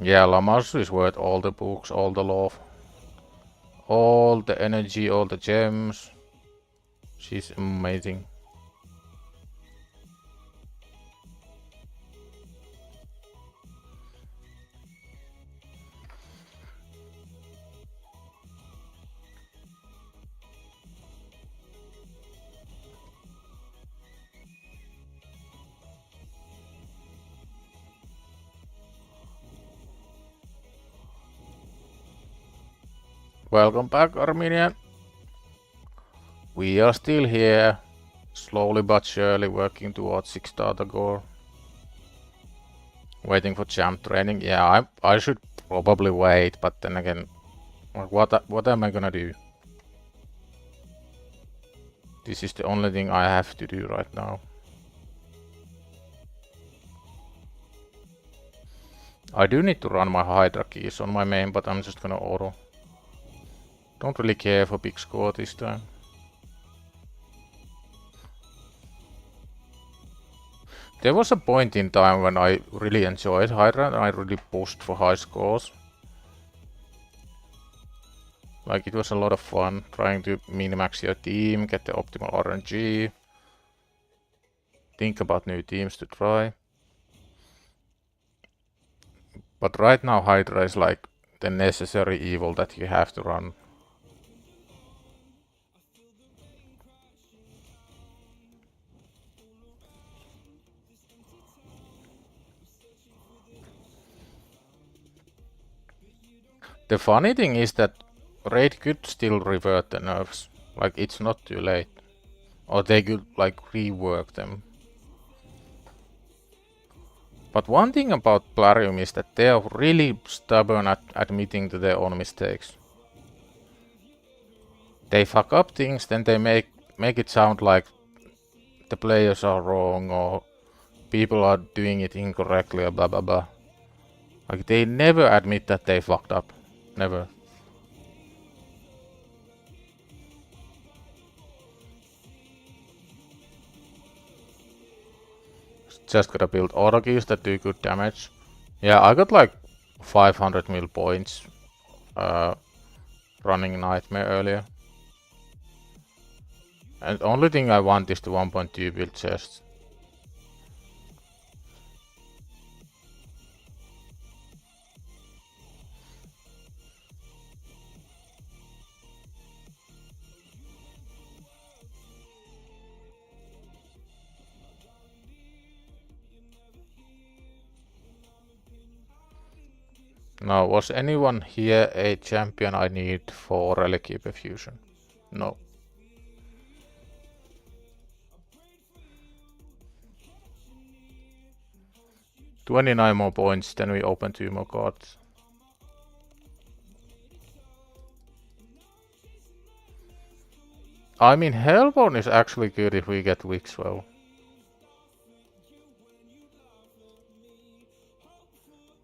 Yeah, Lamassu is worth all the books, all the love, all the energy, all the gems. She's amazing. Welcome back, Armenian. We are still here, slowly but surely working towards 6-star goal. Waiting for champ training. Yeah, I should probably wait, but then again, what am I gonna do? This is the only thing I have to do right now. I do need to run my Hydra keys on my main, but I'm just gonna auto. Don't really care for big score this time. There was a point in time when I really enjoyed Hydra and I really pushed for high scores. Like, it was a lot of fun trying to min-max your team, get the optimal RNG, think about new teams to try. But right now Hydra is like the necessary evil that you have to run. The funny thing is that Raid could still revert the nerfs. Like, it's not too late. Or they could like rework them. But one thing about Plarium is that they are really stubborn at admitting to their own mistakes. They fuck up things, then they make it sound like the players are wrong or people are doing it incorrectly or blah blah blah. Like, they never admit that they fucked up. Never. Just gotta build auto keys that do good damage. Yeah, I got like 500 mil points running Nightmare earlier. And the only thing I want is the 1.2 build chests. Now, was anyone here a champion I need for Relic Keeper Fusion? No. $29 more points, then we open 2 more cards. I mean, Hellbone is actually good if we get Wixwell.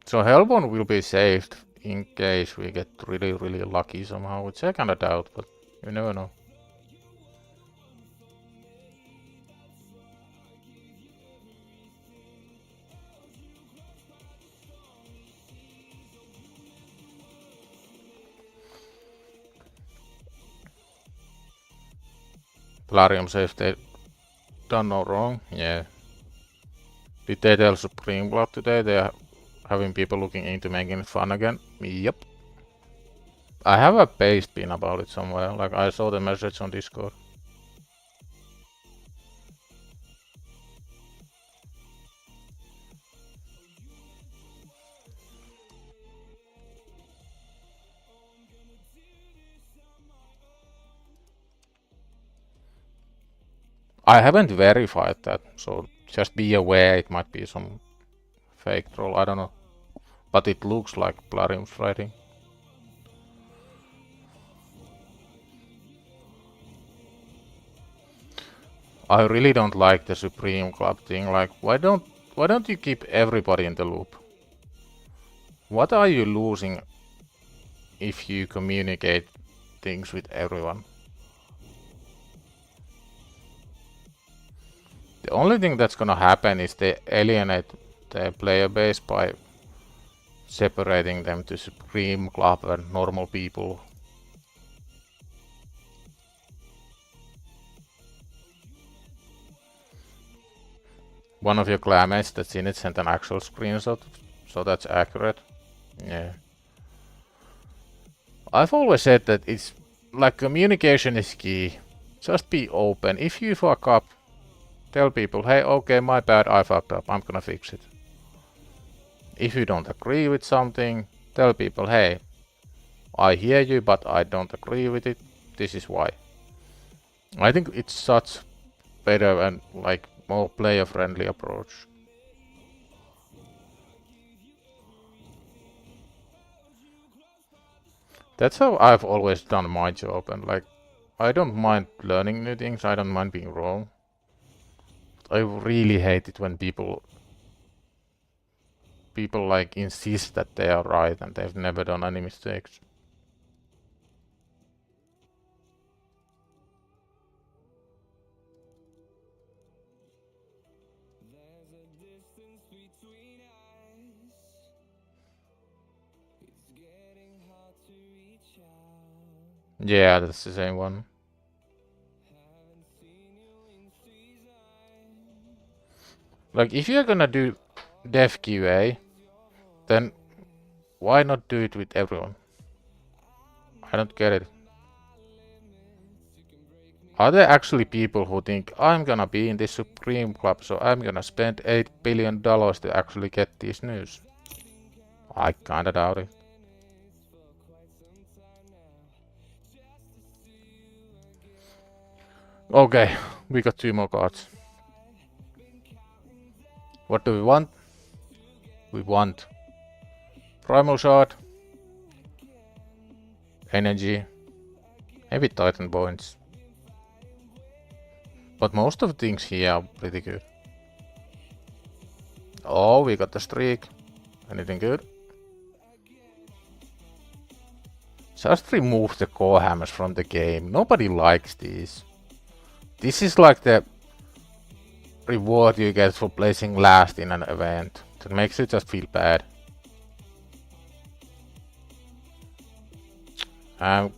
So Hellbone will be saved in case we get really, really lucky somehow, which I kinda doubt, but you never know. Plarium says they done no wrong. Yeah. Did they tell Supreme Blood today? They are having people looking into making it fun again. Yep. I have a paste pin about it somewhere. Like, I saw the message on Discord. I haven't verified that, so just be aware it might be some fake troll, I don't know. But it looks like Plarium's writing. I really don't like the Supreme Club thing. Like, why don't you keep everybody in the loop? What are you losing if you communicate things with everyone? only thing that's gonna happen is they alienate their player base by separating them to Supreme Club and normal people. One of your clanmates that's in it sent an actual screenshot, so that's accurate. Yeah. I've always said that it's like communication is key. Just be open. If you fuck up, tell people, hey, okay, my bad, I fucked up, I'm gonna fix it. If you don't agree with something, tell people, hey, I hear you, but I don't agree with it. This is why. I think it's such better and like more player-friendly approach. That's how I've always done my job, and like, I don't mind learning new things, I don't mind being wrong. I really hate it when people like insist that they are right and they've never done any mistakes. Yeah, that's the same one. Like, if you're gonna do dev QA, then why not do it with everyone? I don't get it. Are there actually people who think, I'm gonna be in this Supreme Club, so I'm gonna spend $8 billion to actually get these news? I kinda doubt it. Okay, we got 2 more cards. What do we want? We want Primal Shard, Energy, maybe Titan Points. But most of the things here are pretty good. Oh, we got the streak. Anything good? Just remove the core hammers from the game. Nobody likes these. This is like the reward you get for placing last in an event. That makes you just feel bad.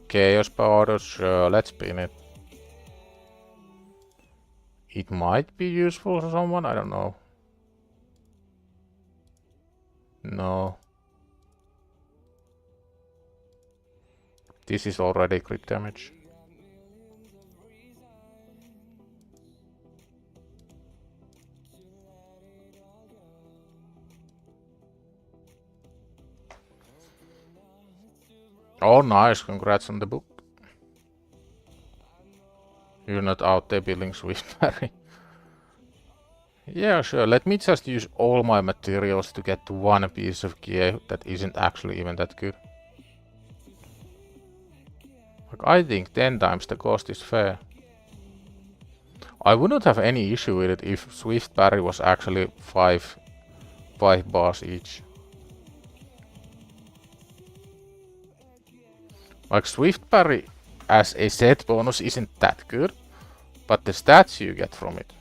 Chaos powder, sure, let's spin it. It might be useful for someone, I don't know. No. This is already crit damage. Oh, nice, congrats on the book. You're not out there building Swiftberry. Yeah, sure, let me just use all my materials to get to one piece of gear that isn't actually even that good. Like, I think 10 times the cost is fair. I wouldn't have any issue with it if Swiftberry was actually 5 bars each. Like, Swiftberry as a set bonus isn't that good, but the stats you get from it,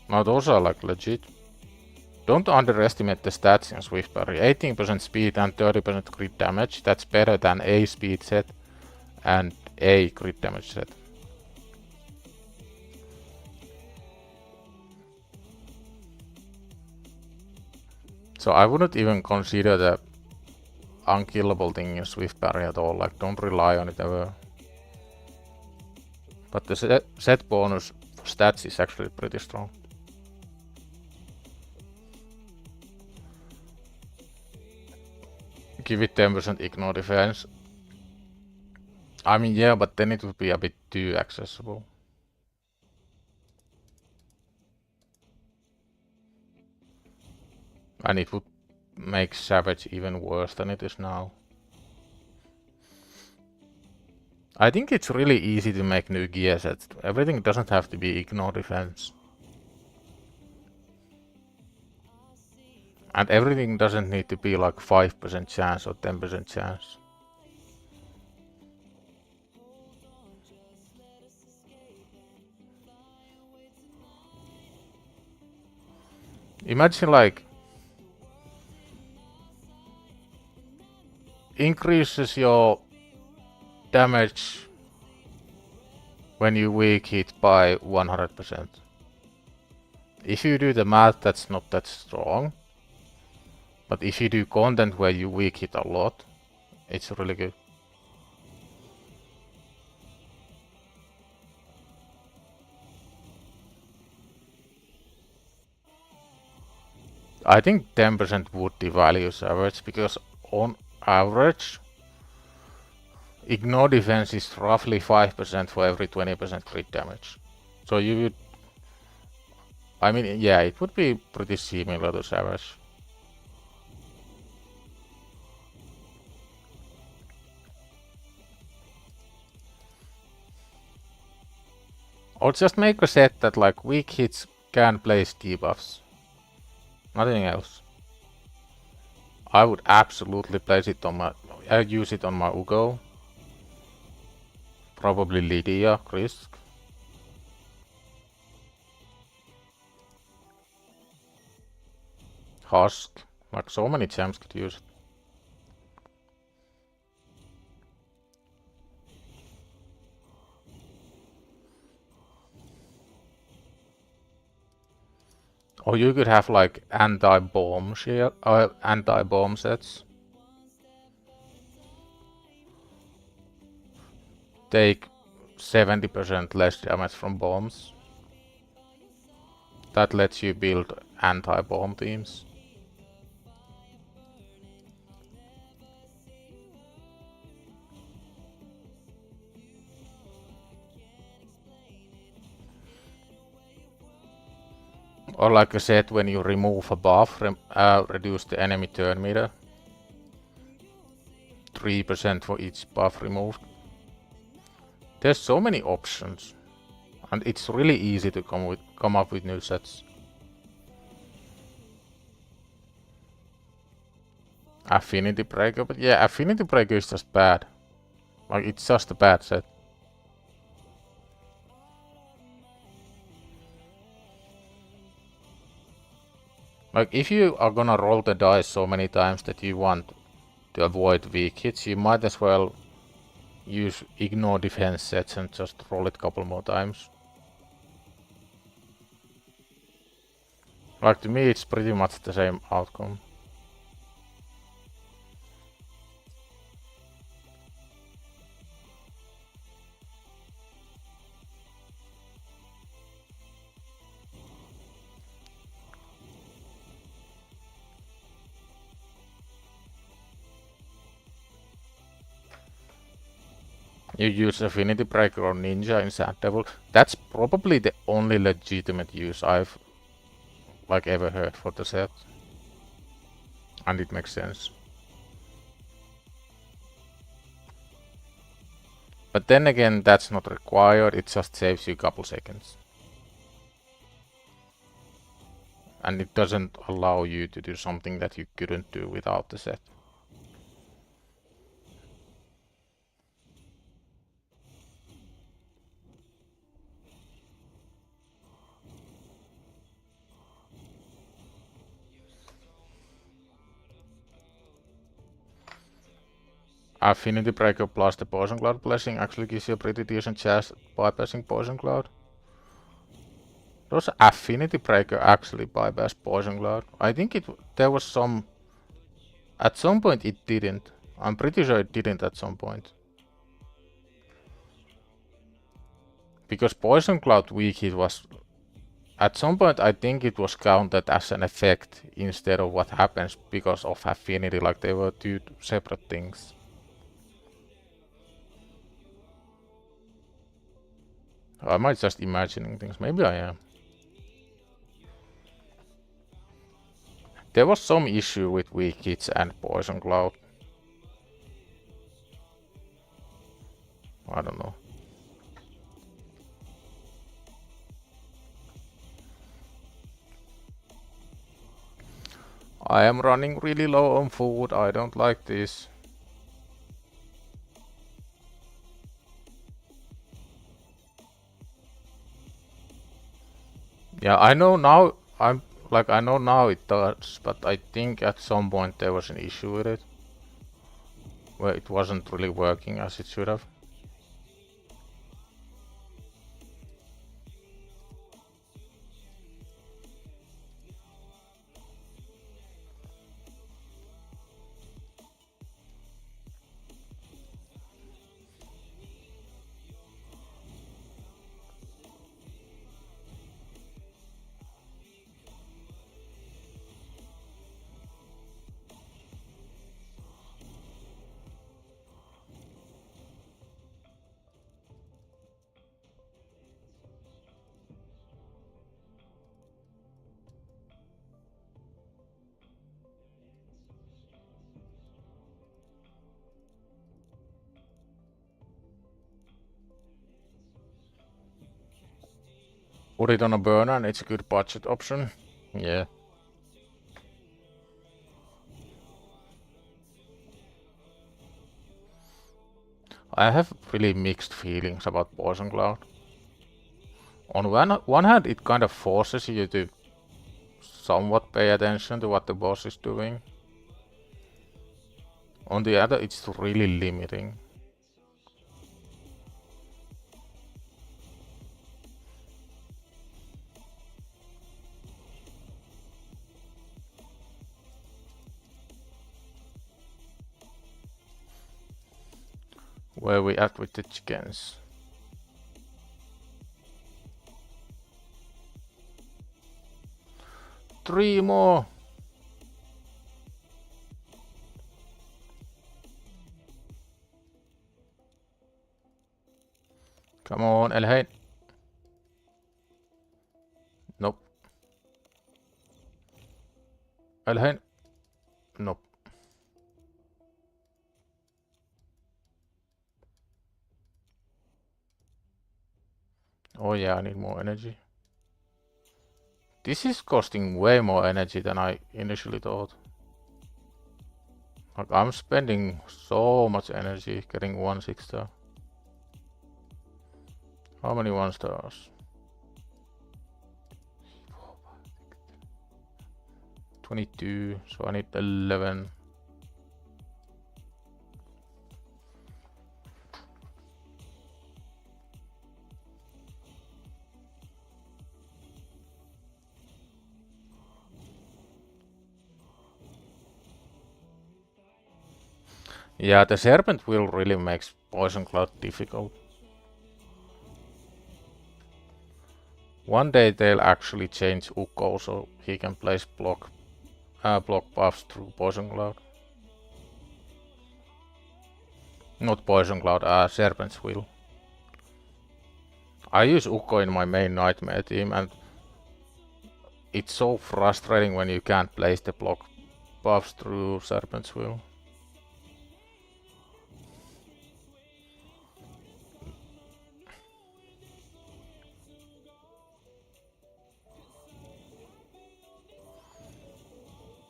now those are like legit. Don't underestimate the stats in Swiftberry. 18% speed and 30% crit damage, that's better than a speed set and a crit damage set. So I wouldn't even consider the unkillable thing in Swiftberry at all, like don't rely on it ever. But the set bonus for stats is actually pretty strong. Give it 10% ignore defense. I mean, yeah, but then it would be a bit too accessible. And it would make Savage even worse than it is now. I think it's really easy to make new gear sets. Everything doesn't have to be ignore defense. And everything doesn't need to be like 5% chance or 10% chance. Imagine like increases your damage when you weak hit by 100%. If you do the math, that's not that strong. But if you do content where you weak hit a lot, it's really good. I think 10% would devalue average because on average, ignore defense is roughly 5% for every 20% crit damage. So you would, I mean, yeah, it would be pretty similar to Savage. Or just make a set that like weak hits can place debuffs. Nothing else. I would absolutely place it on my, use it on my Ugo. Probably Lydia, Krisk. Husk. Like so many champs could use it. Or you could have like anti-bomb shield, anti-bomb sets. Take 70% less damage from bombs. That lets you build anti-bomb teams. Or like I said, when you remove a buff, reduce the enemy turn meter. 3% for each buff removed. There's so many options. And it's really easy to come up with new sets. Affinity Breaker, but yeah, Affinity Breaker is just bad. Like, it's just a bad set. Like, if you are gonna roll the dice so many times that you want to avoid weak hits, you might as well use ignore defense sets and just roll it a couple more times. Like, to me, it's pretty much the same outcome. You use Affinity Breaker or Ninja in Sand Devil. That's probably the only legitimate use I've like ever heard for the set. And it makes sense. But then again, that's not required, it just saves you a couple seconds. And it doesn't allow you to do something that you couldn't do without the set. Affinity Breaker plus the Poison Cloud Blessing actually gives you a pretty decent chance bypassing Poison Cloud. Does Affinity Breaker actually bypass Poison Cloud? I think there was some... At some point it didn't. I'm pretty sure it didn't at some point. Because Poison Cloud weak hit was... At some point I think it was counted as an effect instead of what happens because of Affinity, like they were two separate things. I might just imagining things, maybe I am. There was some issue with weak hits and Poison Cloud. I don't know. I am running really low on food, I don't like this. Yeah, I know now I'm Like, I know now it does, but I think at some point there was an issue with it, where it wasn't really working as it should have. Put it on a burner and it's a good budget option. Yeah. I have really mixed feelings about Poison Cloud. On one hand, it kind of forces you to somewhat pay attention to what the boss is doing. On the other, it's really limiting. Where we at with the chickens? Three more! Come on, HellHades. Nope. HellHades. Nope. Oh yeah, I need more energy. This is costing way more energy than I initially thought. Like, I'm spending so much energy getting 1 6-star. How many 1-stars? 22, so I need 11. Yeah, the Serpent Will really makes Poison Cloud difficult. One day they'll actually change Ukko so he can place block buffs through Poison Cloud. Not Poison Cloud, Serpent's Will. I use Ukko in my main Nightmare team and it's so frustrating when you can't place the block buffs through Serpent's Will.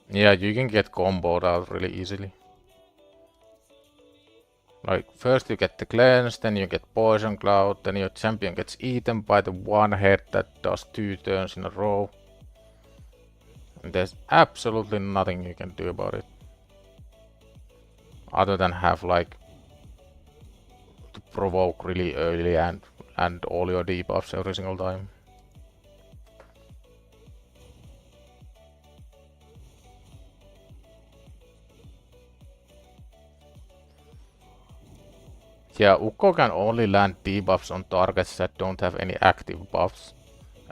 Yeah, you can get comboed out really easily. Like, first you get the cleanse, then you get Poison Cloud, then your champion gets eaten by the one head that does 2 turns in a row. And there's absolutely nothing you can do about it. Other than have, like, to provoke really early and all your debuffs every single time. Yeah, Ukko can only land debuffs on targets that don't have any active buffs.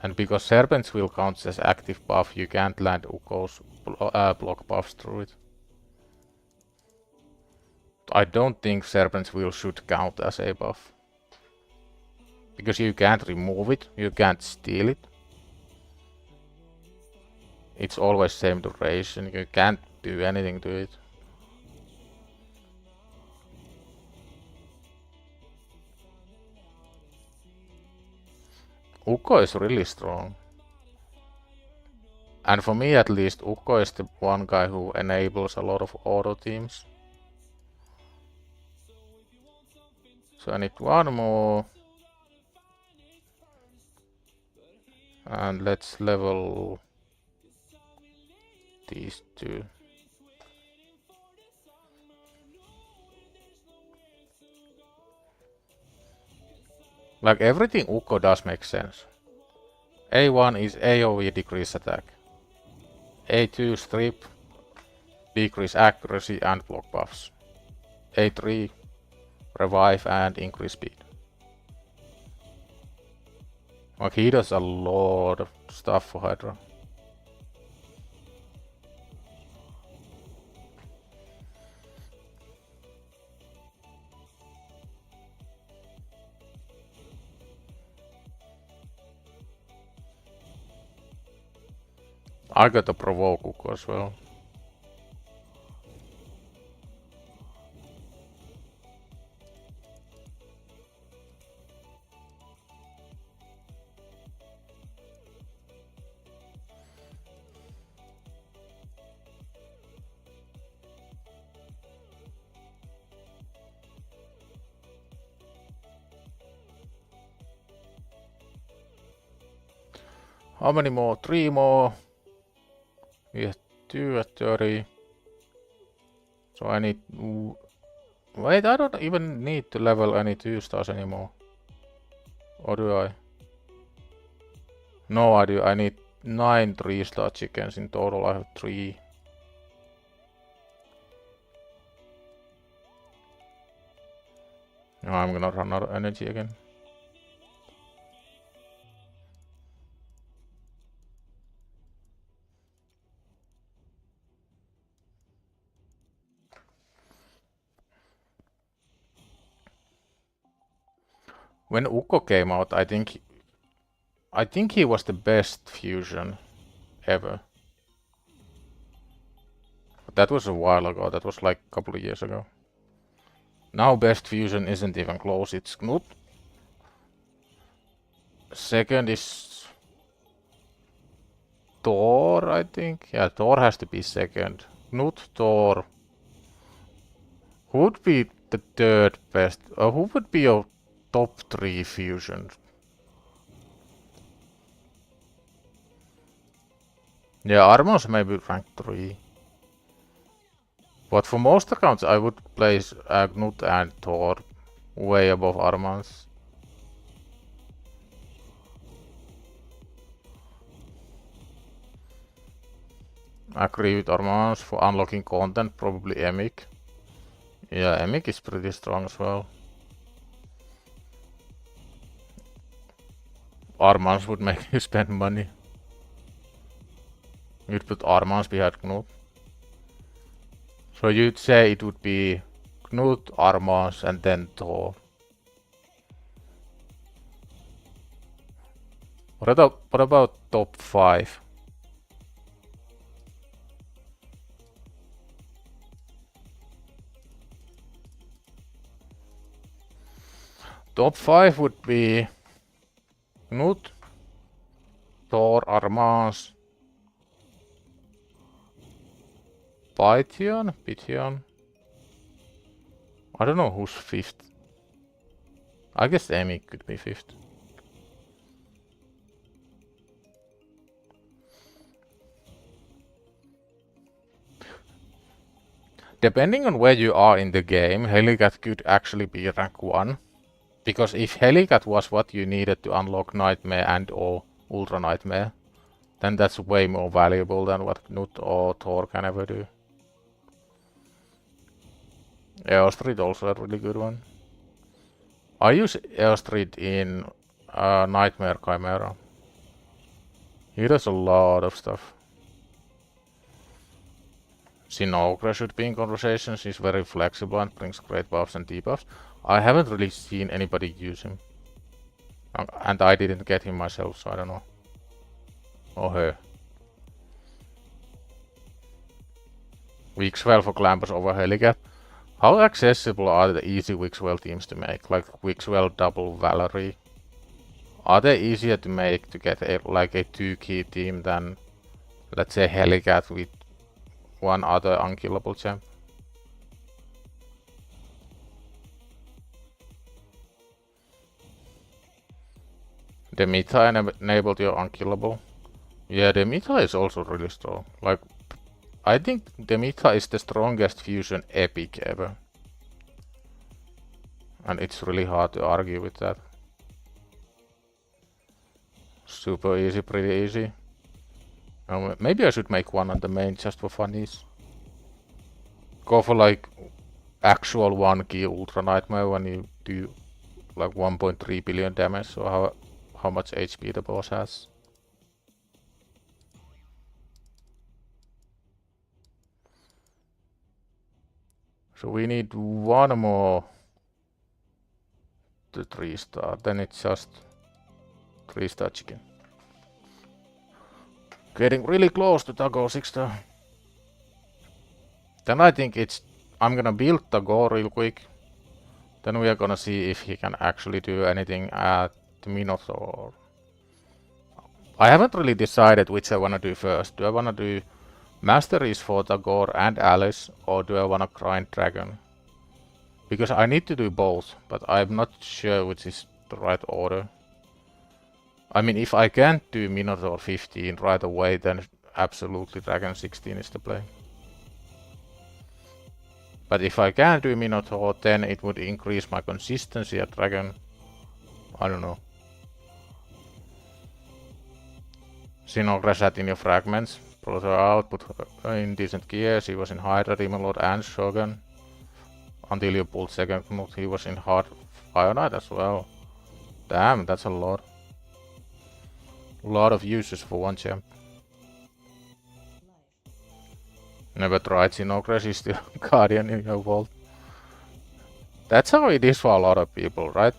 And because Serpent's Will counts as active buff, you can't land Ukko's block buffs through it. I don't think Serpent's Will should count as a buff. Because you can't remove it, you can't steal it. It's always same duration, you can't do anything to it. Ukko is really strong. And for me at least, Ukko is the one guy who enables a lot of auto teams. So I need one more. And let's level these two. Like everything Ukko does make sense. A1 is AoE decrease attack. A2 strip, decrease accuracy and block buffs. A3 revive and increase speed. Like he does a lot of stuff for Hydra. I got a provoke Ukko as well. How many more? 3 more. We have 2 at 30. So I need... Wait, I don't even need to level any 2 stars anymore. Or do I? No, I do. I need 9 3-star chickens in total. I have 3. Now I'm gonna run out of energy again. When Ukko came out, I think he was the best fusion ever. But that was a while ago. That was like a couple of years ago. Now best fusion isn't even close. It's Knut. Second is Thor, I think. Yeah, Thor has to be second. Knut, Thor. Who would be the third best? Who would be your top 3 fusion? Yeah, Armos maybe rank 3. But for most accounts, I would place Knut and Thor way above Armans. Agree with Armans. For unlocking content, probably Emic. Yeah, Emic is pretty strong as well. Armans would make you spend money. You'd put Armans behind Knut. So you'd say it would be Knut, Armans, and then Thor. What about top 5? Top 5 would be Knut, Thor, Armans, Pythian. I don't know who's 5th. I guess Emic could be 5th. Depending on where you are in the game, Helicat could actually be rank 1. Because if Helicat was what you needed to unlock Nightmare and or Ultra Nightmare, then that's way more valuable than what Knut or Thor can ever do. Eostrid also a really good one. I use Eostrid in Nightmare Chimera. He does a lot of stuff. Sinogre should be in conversations. He's very flexible and brings great buffs and debuffs. I haven't really seen anybody use him. And I didn't get him myself, so I don't know. Or her. Weakswell for Clampus over Helicat. How accessible are the easy Weakswell teams to make? Like Weakswell double Valerie. Are they easier to make to get like a 2-key team than, let's say, Helicat with one other unkillable champ? Demeter enabled your unkillable. Yeah, Demeter is also really strong. Like, I think Demitha is the strongest fusion epic ever. And it's really hard to argue with that. Super easy, pretty easy. Maybe I should make one on the main just for funnies. Go for like actual 1 key Ultra Nightmare when you do like 1.3 billion damage, or how much HP the boss has. So we need one more to 3-star, then it's just 3-star chicken. Getting really close to Tago 6-star. Then I think I'm gonna build Tago real quick. Then we are gonna see if he can actually do anything at the Minotaur. I haven't really decided which I wanna do first. Do I wanna do Masteries for Tagore and Alice, or do I wanna grind Dragon? Because I need to do both, but I'm not sure which is the right order. I mean, if I can't do Minotaur 15 right away, then absolutely Dragon 16 is the play. But if I can do Minotaur, then it would increase my consistency at Dragon. I don't know. Sinogre sat in your fragments. Brought her out, put her in decent gear. She was in Hydra, Demon Lord and Shogun. Until you pulled second Knut, he was in hard Fire Knight as well. Damn, that's a lot. A lot of uses for one champ. Never tried Sinogre, she's still Guardian in your vault. That's how it is for a lot of people, right?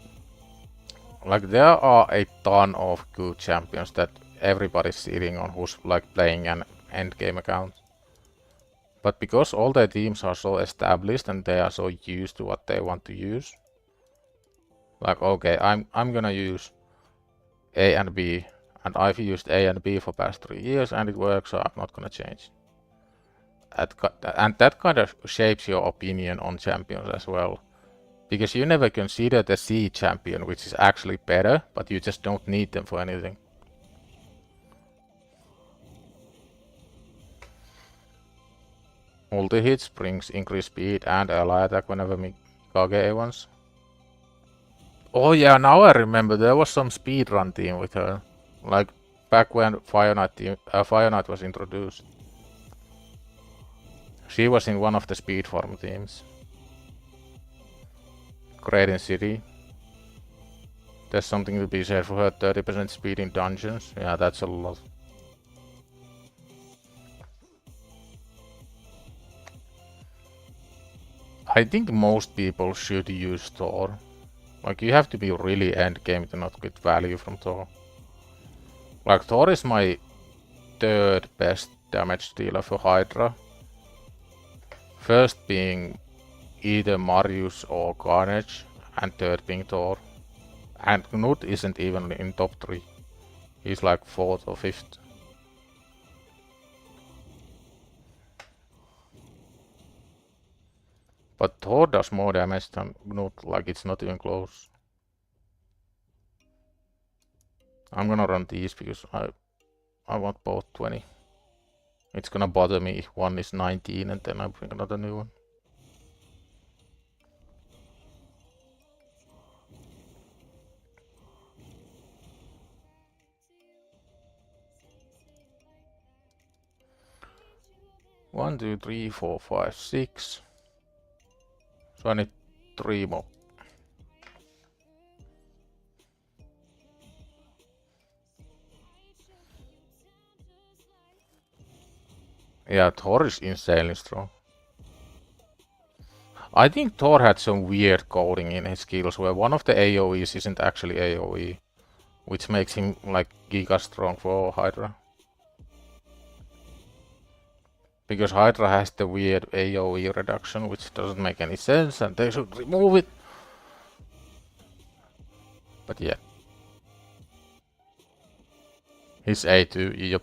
Like, there are a ton of good champions that everybody's sitting on who's like playing an endgame account. But because all their teams are so established and they are so used to what they want to use, like, okay, I'm gonna use A and B, and I've used A and B for past 3 years and it works, so I'm not gonna change. And that kind of shapes your opinion on champions as well. Because you never consider the C champion, which is actually better, but you just don't need them for anything. Multi hits brings increased speed and ally attack whenever Mikage A1s. Oh yeah, now I remember there was some speedrun team with her. Like back when Fire Knight was introduced. She was in one of the speed farm teams. Great in city. There's something to be said for her 30% speed in dungeons. Yeah, that's a lot. I think most people should use Thor. Like, you have to be really endgame to not get value from Thor. Like, Thor is my 3rd best damage dealer for Hydra. First being either Marius or Carnage, and 3rd being Thor. And Knut isn't even in top 3. He's like 4th or 5th. But Thor does more damage than Knut, like it's not even close. I'm gonna run these because I want both 20. It's gonna bother me if one is 19 and then I bring another new one. One, two, three, four, five, 6. So I need 3 more. Yeah, Thor is insanely strong. I think Thor had some weird coding in his skills where one of the AoEs isn't actually AoE, which makes him like giga strong for Hydra. Because Hydra has the weird AoE reduction, which doesn't make any sense, and they should remove it. But yeah. His A2, yep.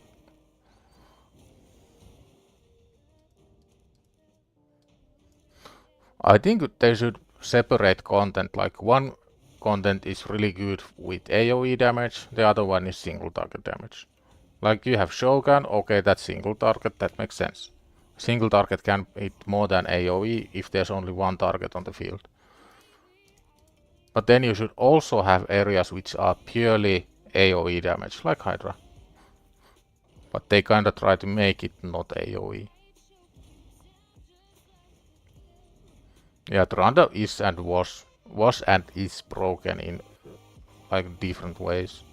I think they should separate content, like one content is really good with AoE damage, the other one is single target damage. Like you have Shogun, okay, that's single target, that makes sense. Single target can hit more than AoE if there's only one target on the field. But then you should also have areas which are purely AoE damage, like Hydra. But they kinda try to make it not AoE. Yeah, Tranda is and was and is broken in like different ways.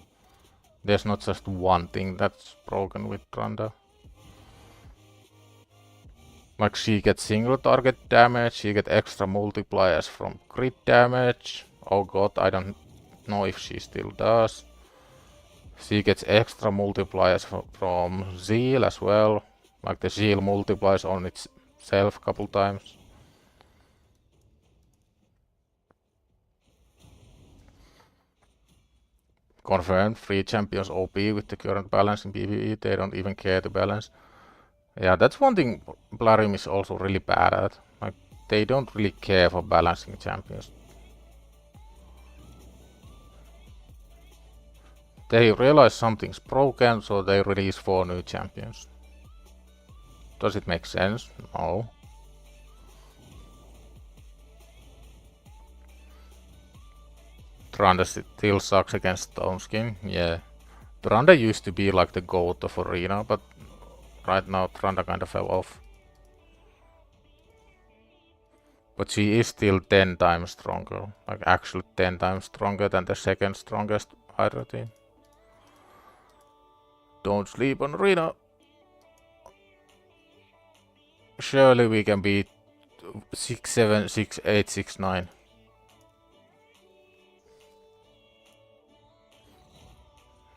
There's not just one thing that's broken with Tranda. Like she gets single target damage, she gets extra multipliers from crit damage. Oh god, I don't know if she still does. She gets extra multipliers from Zeal as well. Like the Zeal multiplies on itself a couple times. Confirmed, 3 champions OP with the current balance in PvE. They don't even care to balance. Yeah, that's one thing Blarim is also really bad at. Like, they don't really care for balancing champions. They realize something's broken, so they release 4 new champions. Does it make sense? No. Tranda still sucks against Stoneskin, yeah. Tranda used to be like the goat of Arena, but right now Tranda kinda fell off. But she is still 10 times stronger, like actually 10 times stronger than the second strongest Hydra team. Don't sleep on Arena. Surely we can beat 6-7, 6-8, 6-9.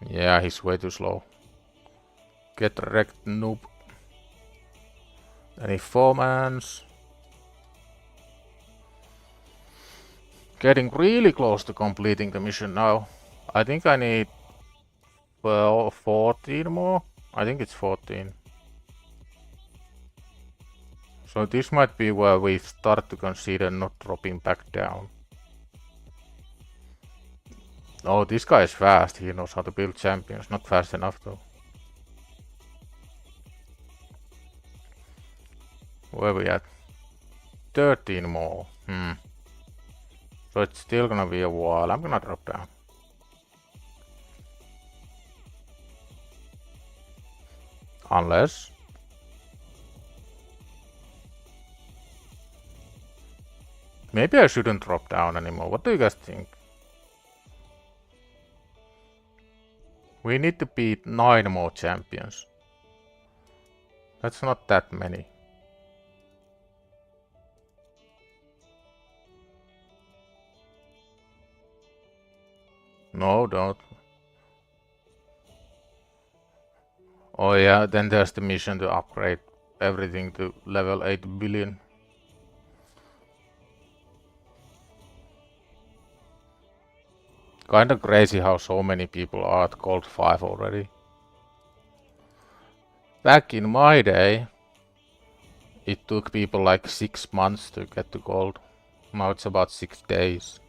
Yeah, he's way too slow. Get wrecked, noob. Any four-mans? Getting really close to completing the mission now. I think I need, well, 14 more. I think it's 14. So this might be where we start to consider not dropping back down. Oh, this guy is fast. He knows how to build champions. Not fast enough though. Where are we at? 13 more. So it's still gonna be a while. I'm gonna drop down. Unless... maybe I shouldn't drop down anymore. What do you guys think? We need to beat 9 more champions. That's not that many. No, don't. Oh yeah, then there's the mission to upgrade everything to level 8 billion. Kinda crazy how so many people are at Gold 5 already. Back in my day, it took people like 6 months to get to Gold. Now it's about 6 days.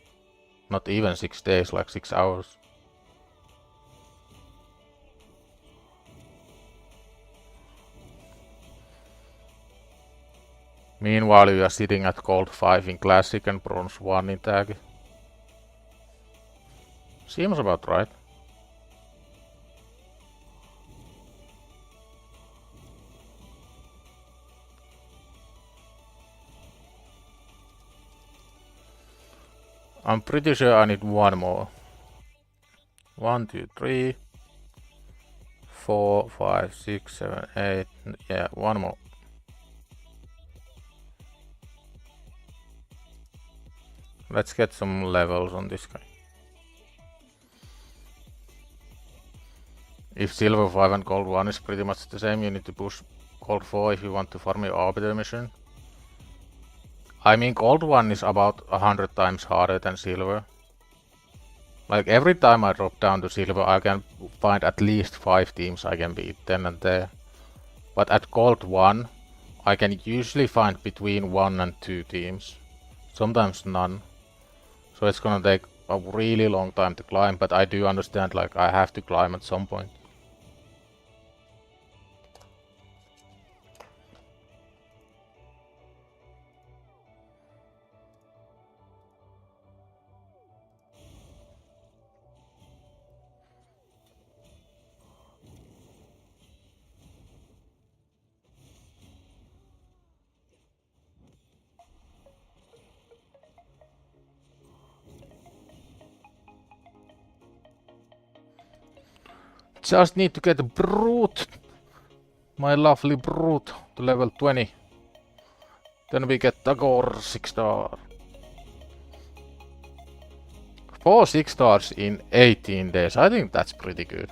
Not even 6 days, like 6 hours. Meanwhile, you are sitting at Gold 5 in Classic and Bronze 1 in Tag. Seems about right. I'm pretty sure I need one more. 1, 2, 3, 4, 5, 6, 7, 8. Yeah, one more. Let's get some levels on this guy. If Silver 5 and Gold 1 is pretty much the same, you need to push Gold 4 if you want to farm your Arbiter mission. I mean, Gold 1 is about 100 times harder than Silver. Like, every time I drop down to Silver, I can find at least 5 teams I can beat then and there. But at Gold 1, I can usually find between 1 and 2 teams. Sometimes none. So it's gonna take a really long time to climb, but I do understand, like, I have to climb at some point. just need to get Brute, my lovely Brute, to level 20. Then we get Tagore 6 star. 4 6 stars in 18 days. I think that's pretty good.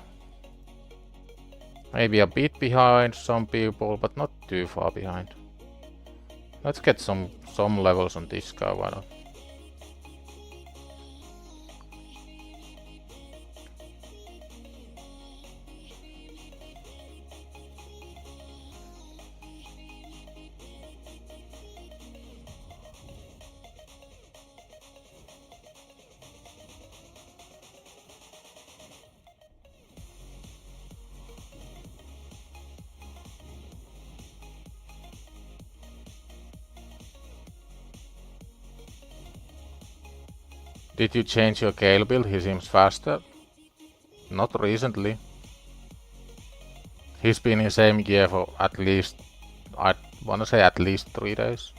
Maybe a bit behind some people, but not too far behind. Let's get some levels on this guy, why not? Did you change your Gale build? He seems faster. Not recently. He's been in the same gear for at least, I wanna say at least 3 days.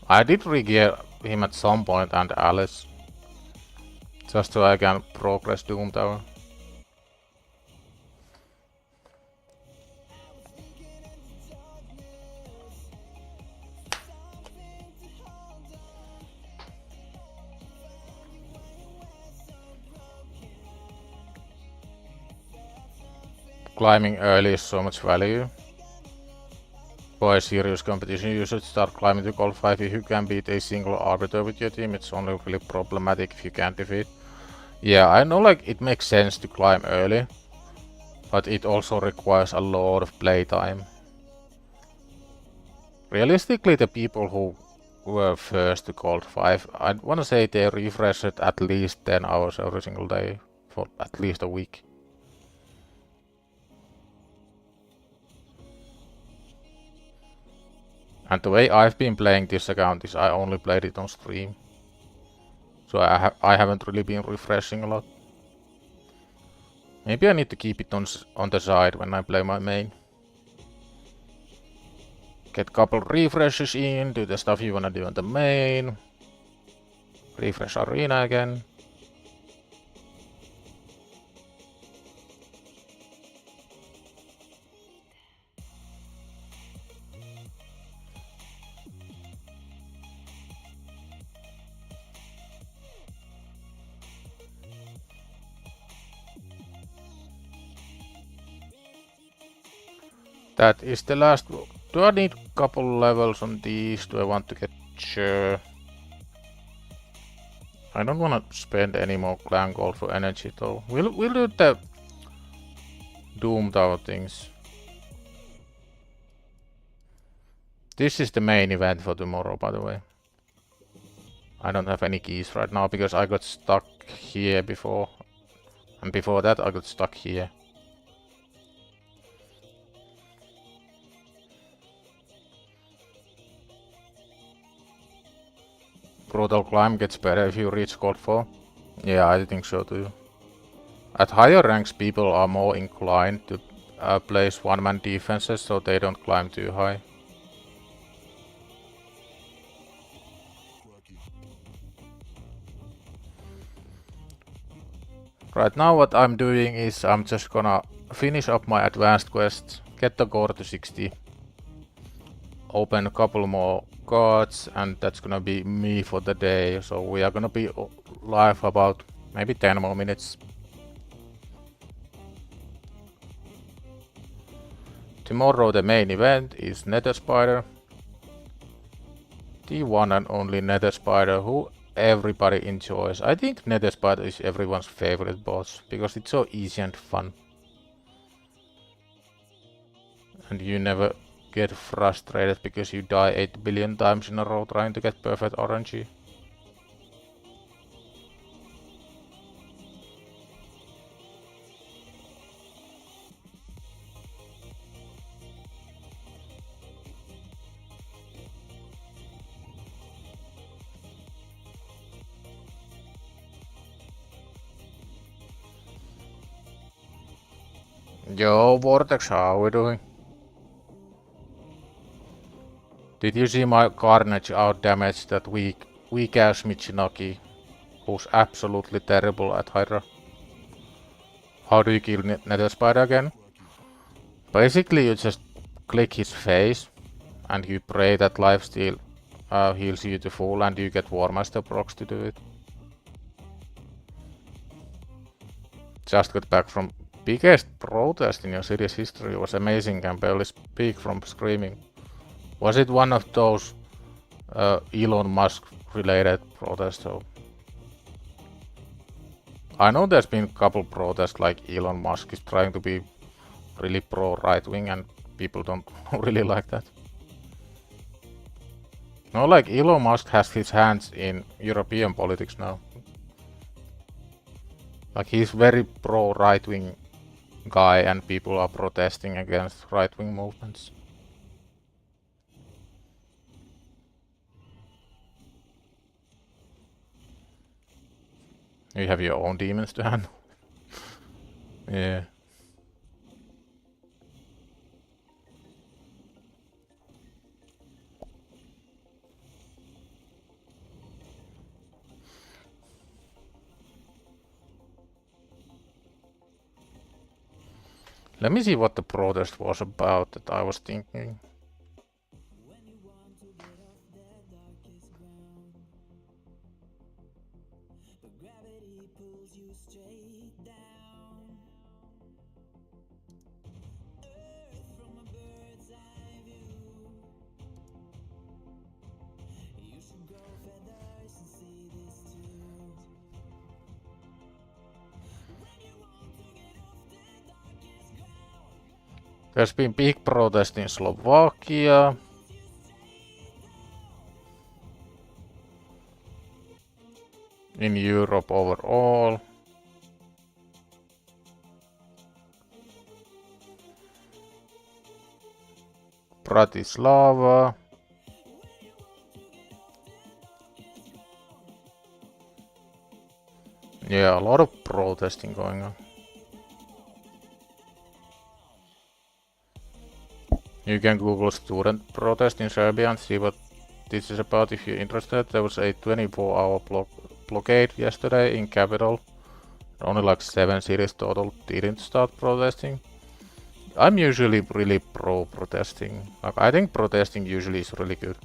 I did re-gear him at some point and Alice. Just so I can progress Doom Tower. Climbing early is so much value. For a serious competition, you should start climbing to Gold 5 if you can beat a single Arbiter with your team. It's only really problematic if you can't defeat. Yeah, I know like it makes sense to climb early, but it also requires a lot of playtime. Realistically, the people who were first to Gold 5, I wanna say they refresh it at least 10 hours every single day for at least a week. And the way I've been playing this account is I only played it on stream. So I haven't really been refreshing a lot. Maybe I need to keep it on the side when I play my main. Get couple refreshes in, do the stuff you wanna do on the main. Refresh arena again. That is the last. Do I need a couple levels on these? Do I want to get sure? I don't want to spend any more clan gold for energy though. We'll do the Doom Tower things. This is the main event for tomorrow, by the way. I don't have any keys right now because I got stuck here before. And before that I got stuck here. Brutal climb gets better if you reach Gold 4. Yeah, I think so too. At higher ranks people are more inclined to place one-man defenses so they don't climb too high. Right now what I'm doing is I'm just gonna finish up my advanced quests, get the core to 60, open a couple more cards, and that's gonna be me for the day. So we are gonna be live about maybe 10 more minutes. Tomorrow the main event is Nether Spider. The one and only Nether Spider who everybody enjoys. I think Nether Spider is everyone's favorite boss because it's so easy and fun. And you never get frustrated because you die 8 billion times in a row trying to get perfect RNG. Yo, Vortex, how are we doing? Did you see my Carnage outdamage that weak ass Michinaki, who's absolutely terrible at Hydra? How do you kill Nether Spider again? Basically, you just click his face and you pray that lifesteal heals you to full, and you get War Master procs to do it. Just got back from biggest protest in your city's history. It was amazing and barely speak from screaming. Was it one of those Elon Musk related protests though? I know there's been a couple protests like Elon Musk is trying to be really pro right wing and people don't really like that. No, like Elon Musk has his hands in European politics now. Like he's very pro right wing guy and people are protesting against right wing movements. You have your own demons to handle. Yeah. Let me see what the protest was about that I was thinking. There's been big protest in Slovakia. In Europe overall. Bratislava. Yeah, a lot of protesting going on. You can Google student protest in Serbia and see what this is about if you're interested. There was a 24-hour blockade yesterday in capital. Only like 7 cities total didn't start protesting. I'm usually really pro protesting. Like, I think protesting usually is really good.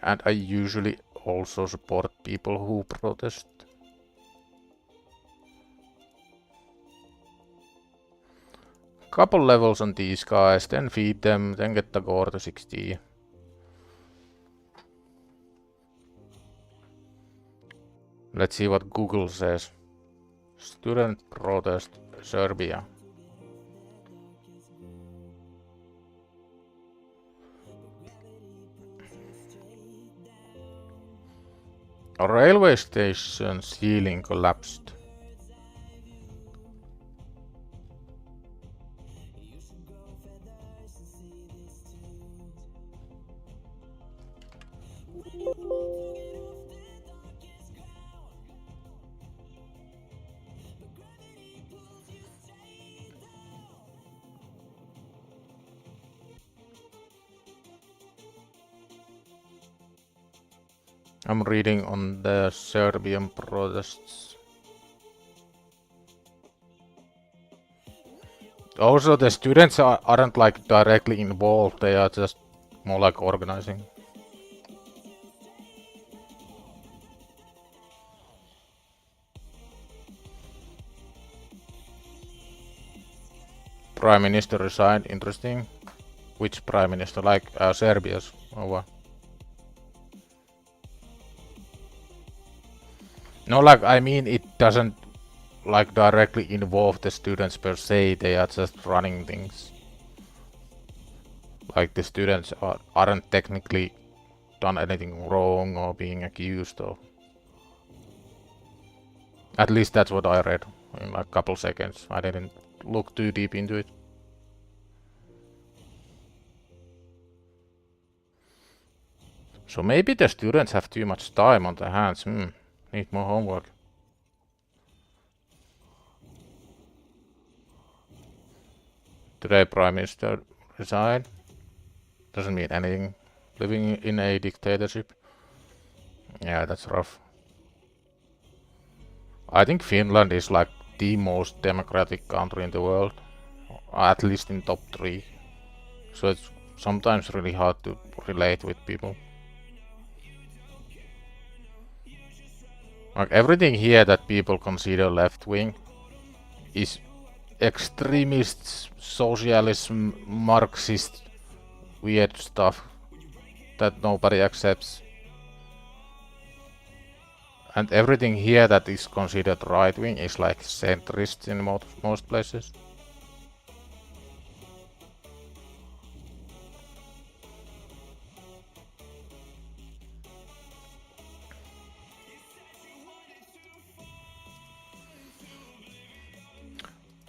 And I usually also support people who protest. Couple levels on these guys, then feed them, then get the gore to 60. Let's see what Google says. Student protest Serbia. A railway station ceiling collapsed. I'm reading on the Serbian protests. Also, the students aren't like directly involved, they are just more like organizing. Prime Minister resigned, interesting. Which Prime Minister? Like Serbia's or what? No, like I mean it doesn't like directly involve the students per se, they are just running things. Like the students aren't technically done anything wrong or being accused of. At least that's what I read in like a couple seconds. I didn't look too deep into it. So maybe the students have too much time on their hands. Need more homework. Today Prime Minister resigned. Doesn't mean anything. Living in a dictatorship. Yeah, that's rough. I think Finland is like the most democratic country in the world, at least in top 3. So it's sometimes really hard to relate with people. Like everything here that people consider left-wing is extremist, socialism, Marxist, weird stuff that nobody accepts. And everything here that is considered right-wing is like centrist in most places.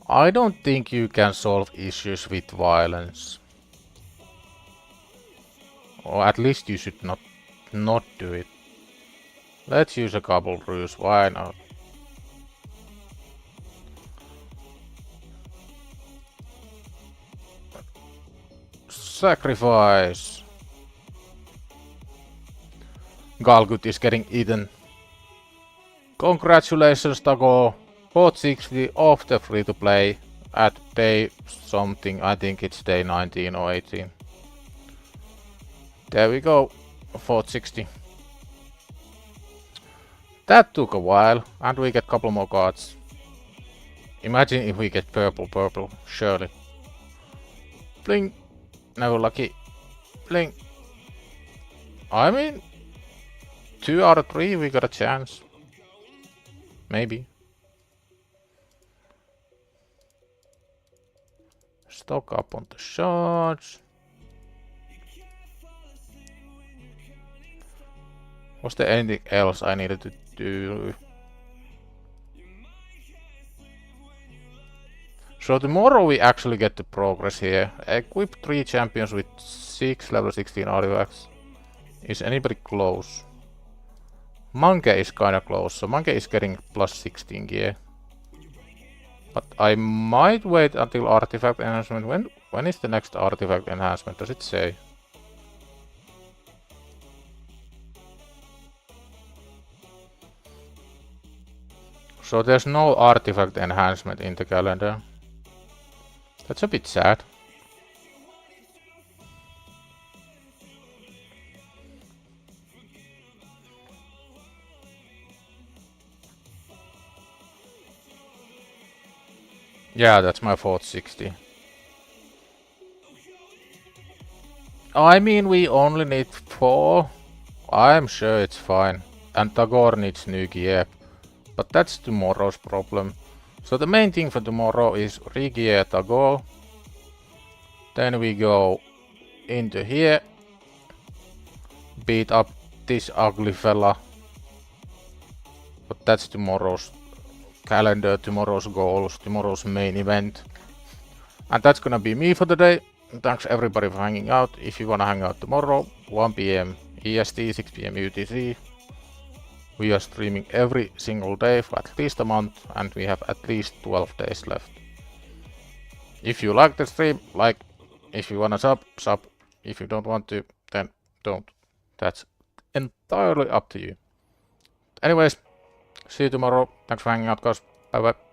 I don't think you can solve issues with violence. Or at least you should not do it. Let's use a couple brews, why not? Sacrifice! Galgut is getting eaten. Congratulations, Tago! Bought 60 off the free-to-play at day something, I think it's day 19 or 18. There we go, 460. That took a while, and we get a couple more cards. Imagine if we get purple, surely. Bling! No lucky. Bling! I mean, 2 out of 3 we got a chance. Maybe. Stock up on the shards. Was there anything else I needed to do? So tomorrow we actually get to progress here. Equip 3 champions with 6 level 16 artifacts. Is anybody close? Monkey is kinda close, so Monkey is getting plus 16 gear. But I might wait until artifact enhancement. When is the next artifact enhancement? Does it say? So there's no artifact enhancement in the calendar. That's a bit sad. Yeah, that's my 460. I mean, we only need 4. I'm sure it's fine. And Tagore needs new gear. But that's tomorrow's problem. So the main thing for tomorrow is re-gear Tagore. Then we go into here. Beat up this ugly fella. But that's tomorrow's calendar, tomorrow's goals, tomorrow's main event. And that's gonna be me for the day. Thanks everybody for hanging out. If you wanna hang out tomorrow, 1 PM EST, 6 PM UTC. We are streaming every single day for at least a month, and we have at least 12 days left. If you like the stream, like. If you wanna sub. If you don't want to, then don't. That's entirely up to you. Anyways, see you tomorrow. Thanks for hanging out, guys. Bye bye.